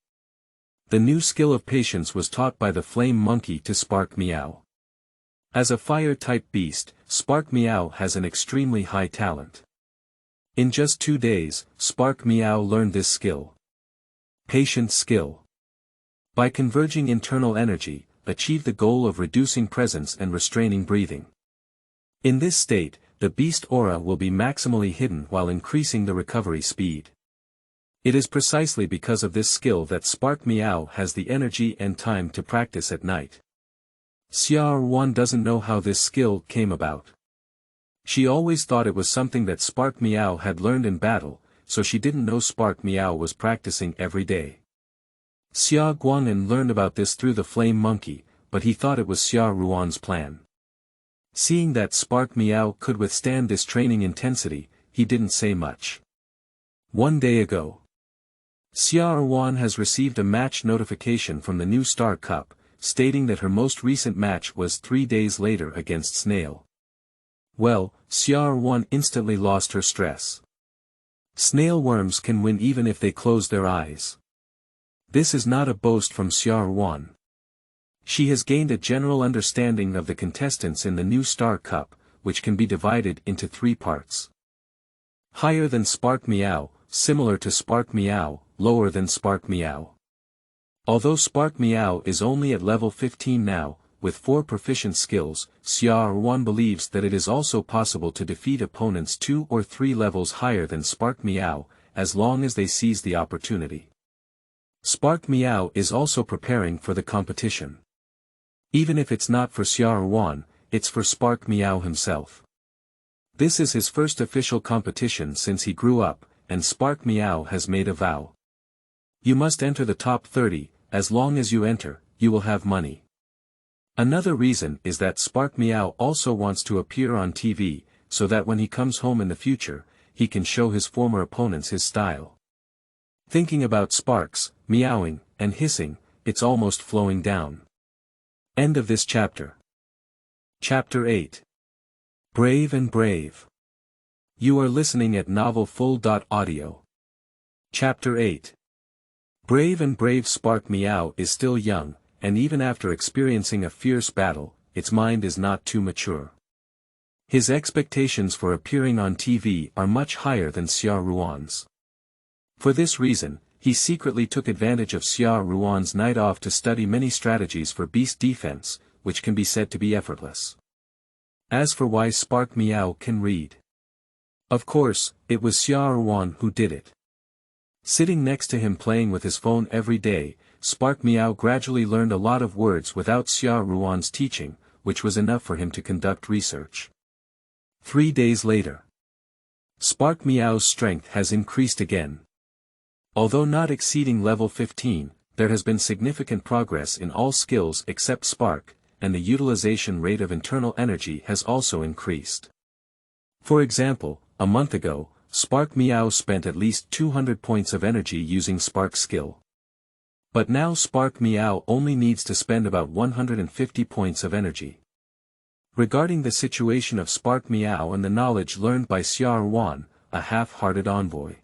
The new skill of patience was taught by the flame monkey to Spark Miao. As a fire-type beast, Spark Miao has an extremely high talent. In just 2 days, Spark Miao learned this skill. Patient skill. By converging internal energy, achieve the goal of reducing presence and restraining breathing. In this state, the beast aura will be maximally hidden while increasing the recovery speed. It is precisely because of this skill that Spark Miao has the energy and time to practice at night. Xia Ruan doesn't know how this skill came about. She always thought it was something that Spark Miao had learned in battle, so she didn't know Spark Miao was practicing every day. Xia Guang'an learned about this through the flame monkey, but he thought it was Xia Ruan's plan. Seeing that Spark Miao could withstand this training intensity, he didn't say much. 1 day ago, Xia Ruan has received a match notification from the New Star Cup, stating that her most recent match was 3 days later against Snail. Well, Xia Ruan instantly lost her stress. Snail worms can win even if they close their eyes. This is not a boast from Xia Ruan. She has gained a general understanding of the contestants in the New Star Cup, which can be divided into 3 parts. Higher than Spark Miao, similar to Spark Miao, lower than Spark Miao. Although Spark Miao is only at level 15 now, with 4 proficient skills, Xia Ruan believes that it is also possible to defeat opponents 2 or 3 levels higher than Spark Miao, as long as they seize the opportunity. Spark Miao is also preparing for the competition. Even if it's not for Xia Ruan, it's for Spark Miao himself. This is his first official competition since he grew up, and Spark Miao has made a vow. You must enter the top 30, as long as you enter, you will have money. Another reason is that Spark Miao also wants to appear on TV, so that when he comes home in the future, he can show his former opponents his style. Thinking about sparks, meowing, and hissing, it's almost flowing down. End of this chapter. Chapter 8. Brave and Brave. You are listening at novelfull.audio. Chapter 8. Brave and Brave. Spark Miao is still young, and even after experiencing a fierce battle, its mind is not too mature. His expectations for appearing on TV are much higher than Xia Ruan's. For this reason, he secretly took advantage of Xia Ruan's night off to study many strategies for beast defense, which can be said to be effortless. As for why Spark Miao can read. Of course, it was Xia Ruan who did it. Sitting next to him playing with his phone every day, Spark Meow gradually learned a lot of words without Xia Ruan's teaching, which was enough for him to conduct research. 3 days later. Spark Meow's strength has increased again. Although not exceeding level 15, there has been significant progress in all skills except Spark, and the utilization rate of internal energy has also increased. For example, a month ago, Spark Meow spent at least 200 points of energy using Spark skill. But now Spark Meow only needs to spend about 150 points of energy. Regarding the situation of Spark Meow and the knowledge learned by Xia Ruan, a half-hearted envoy.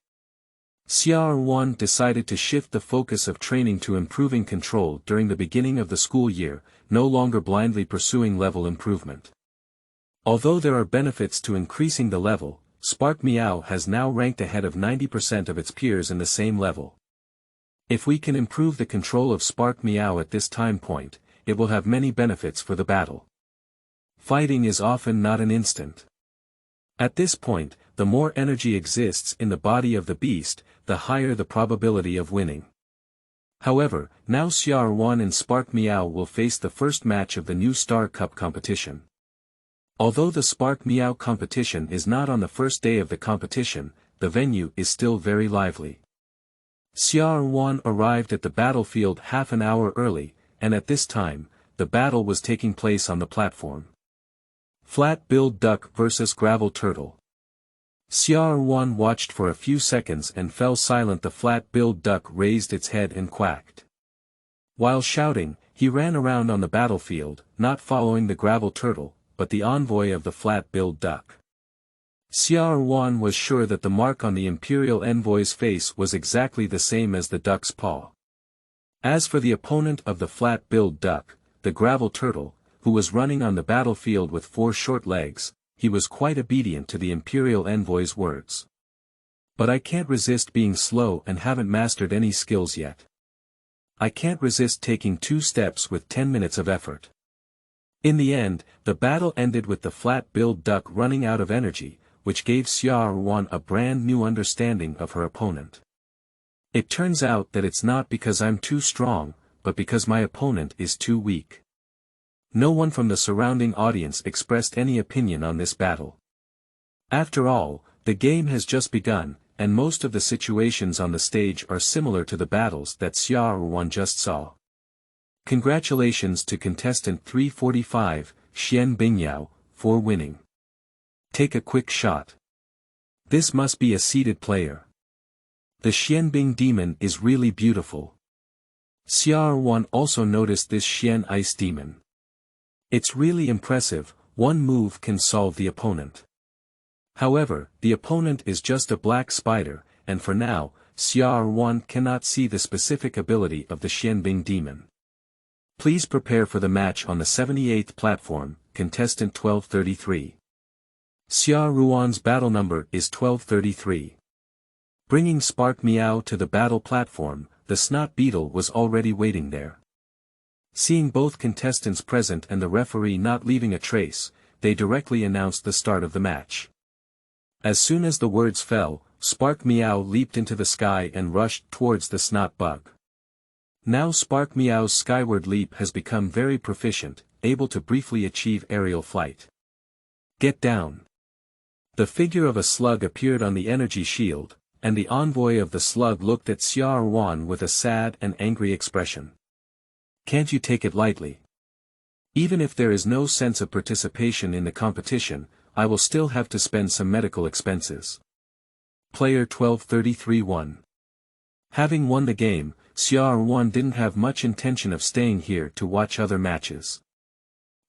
Xia Ruan decided to shift the focus of training to improving control during the beginning of the school year, no longer blindly pursuing level improvement. Although there are benefits to increasing the level, Spark Meow has now ranked ahead of 90% of its peers in the same level. If we can improve the control of Spark Meow at this time point, it will have many benefits for the battle. Fighting is often not an instant. At this point, the more energy exists in the body of the beast, the higher the probability of winning. However, now Xia Ruan and Spark Meow will face the first match of the new Star Cup competition. Although the Spark Meow competition is not on the first day of the competition, the venue is still very lively. Xia Ruan arrived at the battlefield half an hour early, and at this time, the battle was taking place on the platform. Flat-billed duck versus gravel turtle. Xia Ruan watched for a few seconds and fell silent. The flat-billed duck raised its head and quacked. While shouting, he ran around on the battlefield, not following the gravel turtle, but the envoy of the flat-billed duck. Xia Ruan was sure that the mark on the Imperial Envoy's face was exactly the same as the duck's paw. As for the opponent of the flat-billed duck, the gravel turtle, who was running on the battlefield with 4 short legs, he was quite obedient to the Imperial Envoy's words. But I can't resist being slow and haven't mastered any skills yet. I can't resist taking 2 steps with 10 minutes of effort. In the end, the battle ended with the flat-billed duck running out of energy, which gave Xia Ruan a brand new understanding of her opponent. It turns out that it's not because I'm too strong, but because my opponent is too weak. No one from the surrounding audience expressed any opinion on this battle. After all, the game has just begun, and most of the situations on the stage are similar to the battles that Xia Ruan just saw. Congratulations to contestant 345, Xian Bingyao, for winning. Take a quick shot. This must be a seated player. The Xianbing demon is really beautiful. Xia Ruan also noticed this Xian ice demon. It's really impressive, one move can solve the opponent. However, the opponent is just a black spider, and for now, Xia Ruan cannot see the specific ability of the Xianbing demon. Please prepare for the match on the 78th platform, contestant 1233. Xia Ruan's battle number is 1233. Bringing Spark Meow to the battle platform, the snot beetle was already waiting there. Seeing both contestants present and the referee not leaving a trace, they directly announced the start of the match. As soon as the words fell, Spark Meow leaped into the sky and rushed towards the snot bug. Now Spark Meow's skyward leap has become very proficient, able to briefly achieve aerial flight. Get down. The figure of a slug appeared on the energy shield, and the envoy of the slug looked at Xia Ruan with a sad and angry expression. Can't you take it lightly? Even if there is no sense of participation in the competition, I will still have to spend some medical expenses. Player 1233-1. Having won the game, Xia Ruan didn't have much intention of staying here to watch other matches.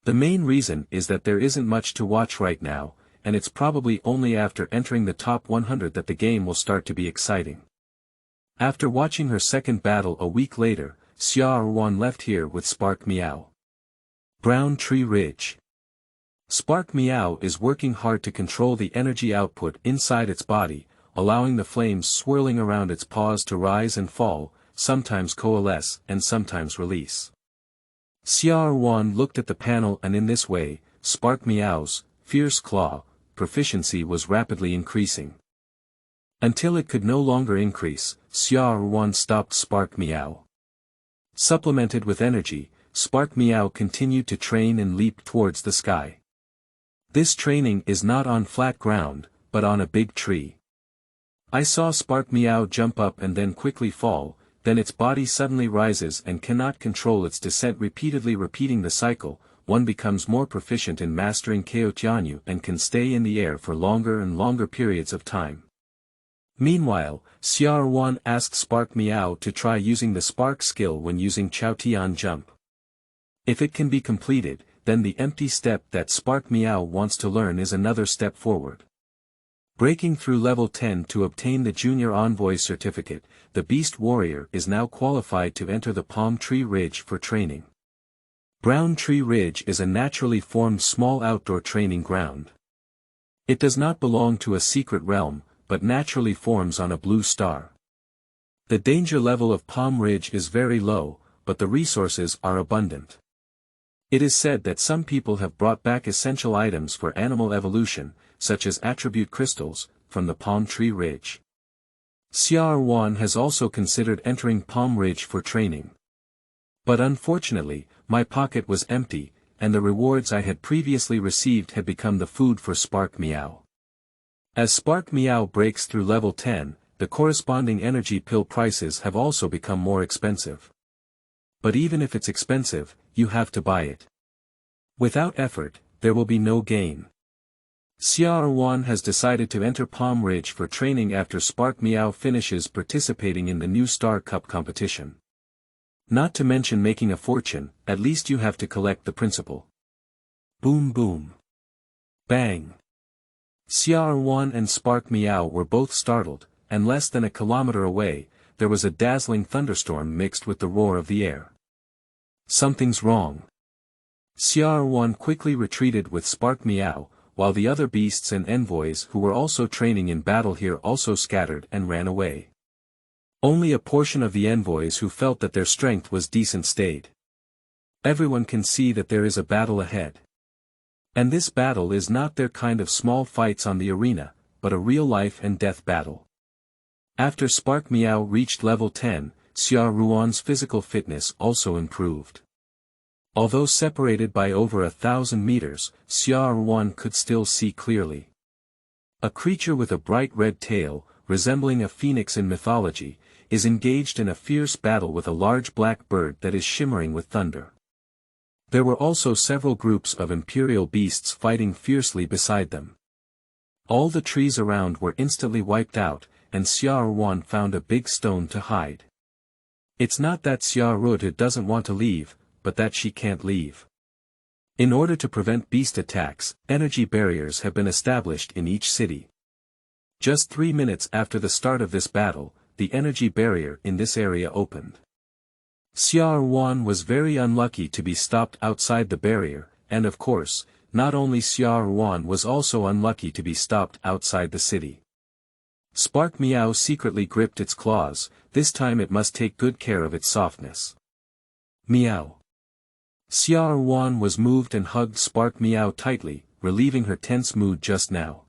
The main reason is that there isn't much to watch right now, and it's probably only after entering the top 100 that the game will start to be exciting. After watching her second battle a week later, Xia Ruan left here with Spark Meow. Brown Tree Ridge. Spark Meow is working hard to control the energy output inside its body, allowing the flames swirling around its paws to rise and fall, sometimes coalesce and sometimes release. Xia Ruan looked at the panel, and in this way, Spark Meow's fierce claw proficiency was rapidly increasing. Until it could no longer increase, Xia Ruan stopped Spark Meow. Supplemented with energy, Spark Meow continued to train and leap towards the sky. This training is not on flat ground, but on a big tree. I saw Spark Meow jump up and then quickly fall, then its body suddenly rises and cannot control its descent, repeatedly repeating the cycle. One becomes more proficient in mastering Kaotianyu and can stay in the air for longer and longer periods of time. Meanwhile, Xia Ruan asked Spark Meow to try using the Spark skill when using Chaotian jump. If it can be completed, then the empty step that Spark Meow wants to learn is another step forward. Breaking through level 10 to obtain the Junior Envoy certificate, the Beast Warrior is now qualified to enter the Palm Tree Ridge for training. Brown Tree Ridge is a naturally formed small outdoor training ground. It does not belong to a secret realm, but naturally forms on a blue star. The danger level of Palm Ridge is very low, but the resources are abundant. It is said that some people have brought back essential items for animal evolution, such as attribute crystals, from the Palm Tree Ridge. Xia Ruan has also considered entering Palm Ridge for training. But unfortunately, my pocket was empty, and the rewards I had previously received had become the food for Spark Meow. As Spark Meow breaks through level 10, the corresponding energy pill prices have also become more expensive. But even if it's expensive, you have to buy it. Without effort, there will be no gain. Xia Ruan has decided to enter Palm Ridge for training after Spark Meow finishes participating in the new Star Cup competition. Not to mention making a fortune, at least you have to collect the principal. Boom boom. Bang. Xia Ruan and Spark Meow were both startled, and less than a kilometer away, there was a dazzling thunderstorm mixed with the roar of the air. Something's wrong. Xia Ruan quickly retreated with Spark Meow, while the other beasts and envoys who were also training in battle here also scattered and ran away. Only a portion of the envoys who felt that their strength was decent stayed. Everyone can see that there is a battle ahead. And this battle is not their kind of small fights on the arena, but a real life and death battle. After Spark Meow reached level 10, Xia Ruan's physical fitness also improved. Although separated by over 1,000 meters, Xia Ruan could still see clearly. A creature with a bright red tail, resembling a phoenix in mythology, is engaged in a fierce battle with a large black bird that is shimmering with thunder. There were also several groups of Imperial Beasts fighting fiercely beside them. All the trees around were instantly wiped out, and Xia Ruan found a big stone to hide. It's not that Xia Ruan doesn't want to leave, but that she can't leave. In order to prevent beast attacks, energy barriers have been established in each city. Just 3 minutes after the start of this battle, the energy barrier in this area opened. Xia Ruan was very unlucky to be stopped outside the barrier, and of course, not only Xia Ruan was also unlucky to be stopped outside the city. Spark Meow secretly gripped its claws, this time it must take good care of its softness. Meow. Xia Ruan was moved and hugged Spark Meow tightly, relieving her tense mood just now.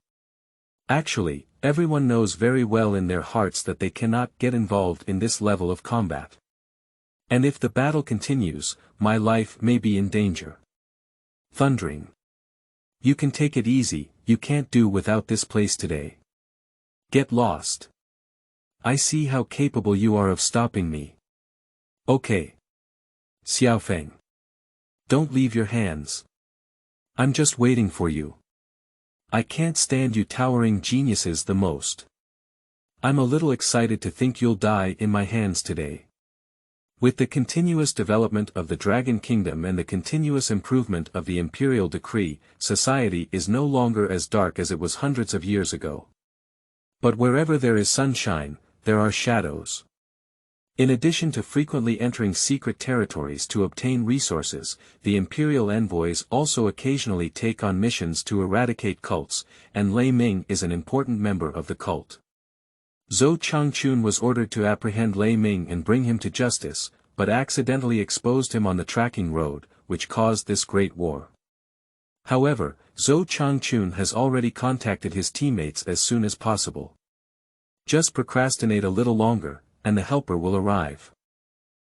Actually, everyone knows very well in their hearts that they cannot get involved in this level of combat. And if the battle continues, my life may be in danger. Thundering. You can take it easy, you can't do without this place today. Get lost. I see how capable you are of stopping me. Okay. Xiaofeng. Don't leave your hands. I'm just waiting for you. I can't stand you towering geniuses the most. I'm a little excited to think you'll die in my hands today. With the continuous development of the Dragon Kingdom and the continuous improvement of the Imperial Decree, society is no longer as dark as it was hundreds of years ago. But wherever there is sunshine, there are shadows. In addition to frequently entering secret territories to obtain resources, the Imperial envoys also occasionally take on missions to eradicate cults, and Lei Ming is an important member of the cult. Zhou Changchun was ordered to apprehend Lei Ming and bring him to justice, but accidentally exposed him on the tracking road, which caused this great war. However, Zhou Changchun has already contacted his teammates as soon as possible. Just procrastinate a little longer, and the helper will arrive.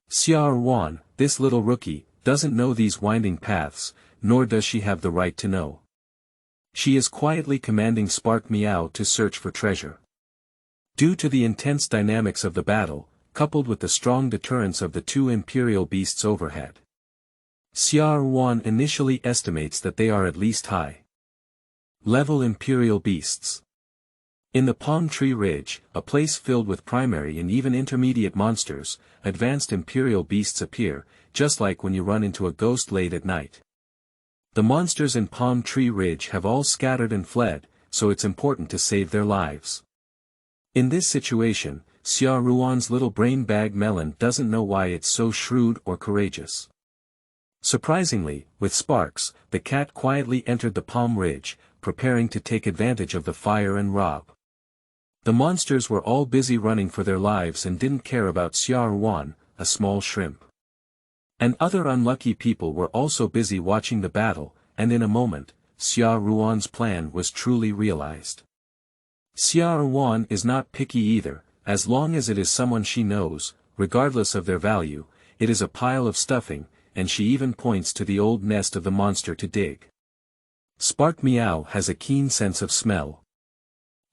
Xia Ruan, this little rookie, doesn't know these winding paths, nor does she have the right to know. She is quietly commanding Spark Meow to search for treasure. Due to the intense dynamics of the battle, coupled with the strong deterrence of the two Imperial Beasts overhead, Xia Ruan initially estimates that they are at least high-level Imperial Beasts. In the Palm Tree Ridge, a place filled with primary and even intermediate monsters, advanced Imperial Beasts appear, just like when you run into a ghost late at night. The monsters in Palm Tree Ridge have all scattered and fled, so it's important to save their lives. In this situation, Xia Ruan's little brain bag melon doesn't know why it's so shrewd or courageous. Surprisingly, with Sparks, the cat quietly entered the Palm Ridge, preparing to take advantage of the fire and rob. The monsters were all busy running for their lives and didn't care about Xia Ruan, a small shrimp. And other unlucky people were also busy watching the battle, and in a moment, Xia Ruan's plan was truly realized. Xia Ruan is not picky either, as long as it is someone she knows, regardless of their value, it is a pile of stuffing, and she even points to the old nest of the monster to dig. Spark Meow has a keen sense of smell.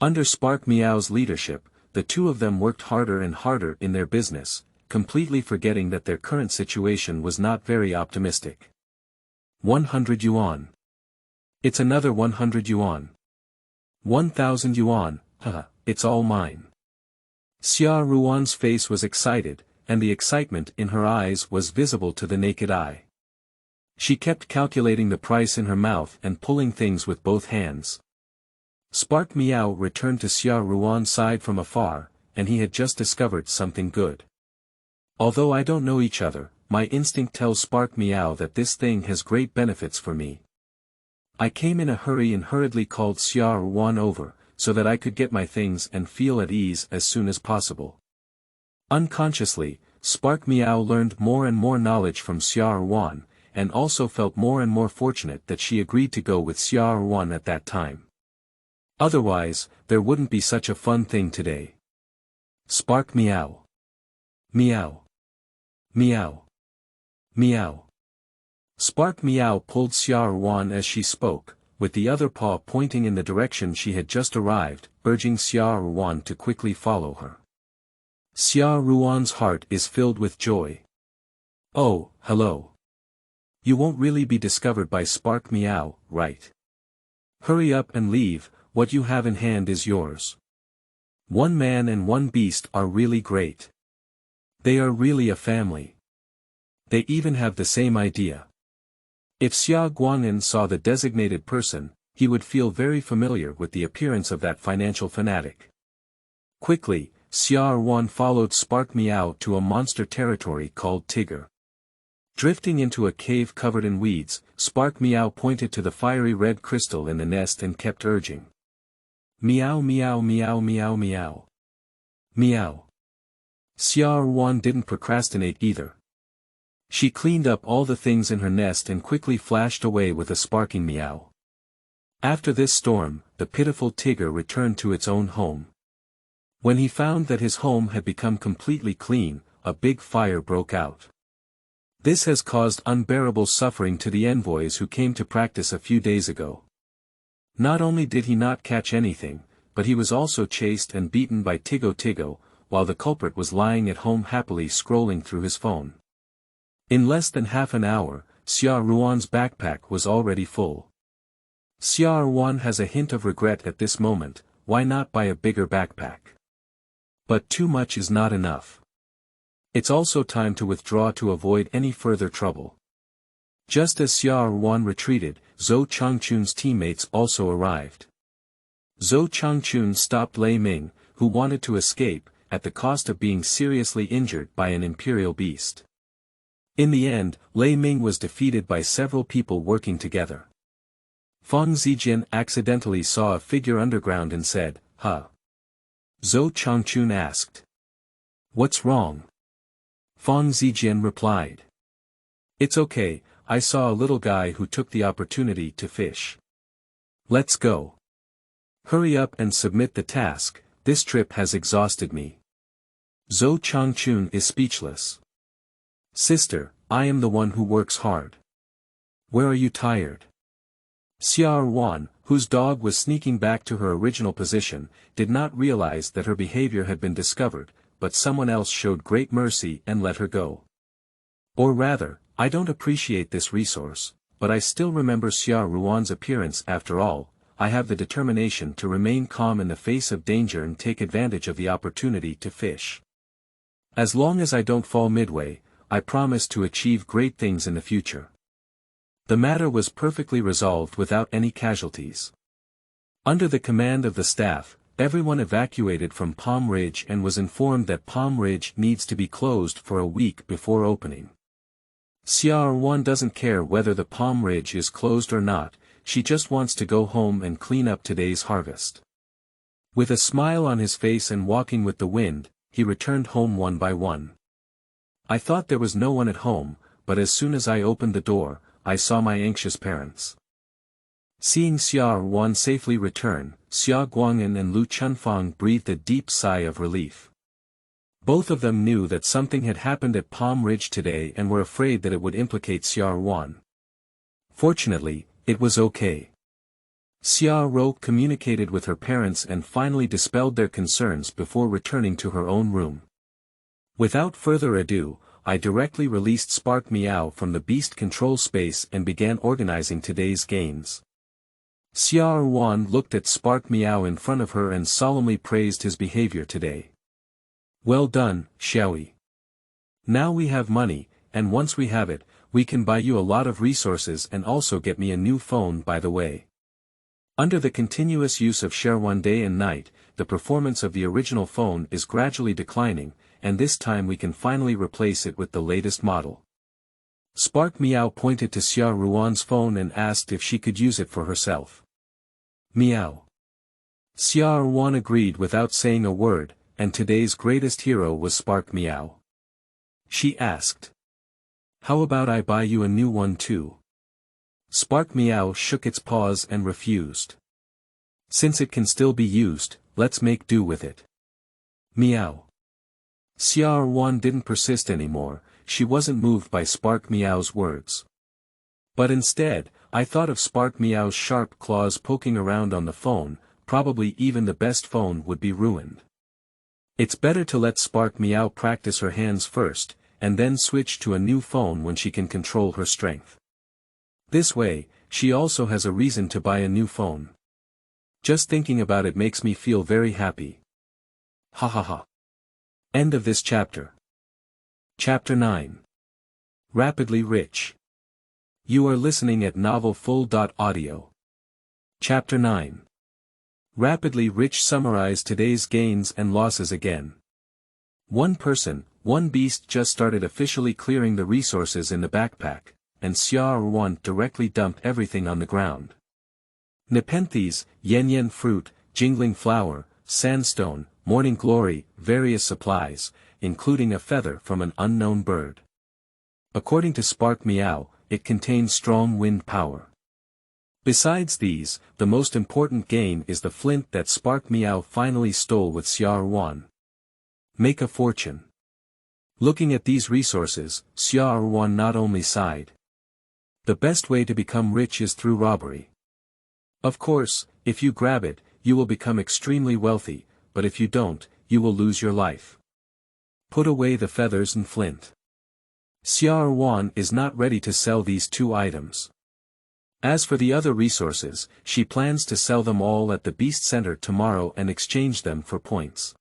Under Spark Meow's leadership, the two of them worked harder and harder in their business, completely forgetting that their current situation was not very optimistic. 100 yuan. It's another 100 yuan. 1,000 yuan, haha, it's all mine. Xia Ruan's face was excited, and the excitement in her eyes was visible to the naked eye. She kept calculating the price in her mouth and pulling things with both hands. Spark Meow returned to Xia Ruan's side from afar, and he had just discovered something good. Although I don't know each other, my instinct tells Spark Meow that this thing has great benefits for me. I came in a hurry and hurriedly called Xia Ruan over, so that I could get my things and feel at ease as soon as possible. Unconsciously, Spark Meow learned more and more knowledge from Xia Ruan, and also felt more and more fortunate that she agreed to go with Xia Ruan at that time. Otherwise, there wouldn't be such a fun thing today. Spark Meow. Meow. Meow. Meow. Spark Meow pulled Xia Ruan as she spoke, with the other paw pointing in the direction she had just arrived, urging Xia Ruan to quickly follow her. Xia Ruan's heart is filled with joy. Oh, hello. You won't really be discovered by Spark Meow, right? Hurry up and leave, what you have in hand is yours. One man and one beast are really great. They are really a family. They even have the same idea. If Xia Guanin saw the designated person, he would feel very familiar with the appearance of that financial fanatic. Quickly, Xia Ruan followed Spark Meow to a monster territory called Tigger. Drifting into a cave covered in weeds, Spark Meow pointed to the fiery red crystal in the nest and kept urging. Meow meow meow meow meow. Meow. Xia Ruan didn't procrastinate either. She cleaned up all the things in her nest and quickly flashed away with a sparking meow. After this storm, the pitiful Tigger returned to its own home. When he found that his home had become completely clean, a big fire broke out. This has caused unbearable suffering to the envoys who came to practice a few days ago. Not only did he not catch anything, but he was also chased and beaten by Tigo, while the culprit was lying at home happily scrolling through his phone. In less than half an hour, Xia Ruan's backpack was already full. Xia Ruan has a hint of regret at this moment, why not buy a bigger backpack? But too much is not enough. It's also time to withdraw to avoid any further trouble. Just as Xia Ruan retreated, Zhou Changchun's teammates also arrived. Zhou Changchun stopped Lei Ming, who wanted to escape, at the cost of being seriously injured by an Imperial Beast. In the end, Lei Ming was defeated by several people working together. Feng Zijian accidentally saw a figure underground and said, "Huh?" Zhou Changchun asked. "What's wrong?" Feng Zijian replied. "It's okay, I saw a little guy who took the opportunity to fish. Let's go. Hurry up and submit the task, this trip has exhausted me. Zhou Changchun is speechless. Sister, I am the one who works hard. Where are you tired? Xia Ruan, whose dog was sneaking back to her original position, did not realize that her behavior had been discovered, but someone else showed great mercy and let her go. Or rather, I don't appreciate this resource, but I still remember Xia Ruan's appearance after all. I have the determination to remain calm in the face of danger and take advantage of the opportunity to fish. As long as I don't fall midway, I promise to achieve great things in the future. The matter was perfectly resolved without any casualties. Under the command of the staff, everyone evacuated from Palm Ridge and was informed that Palm Ridge needs to be closed for a week before opening. Xia Ruan doesn't care whether the Palm Ridge is closed or not, she just wants to go home and clean up today's harvest. With a smile on his face and walking with the wind, he returned home one by one. I thought there was no one at home, but as soon as I opened the door, I saw my anxious parents. Seeing Xia Ruan safely return, Xia Guang'an and Lu Chunfang breathed a deep sigh of relief. Both of them knew that something had happened at Palm Ridge today and were afraid that it would implicate Xia Ruan. Fortunately, it was okay. Xia Ruan communicated with her parents and finally dispelled their concerns before returning to her own room. Without further ado, I directly released Spark Meow from the beast control space and began organizing today's gains. Xia Ruan looked at Spark Meow in front of her and solemnly praised his behavior today. Well done, Xiaoyi. Now we have money, and once we have it, we can buy you a lot of resources and also get me a new phone by the way. Under the continuous use of Xia Ruan day and night, the performance of the original phone is gradually declining, and this time we can finally replace it with the latest model. Spark Meow pointed to Xia Ruan's phone and asked if she could use it for herself. Meow. Xia Ruan agreed without saying a word, and today's greatest hero was Spark Meow. She asked. How about I buy you a new one too? Spark Meow shook its paws and refused. Since it can still be used, let's make do with it. Meow. Xia Ruan didn't persist anymore, she wasn't moved by Spark Meow's words. But instead, I thought of Spark Meow's sharp claws poking around on the phone, probably even the best phone would be ruined. It's better to let Spark Meow practice her hands first, and then switch to a new phone when she can control her strength. This way, she also has a reason to buy a new phone. Just thinking about it makes me feel very happy. Ha ha ha. End of this chapter. Chapter 9. Rapidly Rich. You are listening at novelfull.audio. Chapter 9. Rapidly Rich summarize today's gains and losses again. One person, one beast just started officially clearing the resources in the backpack, and Xia Ruan directly dumped everything on the ground. Nepenthes, yen fruit, jingling flower, sandstone, morning glory, various supplies, including a feather from an unknown bird. According to Spark Meow, it contains strong wind power. Besides these, the most important gain is the flint that Spark Meow finally stole with Xia Ruan. Make a fortune. Looking at these resources, Xia Ruan not only sighed. The best way to become rich is through robbery. Of course, if you grab it, you will become extremely wealthy, but if you don't, you will lose your life. Put away the feathers and flint. Xia Ruan is not ready to sell these two items. As for the other resources, she plans to sell them all at the Beast Center tomorrow and exchange them for points.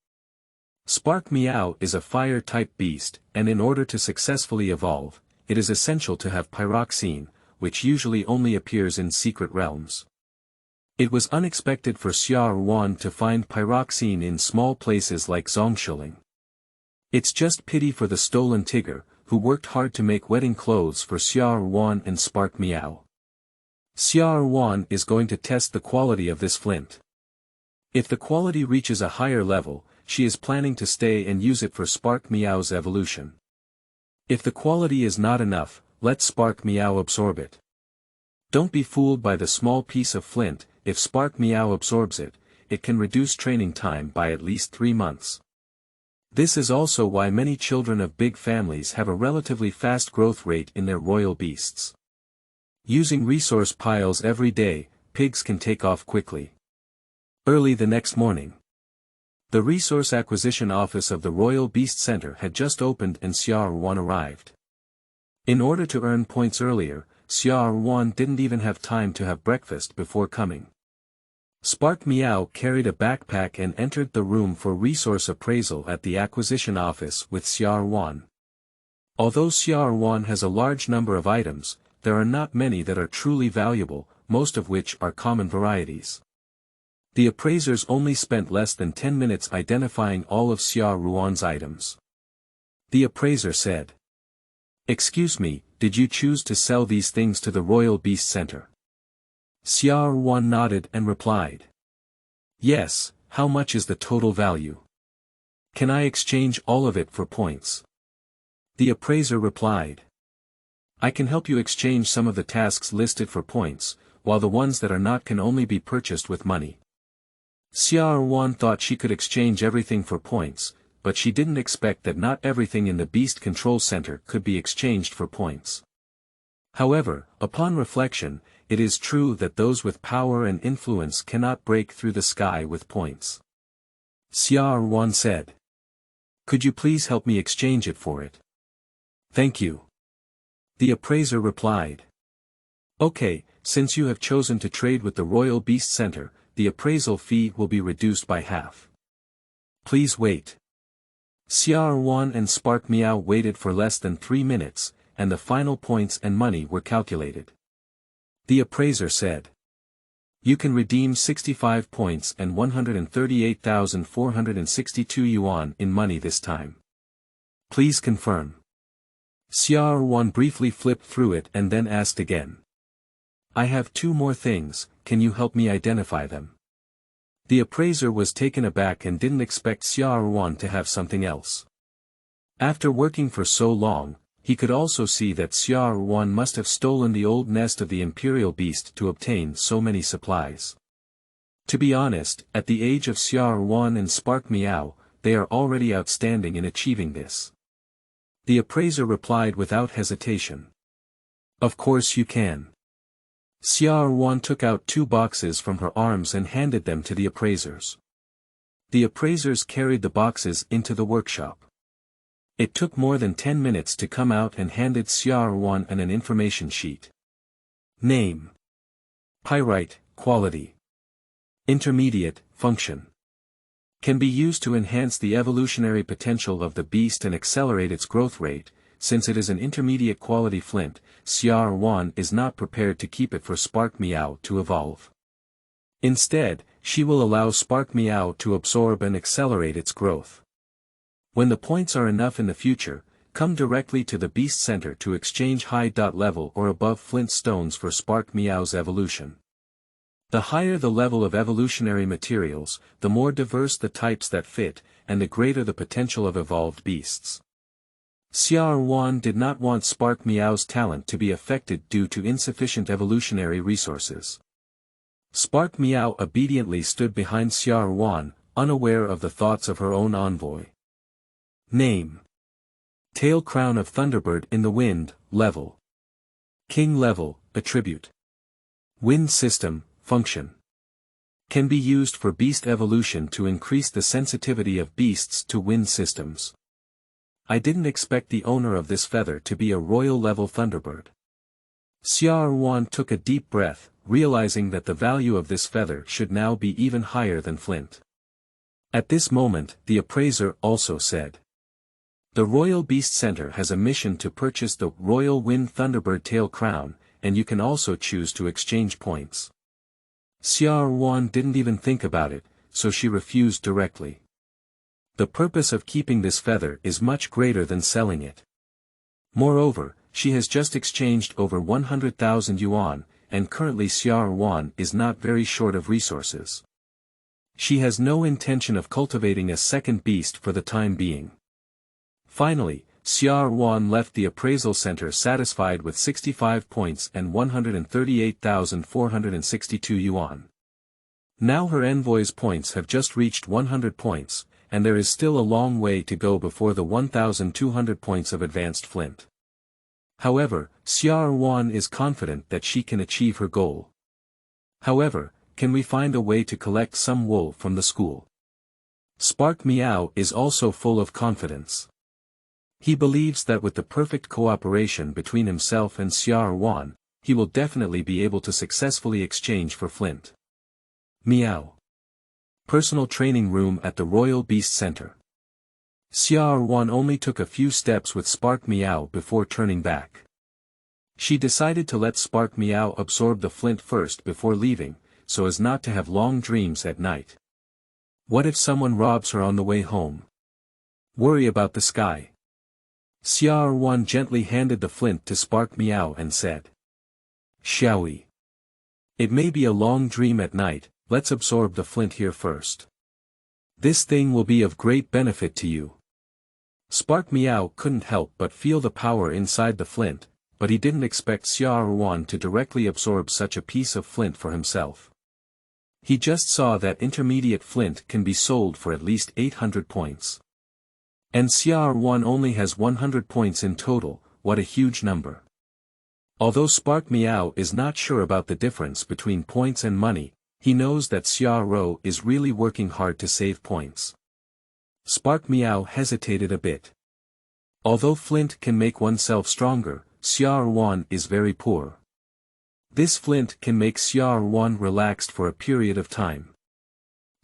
Spark Meow is a fire-type beast, and in order to successfully evolve, it is essential to have pyroxene, which usually only appears in secret realms. It was unexpected for Xia Ruan to find pyroxene in small places like Zongshiling. It's just pity for the stolen Tigger, who worked hard to make wedding clothes for Xia Ruan and Spark Meow. Xia Ruan is going to test the quality of this flint. If the quality reaches a higher level, she is planning to stay and use it for Spark Meow's evolution. If the quality is not enough, let Spark Meow absorb it. Don't be fooled by the small piece of flint. If Spark Meow absorbs it, it can reduce training time by at least 3 months. This is also why many children of big families have a relatively fast growth rate in their royal beasts. Using resource piles every day, pigs can take off quickly. Early the next morning, the Resource Acquisition Office of the Royal Beast Center had just opened and Xia Ruan arrived. In order to earn points earlier, Xia Ruan didn't even have time to have breakfast before coming. Spark Meow carried a backpack and entered the room for resource appraisal at the acquisition office with Xia Ruan. Although Xia Ruan has a large number of items, there are not many that are truly valuable, most of which are common varieties. The appraisers only spent less than 10 minutes identifying all of Xia Ruan's items. The appraiser said, "Excuse me, did you choose to sell these things to the Royal Beast Center?" Xia Ruan nodded and replied, "Yes, how much is the total value? Can I exchange all of it for points?" The appraiser replied, "I can help you exchange some of the tasks listed for points, while the ones that are not can only be purchased with money." Xia Ruan thought she could exchange everything for points, but she didn't expect that not everything in the Beast Control Center could be exchanged for points. However, upon reflection, it is true that those with power and influence cannot break through the sky with points. Xia Ruan said, "Could you please help me exchange it for it?" "Thank you." The appraiser replied, "Okay, since you have chosen to trade with the Royal Beast Center, the appraisal fee will be reduced by half. Please wait." Xia Ruan and Spark Meow waited for less than 3 minutes, and the final points and money were calculated. The appraiser said, "You can redeem 65 points and 138,462 yuan in money this time. Please confirm." Xia Ruan briefly flipped through it and then asked again, "I have 2 more things, can you help me identify them?" The appraiser was taken aback and didn't expect Xia Ruan to have something else. After working for so long, he could also see that Xia Ruan must have stolen the old nest of the Imperial Beast to obtain so many supplies. To be honest, at the age of Xia Ruan and Spark Meow, they are already outstanding in achieving this. The appraiser replied without hesitation, "Of course you can." Xia Ruan took out 2 boxes from her arms and handed them to the appraisers. The appraisers carried the boxes into the workshop. It took more than 10 minutes to come out and handed Xia Ruan an information sheet. Name. Pyrite, quality. Intermediate, function. Can be used to enhance the evolutionary potential of the beast and accelerate its growth rate. Since it is an intermediate quality flint, Xia Ruan is not prepared to keep it for Spark Meow to evolve. Instead, she will allow Spark Meow to absorb and accelerate its growth. When the points are enough in the future, come directly to the Beast Center to exchange high level or above flint stones for Spark Meow's evolution. The higher the level of evolutionary materials, the more diverse the types that fit, and the greater the potential of evolved beasts. Xia Ruan did not want Spark Meow's talent to be affected due to insufficient evolutionary resources. Spark Meow obediently stood behind Xia Ruan, unaware of the thoughts of her own envoy. Name. Tail Crown of Thunderbird in the Wind, level. King level, attribute. Wind system, function. Can be used for beast evolution to increase the sensitivity of beasts to wind systems. I didn't expect the owner of this feather to be a royal-level Thunderbird. Xia Ruan took a deep breath, realizing that the value of this feather should now be even higher than flint. At this moment, the appraiser also said, "The Royal Beast Center has a mission to purchase the Royal Wind Thunderbird Tail Crown, and you can also choose to exchange points." Xia Ruan didn't even think about it, so she refused directly. The purpose of keeping this feather is much greater than selling it. Moreover, she has just exchanged over 100,000 yuan, and currently Xia Ruan is not very short of resources. She has no intention of cultivating a second beast for the time being. Finally, Xia Ruan left the appraisal center satisfied with 65 points and 138,462 yuan. Now her envoy's points have just reached 100 points, and there is still a long way to go before the 1,200 points of advanced flint. However, Xia Ruan is confident that she can achieve her goal. However, can we find a way to collect some wool from the school? Spark Miao is also full of confidence. He believes that with the perfect cooperation between himself and Xia Ruan, he will definitely be able to successfully exchange for flint. Miao. Personal training room at the Royal Beast Center. Xia Ruan only took a few steps with Spark Miao before turning back. She decided to let Spark Miao absorb the flint first before leaving, so as not to have long dreams at night. What if someone robs her on the way home? Worry about the sky. Xia Ruan gently handed the flint to Spark Miao and said, "Shall we? It may be a long dream at night, let's absorb the flint here first. This thing will be of great benefit to you." Spark Miao couldn't help but feel the power inside the flint, but he didn't expect Xia Ruan to directly absorb such a piece of flint for himself. He just saw that intermediate flint can be sold for at least 800 points. And Xia Ruan only has 100 points in total, what a huge number. Although Spark Miao is not sure about the difference between points and money, he knows that Xia Ruan is really working hard to save points. Spark Miao hesitated a bit. Although flint can make oneself stronger, Xia Ruan is very poor. This flint can make Xia Ruan relaxed for a period of time.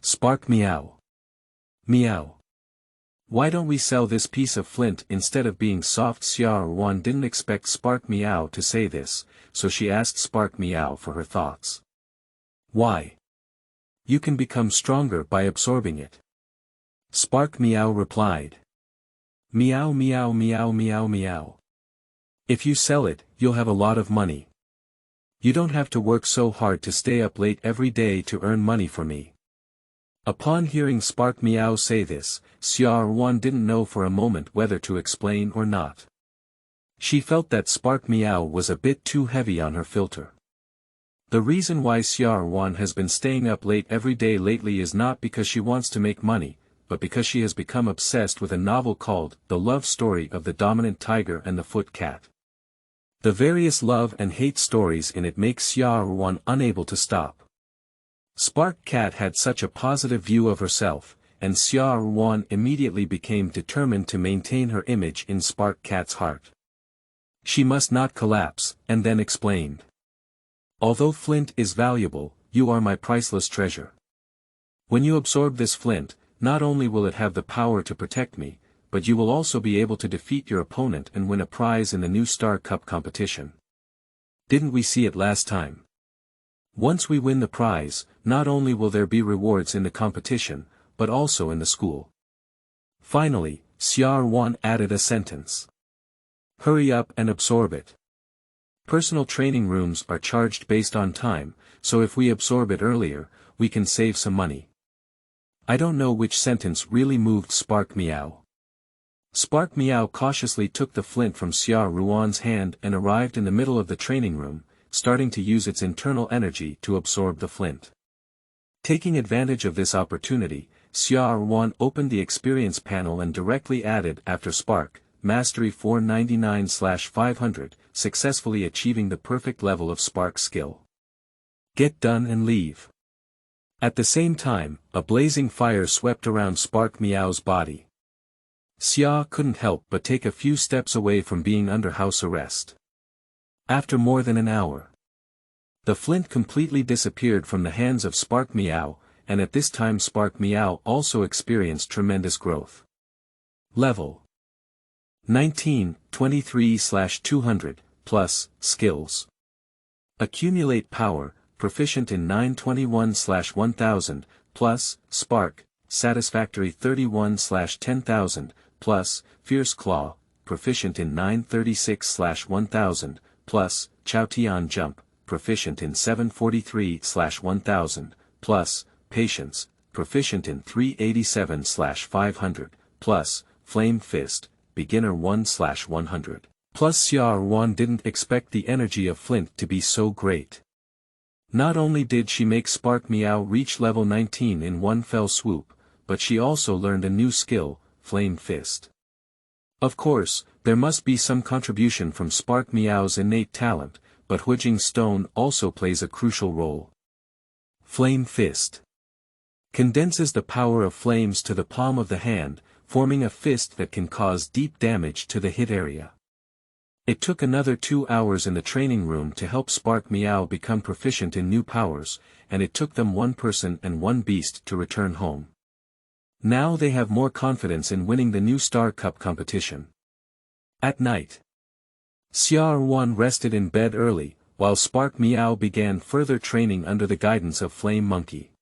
Spark Miao. Miao. Why don't we sell this piece of flint instead of being soft? Xia Ruan didn't expect Spark Miao to say this, so she asked Spark Miao for her thoughts. Why? You can become stronger by absorbing it. Spark Miao replied. Meow meow meow meow meow. If you sell it, you'll have a lot of money. You don't have to work so hard to stay up late every day to earn money for me. Upon hearing Spark Miao say this, Xia Ruan didn't know for a moment whether to explain or not. She felt that Spark Miao was a bit too heavy on her filter. The reason why Xia Ruan has been staying up late every day lately is not because she wants to make money, but because she has become obsessed with a novel called The Love Story of the Dominant Tiger and the Foot Cat. The various love and hate stories in it make Xia Ruan unable to stop. Spark Cat had such a positive view of herself, and Xia Ruan immediately became determined to maintain her image in Spark Cat's heart. She must not collapse, and then explained. Although flint is valuable, you are my priceless treasure. When you absorb this flint, not only will it have the power to protect me, but you will also be able to defeat your opponent and win a prize in the new Star Cup competition. Didn't we see it last time? Once we win the prize, not only will there be rewards in the competition, but also in the school. Finally, Xia Ruan added a sentence. Hurry up and absorb it. Personal training rooms are charged based on time, so if we absorb it earlier, we can save some money. I don't know which sentence really moved Spark Miao. Spark Miao cautiously took the flint from Xia Ruan's hand and arrived in the middle of the training room, starting to use its internal energy to absorb the flint. Taking advantage of this opportunity, Xia Ruan opened the experience panel and directly added after Spark, Mastery 499/500, successfully achieving the perfect level of Spark skill. Get done and leave. At the same time, a blazing fire swept around Spark Miao's body. Xia couldn't help but take a few steps away from being under house arrest. After more than an hour, the flint completely disappeared from the hands of Spark Miao, and at this time Spark Miao also experienced tremendous growth. Level 19, 23/200, plus, skills. Accumulate power, proficient in 921/1000, plus, spark, satisfactory 31/10,000, plus, fierce claw, proficient in 936/1000, plus, Chaotian jump, proficient in 743/1000, plus, patience, proficient in 387/500, plus, flame fist, beginner 1/100. Plus Xia Ruan didn't expect the energy of Flint to be so great. Not only did she make Spark Meow reach level 19 in one fell swoop, but she also learned a new skill, Flame Fist. Of course, there must be some contribution from Spark Meow's innate talent, but Huijing Stone also plays a crucial role. Flame Fist condenses the power of flames to the palm of the hand, forming a fist that can cause deep damage to the hit area. It took another 2 hours in the training room to help Spark Meow become proficient in new powers, and it took them one person and one beast to return home. Now they have more confidence in winning the new Star Cup competition. At night, Xia Ruan rested in bed early, while Spark Meow began further training under the guidance of Flame Monkey.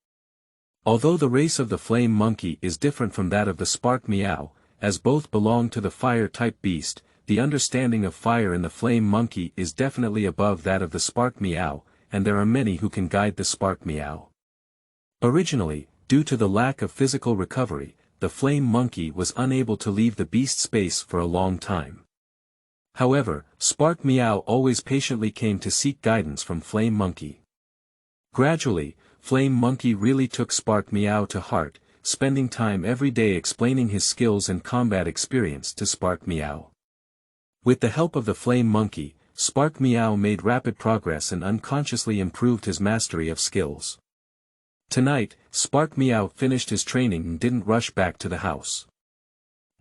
Although the race of the Flame Monkey is different from that of the Spark Meow, as both belong to the Fire-type beast, the understanding of fire in the Flame Monkey is definitely above that of the Spark Meow, and there are many who can guide the Spark Meow. Originally, due to the lack of physical recovery, the Flame Monkey was unable to leave the beast space for a long time. However, Spark Meow always patiently came to seek guidance from Flame Monkey. Gradually, Flame Monkey really took Spark Meow to heart, spending time every day explaining his skills and combat experience to Spark Meow. With the help of the Flame Monkey, Spark Meow made rapid progress and unconsciously improved his mastery of skills. Tonight, Spark Meow finished his training and didn't rush back to the house.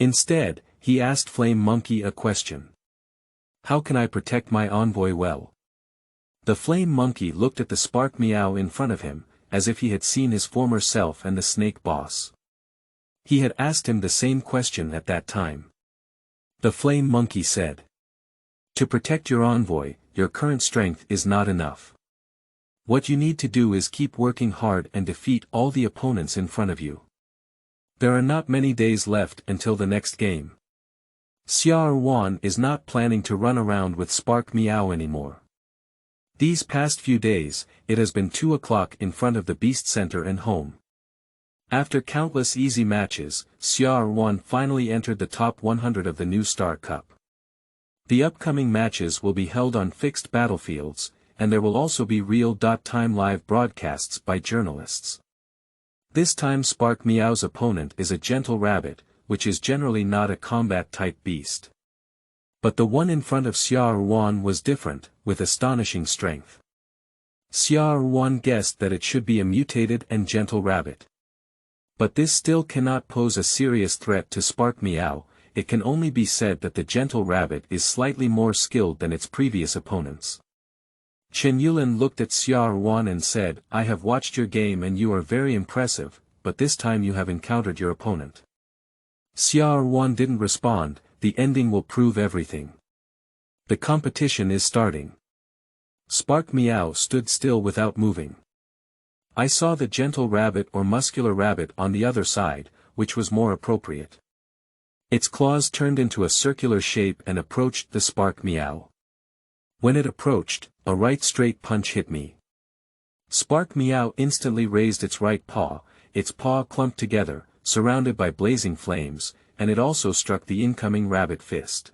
Instead, he asked Flame Monkey a question. How can I protect my envoy well? The Flame Monkey looked at the Spark Meow in front of him, as if he had seen his former self and the snake boss. He had asked him the same question at that time. The Flame Monkey said, to protect your envoy, your current strength is not enough. What you need to do is keep working hard and defeat all the opponents in front of you. There are not many days left until the next game. Xia Ruan is not planning to run around with Spark Meow anymore. These past few days, it has been 2 o'clock in front of the Beast Center and home. After countless easy matches, Xia Ruan finally entered the top 100 of the new Star Cup. The upcoming matches will be held on fixed battlefields, and there will also be real-time live broadcasts by journalists. This time Spark Meow's opponent is a gentle rabbit, which is generally not a combat-type beast. But the one in front of Xia Ruan was different, with astonishing strength. Xia Ruan guessed that it should be a mutated and gentle rabbit. But this still cannot pose a serious threat to Spark Meow. It can only be said that the gentle rabbit is slightly more skilled than its previous opponents. Chen Yulin looked at Xia Ruan and said, I have watched your game and you are very impressive, but this time you have encountered your opponent. Xia Ruan didn't respond. The ending will prove everything. The competition is starting. Spark Meow stood still without moving. I saw the gentle rabbit or muscular rabbit on the other side, which was more appropriate. Its claws turned into a circular shape and approached the Spark Meow. When it approached, a right straight punch hit me. Spark Meow instantly raised its right paw, its paw clumped together, surrounded by blazing flames, and it also struck the incoming rabbit fist.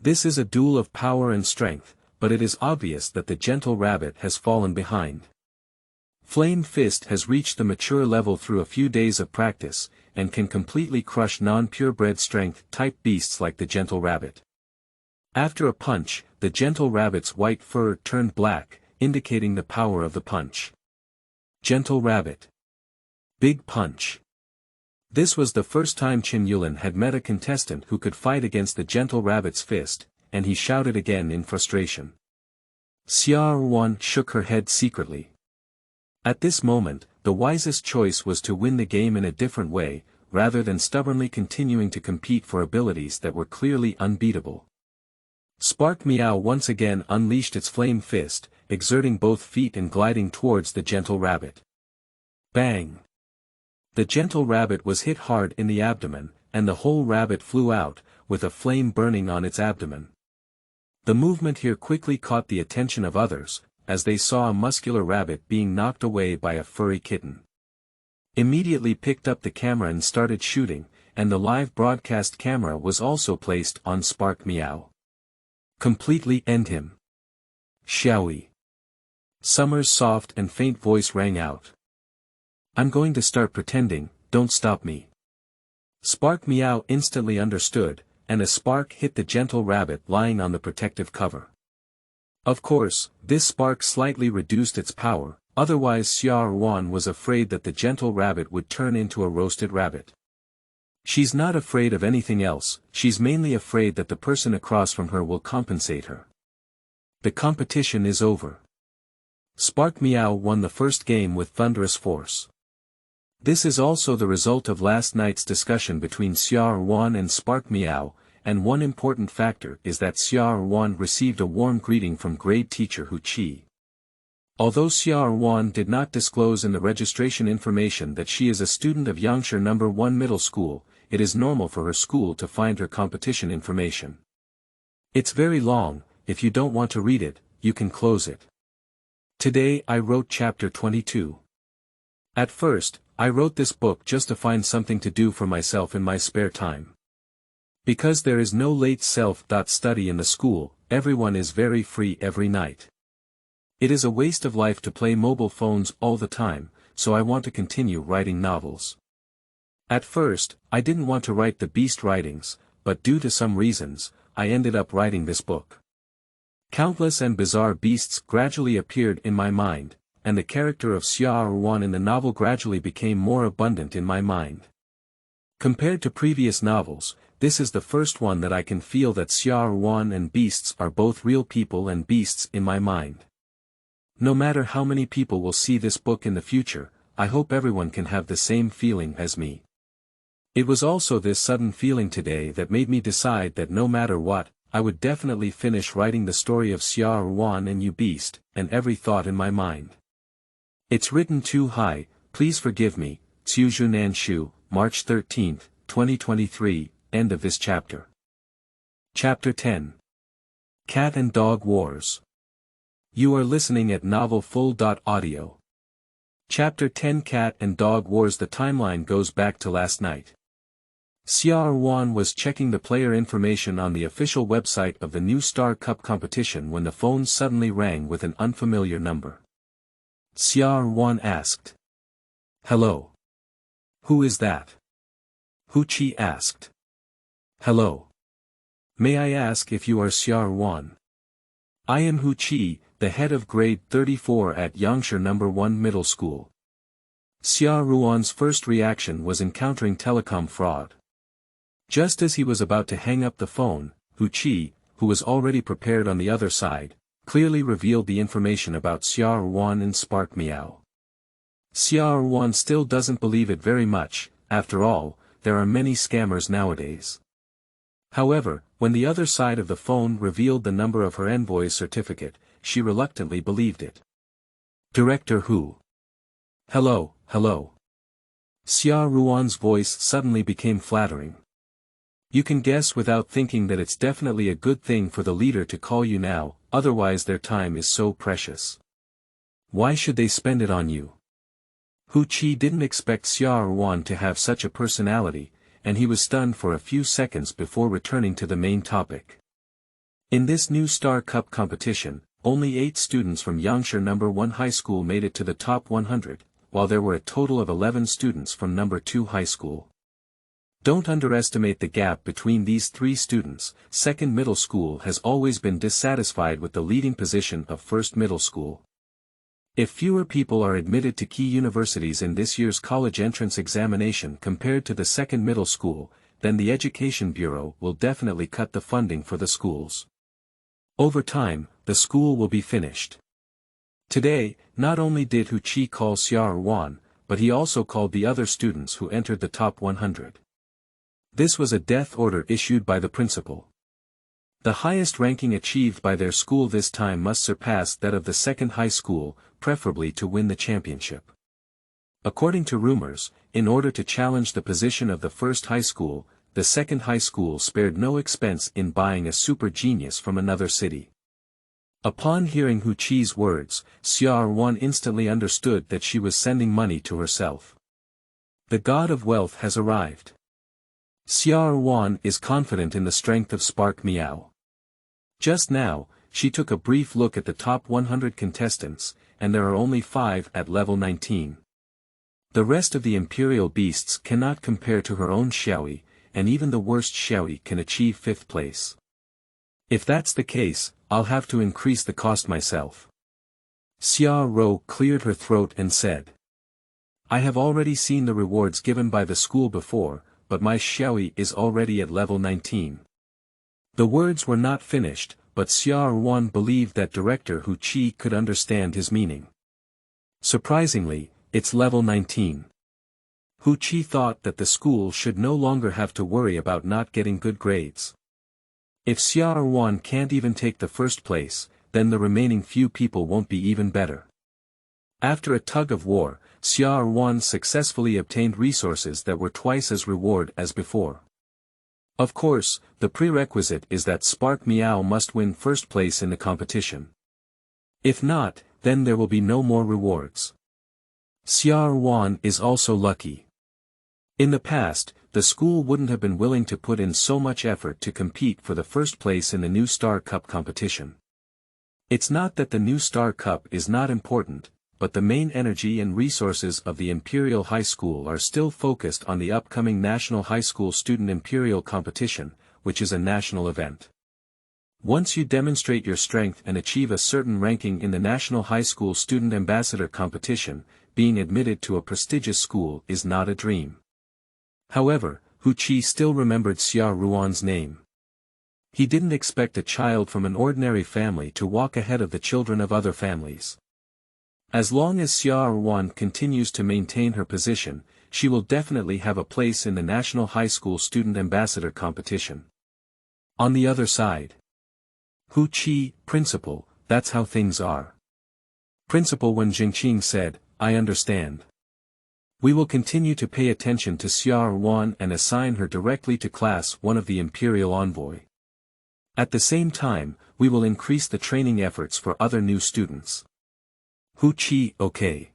This is a duel of power and strength, but it is obvious that the gentle rabbit has fallen behind. Flame Fist has reached the mature level through a few days of practice, and can completely crush non-purebred strength-type beasts like the gentle rabbit. After a punch, the gentle rabbit's white fur turned black, indicating the power of the punch. Gentle rabbit. Big punch. This was the first time Chen Yulin had met a contestant who could fight against the gentle rabbit's fist, and he shouted again in frustration. Xia Ruan shook her head secretly. At this moment, the wisest choice was to win the game in a different way, rather than stubbornly continuing to compete for abilities that were clearly unbeatable. Spark Meow once again unleashed its flame fist, exerting both feet and gliding towards the gentle rabbit. Bang! The gentle rabbit was hit hard in the abdomen, and the whole rabbit flew out, with a flame burning on its abdomen. The movement here quickly caught the attention of others, as they saw a muscular rabbit being knocked away by a furry kitten. Immediately picked up the camera and started shooting, and the live broadcast camera was also placed on Spark Meow. Completely end him. Shall we? Summer's soft and faint voice rang out. I'm going to start pretending, don't stop me. Spark Meow instantly understood, and a spark hit the gentle rabbit lying on the protective cover. Of course, this spark slightly reduced its power, otherwise Xia Ruan was afraid that the gentle rabbit would turn into a roasted rabbit. She's not afraid of anything else, she's mainly afraid that the person across from her will compensate her. The competition is over. Spark Meow won the first game with thunderous force. This is also the result of last night's discussion between Xia Ruan and Spark Meow, and one important factor is that Xia Ruan received a warm greeting from grade teacher Hu Qi. Although Xia Ruan did not disclose in the registration information that she is a student of Yangshi No. 1 Middle School, it is normal for her school to find her competition information. It's very long, if you don't want to read it, you can close it. Today I wrote chapter 22. At first, I wrote this book just to find something to do for myself in my spare time. Because there is no late self-study in the school, everyone is very free every night. It is a waste of life to play mobile phones all the time, so I want to continue writing novels. At first, I didn't want to write the Beast writings, but due to some reasons, I ended up writing this book. Countless and bizarre beasts gradually appeared in my mind, and the character of Xia Ruan in the novel gradually became more abundant in my mind. Compared to previous novels, this is the first one that I can feel that Xia Ruan and beasts are both real people and beasts in my mind. No matter how many people will see this book in the future, I hope everyone can have the same feeling as me. It was also this sudden feeling today that made me decide that no matter what, I would definitely finish writing the story of Xia Ruan and Yubeast, and every thought in my mind. It's written too high, please forgive me. Xiuzhunan Shu, March 13, 2023, end of this chapter. Chapter 10. Cat and Dog Wars. You are listening at novelfull.audio. Chapter 10 Cat and Dog Wars. The timeline goes back to last night. Xia Ruan was checking the player information on the official website of the new Star Cup competition when the phone suddenly rang with an unfamiliar number. Xia Ruan asked. Hello. Who is that? Hu Qi asked. Hello. May I ask if you are Xia Ruan? I am Hu Qi, the head of grade 34 at Yangshi No. 1 Middle School. Xia Ruan's first reaction was encountering telecom fraud. Just as he was about to hang up the phone, Hu Qi, who was already prepared on the other side, clearly revealed the information about Xia Ruan and Spark Meow. Xia Ruan still doesn't believe it very much, after all, there are many scammers nowadays. However, when the other side of the phone revealed the number of her Envoy's certificate, she reluctantly believed it. Director Hu. Hello, hello. Xia Ruan's voice suddenly became flattering. You can guess without thinking that it's definitely a good thing for the leader to call you now, otherwise their time is so precious. Why should they spend it on you? Hu Qi didn't expect Xia Ruan to have such a personality, and he was stunned for a few seconds before returning to the main topic. In this new Star Cup competition, only 8 students from Yangshi No. 1 High School made it to the top 100, while there were a total of 11 students from No. 2 High School. Don't underestimate the gap between these 3 students. Second middle school has always been dissatisfied with the leading position of first middle school. If fewer people are admitted to key universities in this year's college entrance examination compared to the second middle school, then the Education Bureau will definitely cut the funding for the schools. Over time, the school will be finished. Today, not only did Hu Qi call Xia Ruan, but he also called the other students who entered the top 100. This was a death order issued by the principal. The highest ranking achieved by their school this time must surpass that of the second high school, preferably to win the championship. According to rumors, in order to challenge the position of the first high school, the second high school spared no expense in buying a super genius from another city. Upon hearing Hu Qi's words, Xia Ruan instantly understood that she was sending money to herself. The god of wealth has arrived. Xia Ruan is confident in the strength of Spark Meow. Just now, she took a brief look at the top 100 contestants, and there are only 5 at level 19. The rest of the Imperial Beasts cannot compare to her own Xiaoyi, and even the worst Xiaoyi can achieve 5th place. If that's the case, I'll have to increase the cost myself. Xia Ruan cleared her throat and said. I have already seen the rewards given by the school before, but my Xiaoyi is already at level 19. The words were not finished, but Xia Ruan believed that Director Hu Qi could understand his meaning. Surprisingly, it's level 19. Hu Qi thought that the school should no longer have to worry about not getting good grades. If Xia Ruan can't even take the first place, then the remaining few people won't be even better. After a tug of war, Xia Ruan successfully obtained resources that were twice as reward as before. Of course, the prerequisite is that Spark Meow must win first place in the competition. If not, then there will be no more rewards. Xia Ruan is also lucky. In the past, the school wouldn't have been willing to put in so much effort to compete for the first place in the New Star Cup competition. It's not that the New Star Cup is not important, but the main energy and resources of the Imperial High School are still focused on the upcoming National High School Student Imperial Competition, which is a national event. Once you demonstrate your strength and achieve a certain ranking in the National High School Student Ambassador Competition, being admitted to a prestigious school is not a dream. However, Hu Qi still remembered Xia Ruan's name. He didn't expect a child from an ordinary family to walk ahead of the children of other families. As long as Xia Ruan continues to maintain her position, she will definitely have a place in the National High School Student Ambassador Competition. On the other side. Hu Qi, Principal, that's how things are. Principal Wen Jingqing said, I understand. We will continue to pay attention to Xia Ruan and assign her directly to Class 1 of the Imperial Envoy. At the same time, we will increase the training efforts for other new students. Hu Qi, okay.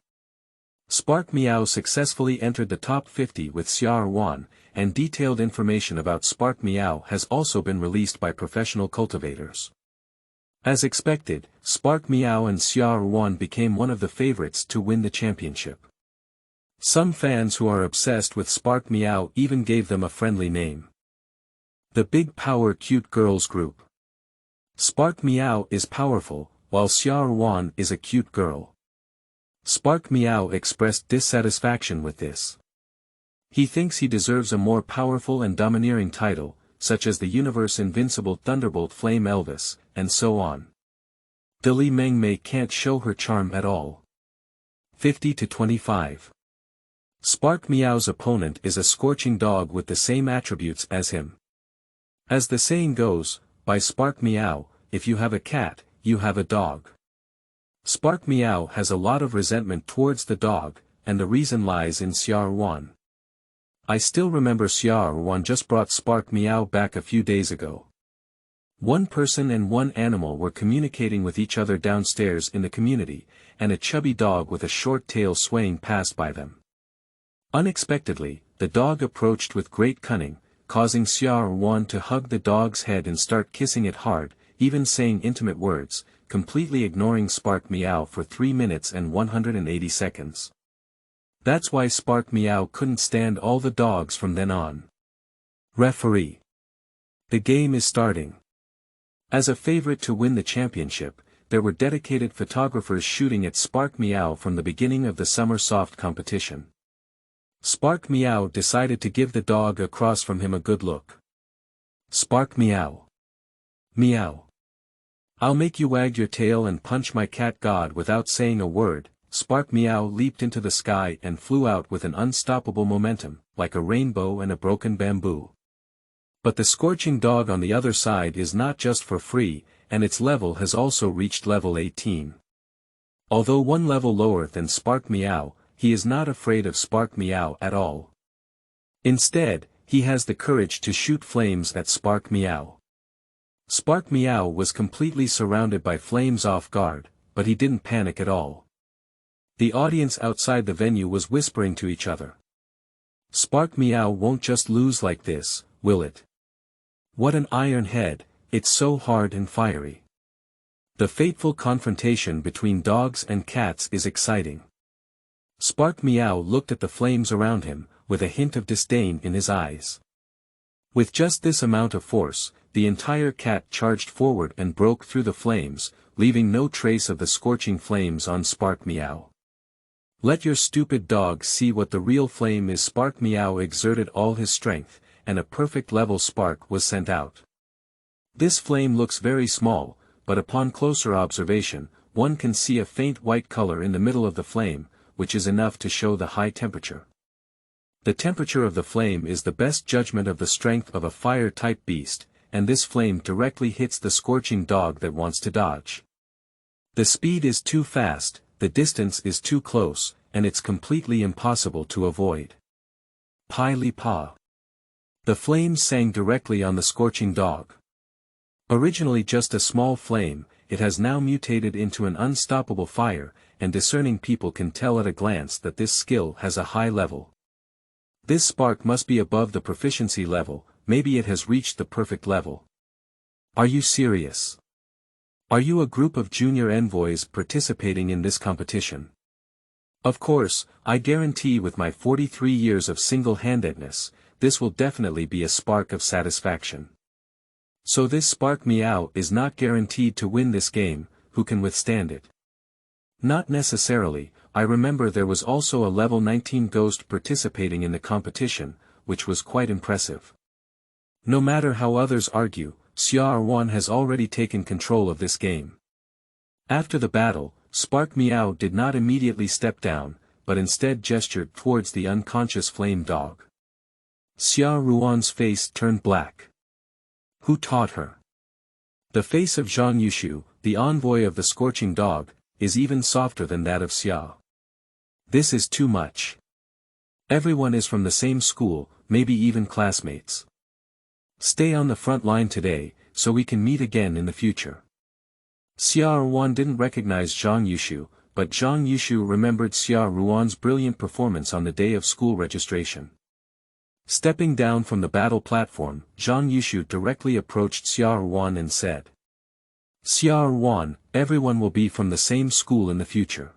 Spark Meow successfully entered the top 50 with Xia Ruan, and detailed information about Spark Meow has also been released by professional cultivators. As expected, Spark Meow and Xia Ruan became one of the favorites to win the championship. Some fans who are obsessed with Spark Meow even gave them a friendly name. The Big Power Cute Girls Group. Spark Meow is powerful, while Xia Ruan is a cute girl. Spark Meow expressed dissatisfaction with this. He thinks he deserves a more powerful and domineering title, such as the Universe Invincible Thunderbolt Flame Elvis, and so on. Li Mengmei can't show her charm at all. 50-25. Spark Meow's opponent is a scorching dog with the same attributes as him. As the saying goes, by Spark Meow, if you have a cat, you have a dog. Spark Meow has a lot of resentment towards the dog, and the reason lies in Xia Ruan. I still remember Xia Ruan just brought Spark Meow back a few days ago. One person and one animal were communicating with each other downstairs in the community, and a chubby dog with a short tail swaying passed by them. Unexpectedly, the dog approached with great cunning, causing Xia Ruan to hug the dog's head and start kissing it hard, even saying intimate words, completely ignoring Spark Meow for 3 minutes and 180 seconds. That's why Spark Meow couldn't stand all the dogs from then on. Referee. The game is starting. As a favorite to win the championship, there were dedicated photographers shooting at Spark Meow from the beginning of the Summer Soft competition. Spark Meow decided to give the dog across from him a good look. Spark Meow. Meow. I'll make you wag your tail and punch my cat god without saying a word. Spark Meow leaped into the sky and flew out with an unstoppable momentum, like a rainbow and a broken bamboo. But the scorching dog on the other side is not just for free, and its level has also reached level 18. Although one level lower than Spark Meow, he is not afraid of Spark Meow at all. Instead, he has the courage to shoot flames at Spark Meow. Spark Meow was completely surrounded by flames off guard, but he didn't panic at all. The audience outside the venue was whispering to each other. Spark Meow won't just lose like this, will it? What an iron head, it's so hard and fiery. The fateful confrontation between dogs and cats is exciting. Spark Meow looked at the flames around him, with a hint of disdain in his eyes. With just this amount of force, the entire cat charged forward and broke through the flames, leaving no trace of the scorching flames on Spark Meow. Let your stupid dog see what the real flame is. Spark Meow exerted all his strength, and a perfect level spark was sent out. This flame looks very small, but upon closer observation, one can see a faint white color in the middle of the flame, which is enough to show the high temperature. The temperature of the flame is the best judgment of the strength of a fire-type beast, and this flame directly hits the scorching dog that wants to dodge. The speed is too fast, the distance is too close, and it's completely impossible to avoid. Pai-li-pa. The flames sang directly on the scorching dog. Originally just a small flame, it has now mutated into an unstoppable fire, and discerning people can tell at a glance that this skill has a high level. This spark must be above the proficiency level, maybe it has reached the perfect level. Are you serious? Are you a group of junior envoys participating in this competition? Of course, I guarantee with my 43 years of single-handedness, this will definitely be a spark of satisfaction. So this Spark Meow is not guaranteed to win this game, who can withstand it? Not necessarily. I remember there was also a level 19 ghost participating in the competition, which was quite impressive. No matter how others argue, Xia Ruan has already taken control of this game. After the battle, Spark Meow did not immediately step down, but instead gestured towards the unconscious flame dog. Xia Ruan's face turned black. Who taught her? The face of Zhang Yushu, the envoy of the scorching dog, is even softer than that of Xia. This is too much. Everyone is from the same school, maybe even classmates. Stay on the front line today, so we can meet again in the future. Xia Ruan didn't recognize Zhang Yushu, but Zhang Yushu remembered Xia Ruan's brilliant performance on the day of school registration. Stepping down from the battle platform, Zhang Yushu directly approached Xia Ruan and said, Xia Ruan, everyone will be from the same school in the future.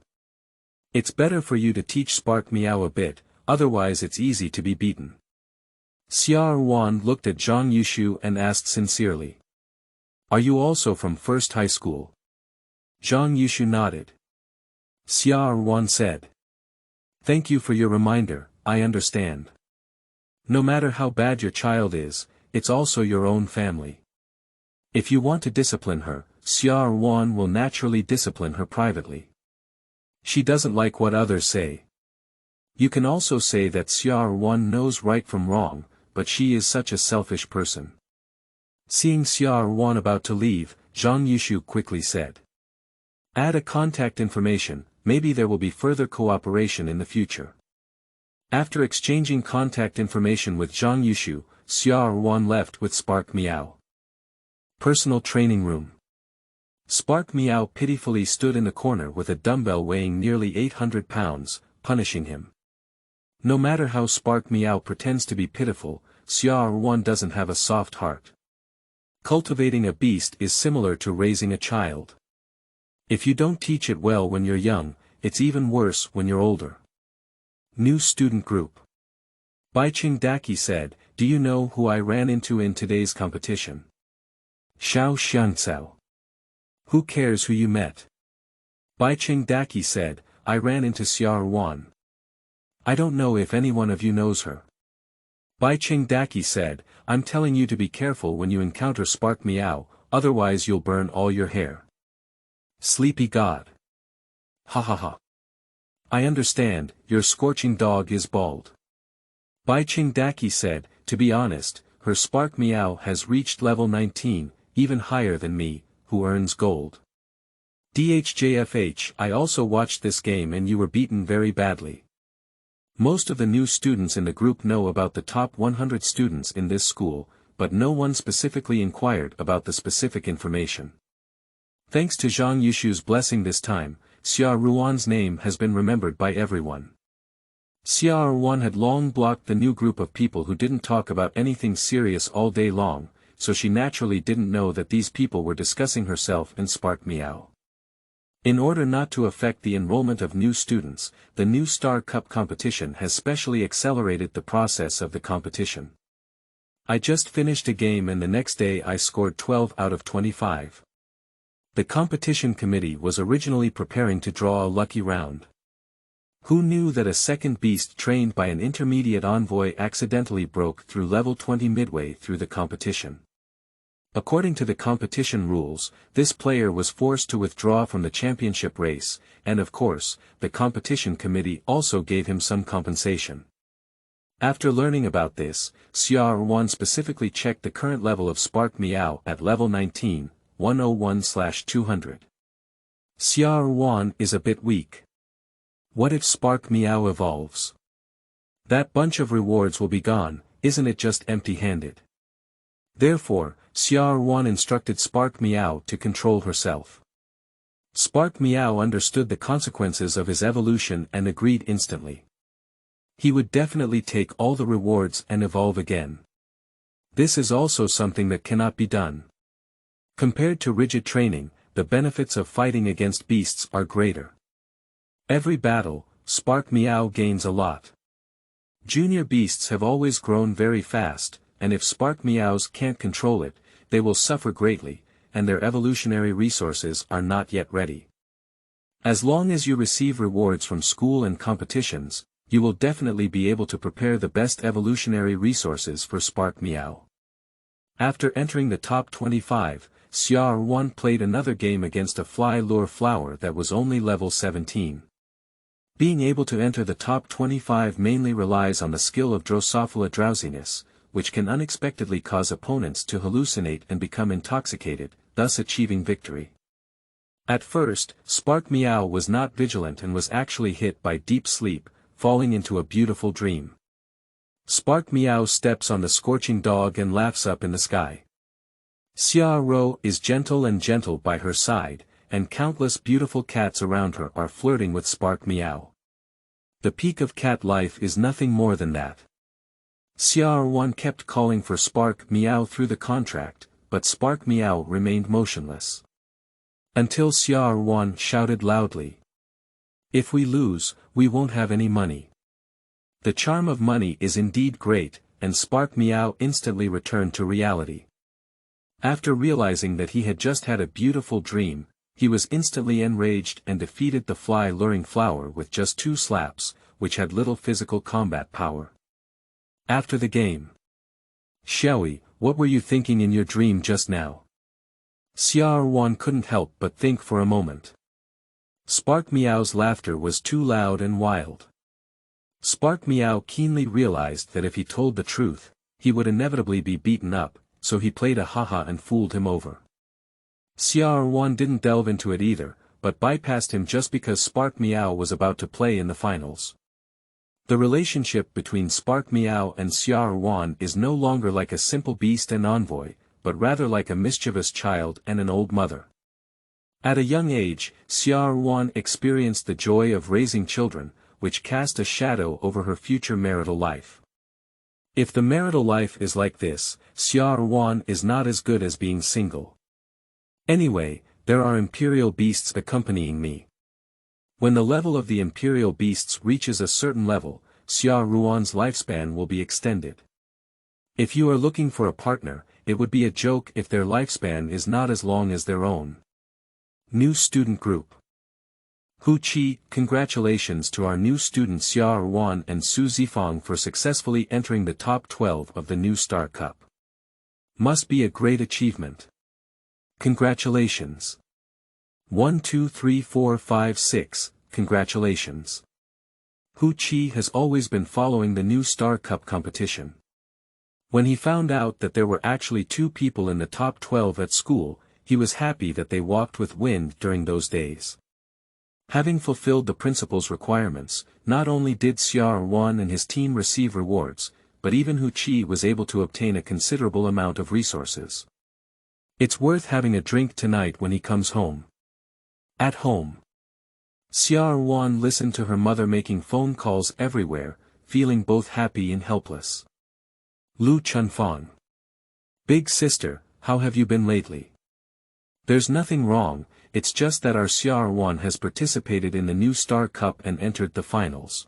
It's better for you to teach Spark Meow a bit, otherwise it's easy to be beaten. Xia Ruan looked at Zhang Yushu and asked sincerely. Are you also from First High School? Zhang Yushu nodded. Xia Ruan said. Thank you for your reminder, I understand. No matter how bad your child is, it's also your own family. If you want to discipline her, Xia Ruan will naturally discipline her privately. She doesn't like what others say. You can also say that Xia Ruan knows right from wrong, but she is such a selfish person. Seeing Xia Ruan about to leave, Zhang Yushu quickly said. Add a contact information, maybe there will be further cooperation in the future. After exchanging contact information with Zhang Yushu, Xia Ruan left with Spark Meow. Personal training room. Spark Meow pitifully stood in the corner with a dumbbell weighing nearly 800 pounds, punishing him. No matter how Spark Meow pretends to be pitiful, Xia Ruan doesn't have a soft heart. Cultivating a beast is similar to raising a child. If you don't teach it well when you're young, it's even worse when you're older. New student group. Baiqing Daqi said, do you know who I ran into in today's competition? Xiao Xiangcao. Who cares who you met? Baiqing Daqi said, I ran into Xia Ruan. I don't know if any one of you knows her. Baiqing Daqi said, I'm telling you to be careful when you encounter Spark Meow, otherwise you'll burn all your hair. Sleepy God. Ha ha ha. I understand, your scorching dog is bald. Baiqing Daqi said, to be honest, her Spark Meow has reached level 19, even higher than me, who earns gold. DHJFH, I also watched this game and you were beaten very badly. Most of the new students in the group know about the top 100 students in this school, but no one specifically inquired about the specific information. Thanks to Zhang Yushu's blessing this time, Xia Ruan's name has been remembered by everyone. Xia Ruan had long blocked the new group of people who didn't talk about anything serious all day long, so she naturally didn't know that these people were discussing herself and Spark Meow. In order not to affect the enrollment of new students, the new Star Cup competition has specially accelerated the process of the competition. I just finished a game and the next day I scored 12 out of 25. The competition committee was originally preparing to draw a lucky round. Who knew that a second beast trained by an intermediate envoy accidentally broke through level 20 midway through the competition? According to the competition rules, this player was forced to withdraw from the championship race, and of course, the competition committee also gave him some compensation. After learning about this, Xia Ruan specifically checked the current level of Spark Meow at level 19, 101/200. Xia Ruan is a bit weak. What if Spark Meow evolves? That bunch of rewards will be gone, isn't it just empty-handed? Therefore, Xia Ruan instructed Spark Meow to control herself. Spark Meow understood the consequences of his evolution and agreed instantly. He would definitely take all the rewards and evolve again. This is also something that cannot be done. Compared to rigid training, the benefits of fighting against beasts are greater. Every battle, Spark Meow gains a lot. Junior beasts have always grown very fast, and if Spark Meows can't control it, they will suffer greatly, and their evolutionary resources are not yet ready. As long as you receive rewards from school and competitions, you will definitely be able to prepare the best evolutionary resources for Spark Meow. After entering the top 25, Xia Ruan played another game against a fly lure flower that was only level 17. Being able to enter the top 25 mainly relies on the skill of Drosophila drowsiness, which can unexpectedly cause opponents to hallucinate and become intoxicated, thus achieving victory. At first, Spark Meow was not vigilant and was actually hit by deep sleep, falling into a beautiful dream. Spark Meow steps on the scorching dog and laughs up in the sky. Xia Ruan is gentle by her side, and countless beautiful cats around her are flirting with Spark Meow. The peak of cat life is nothing more than that. Xia Ruan kept calling for Spark Meow through the contract, but Spark Meow remained motionless. Until Xia Ruan shouted loudly, "If we lose, we won't have any money." The charm of money is indeed great, and Spark Meow instantly returned to reality. After realizing that he had just had a beautiful dream, he was instantly enraged and defeated the fly-luring flower with just 2 slaps, which had little physical combat power. After the game, "Xiaoyi, what were you thinking in your dream just now?" Xia Ruan couldn't help but think for a moment. Spark Meow's laughter was too loud and wild. Spark Meow keenly realized that if he told the truth, he would inevitably be beaten up, so he played a haha and fooled him over. Xia Ruan didn't delve into it either, but bypassed him just because Spark Meow was about to play in the finals. The relationship between Spark Meow and Xia Ruan is no longer like a simple beast and envoy, but rather like a mischievous child and an old mother. At a young age, Xia Ruan experienced the joy of raising children, which cast a shadow over her future marital life. If the marital life is like this, Xia Ruan is not as good as being single. Anyway, there are Imperial Beasts accompanying me. When the level of the Imperial Beasts reaches a certain level, Xia Ruan's lifespan will be extended. If you are looking for a partner, it would be a joke if their lifespan is not as long as their own. New Student Group. Hu Qi, congratulations to our new students Xia Ruan and Su Zifang for successfully entering the top 12 of the new Star Cup. Must be a great achievement. Congratulations. 1 2 3 4 5 6, congratulations. Hu Qi has always been following the new Star Cup competition. When he found out that there were actually 2 people in the top 12 at school, he was happy that they walked with wind during those days. Having fulfilled the principal's requirements, not only did Xia Ruan and his team receive rewards, but even Hu Qi was able to obtain a considerable amount of resources. It's worth having a drink tonight when he comes home. At home. Xia Ruan listened to her mother making phone calls everywhere, feeling both happy and helpless. Lu Chunfang. Big sister, how have you been lately? There's nothing wrong, it's just that our Xia Ruan has participated in the new Star Cup and entered the finals.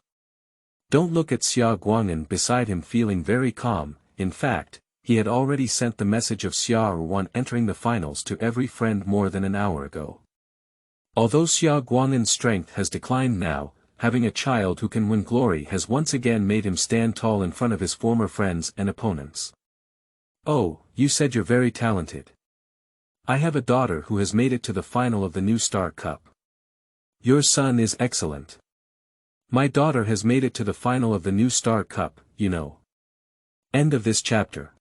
Don't look at Xia Guang'an beside him feeling very calm. In fact, he had already sent the message of Xia Ruan entering the finals to every friend more than an hour ago. Although Xia Guang'an's strength has declined now, having a child who can win glory has once again made him stand tall in front of his former friends and opponents. Oh, you said you're very talented. I have a daughter who has made it to the final of the new Star Cup. Your son is excellent. My daughter has made it to the final of the new Star Cup, you know. End of this chapter.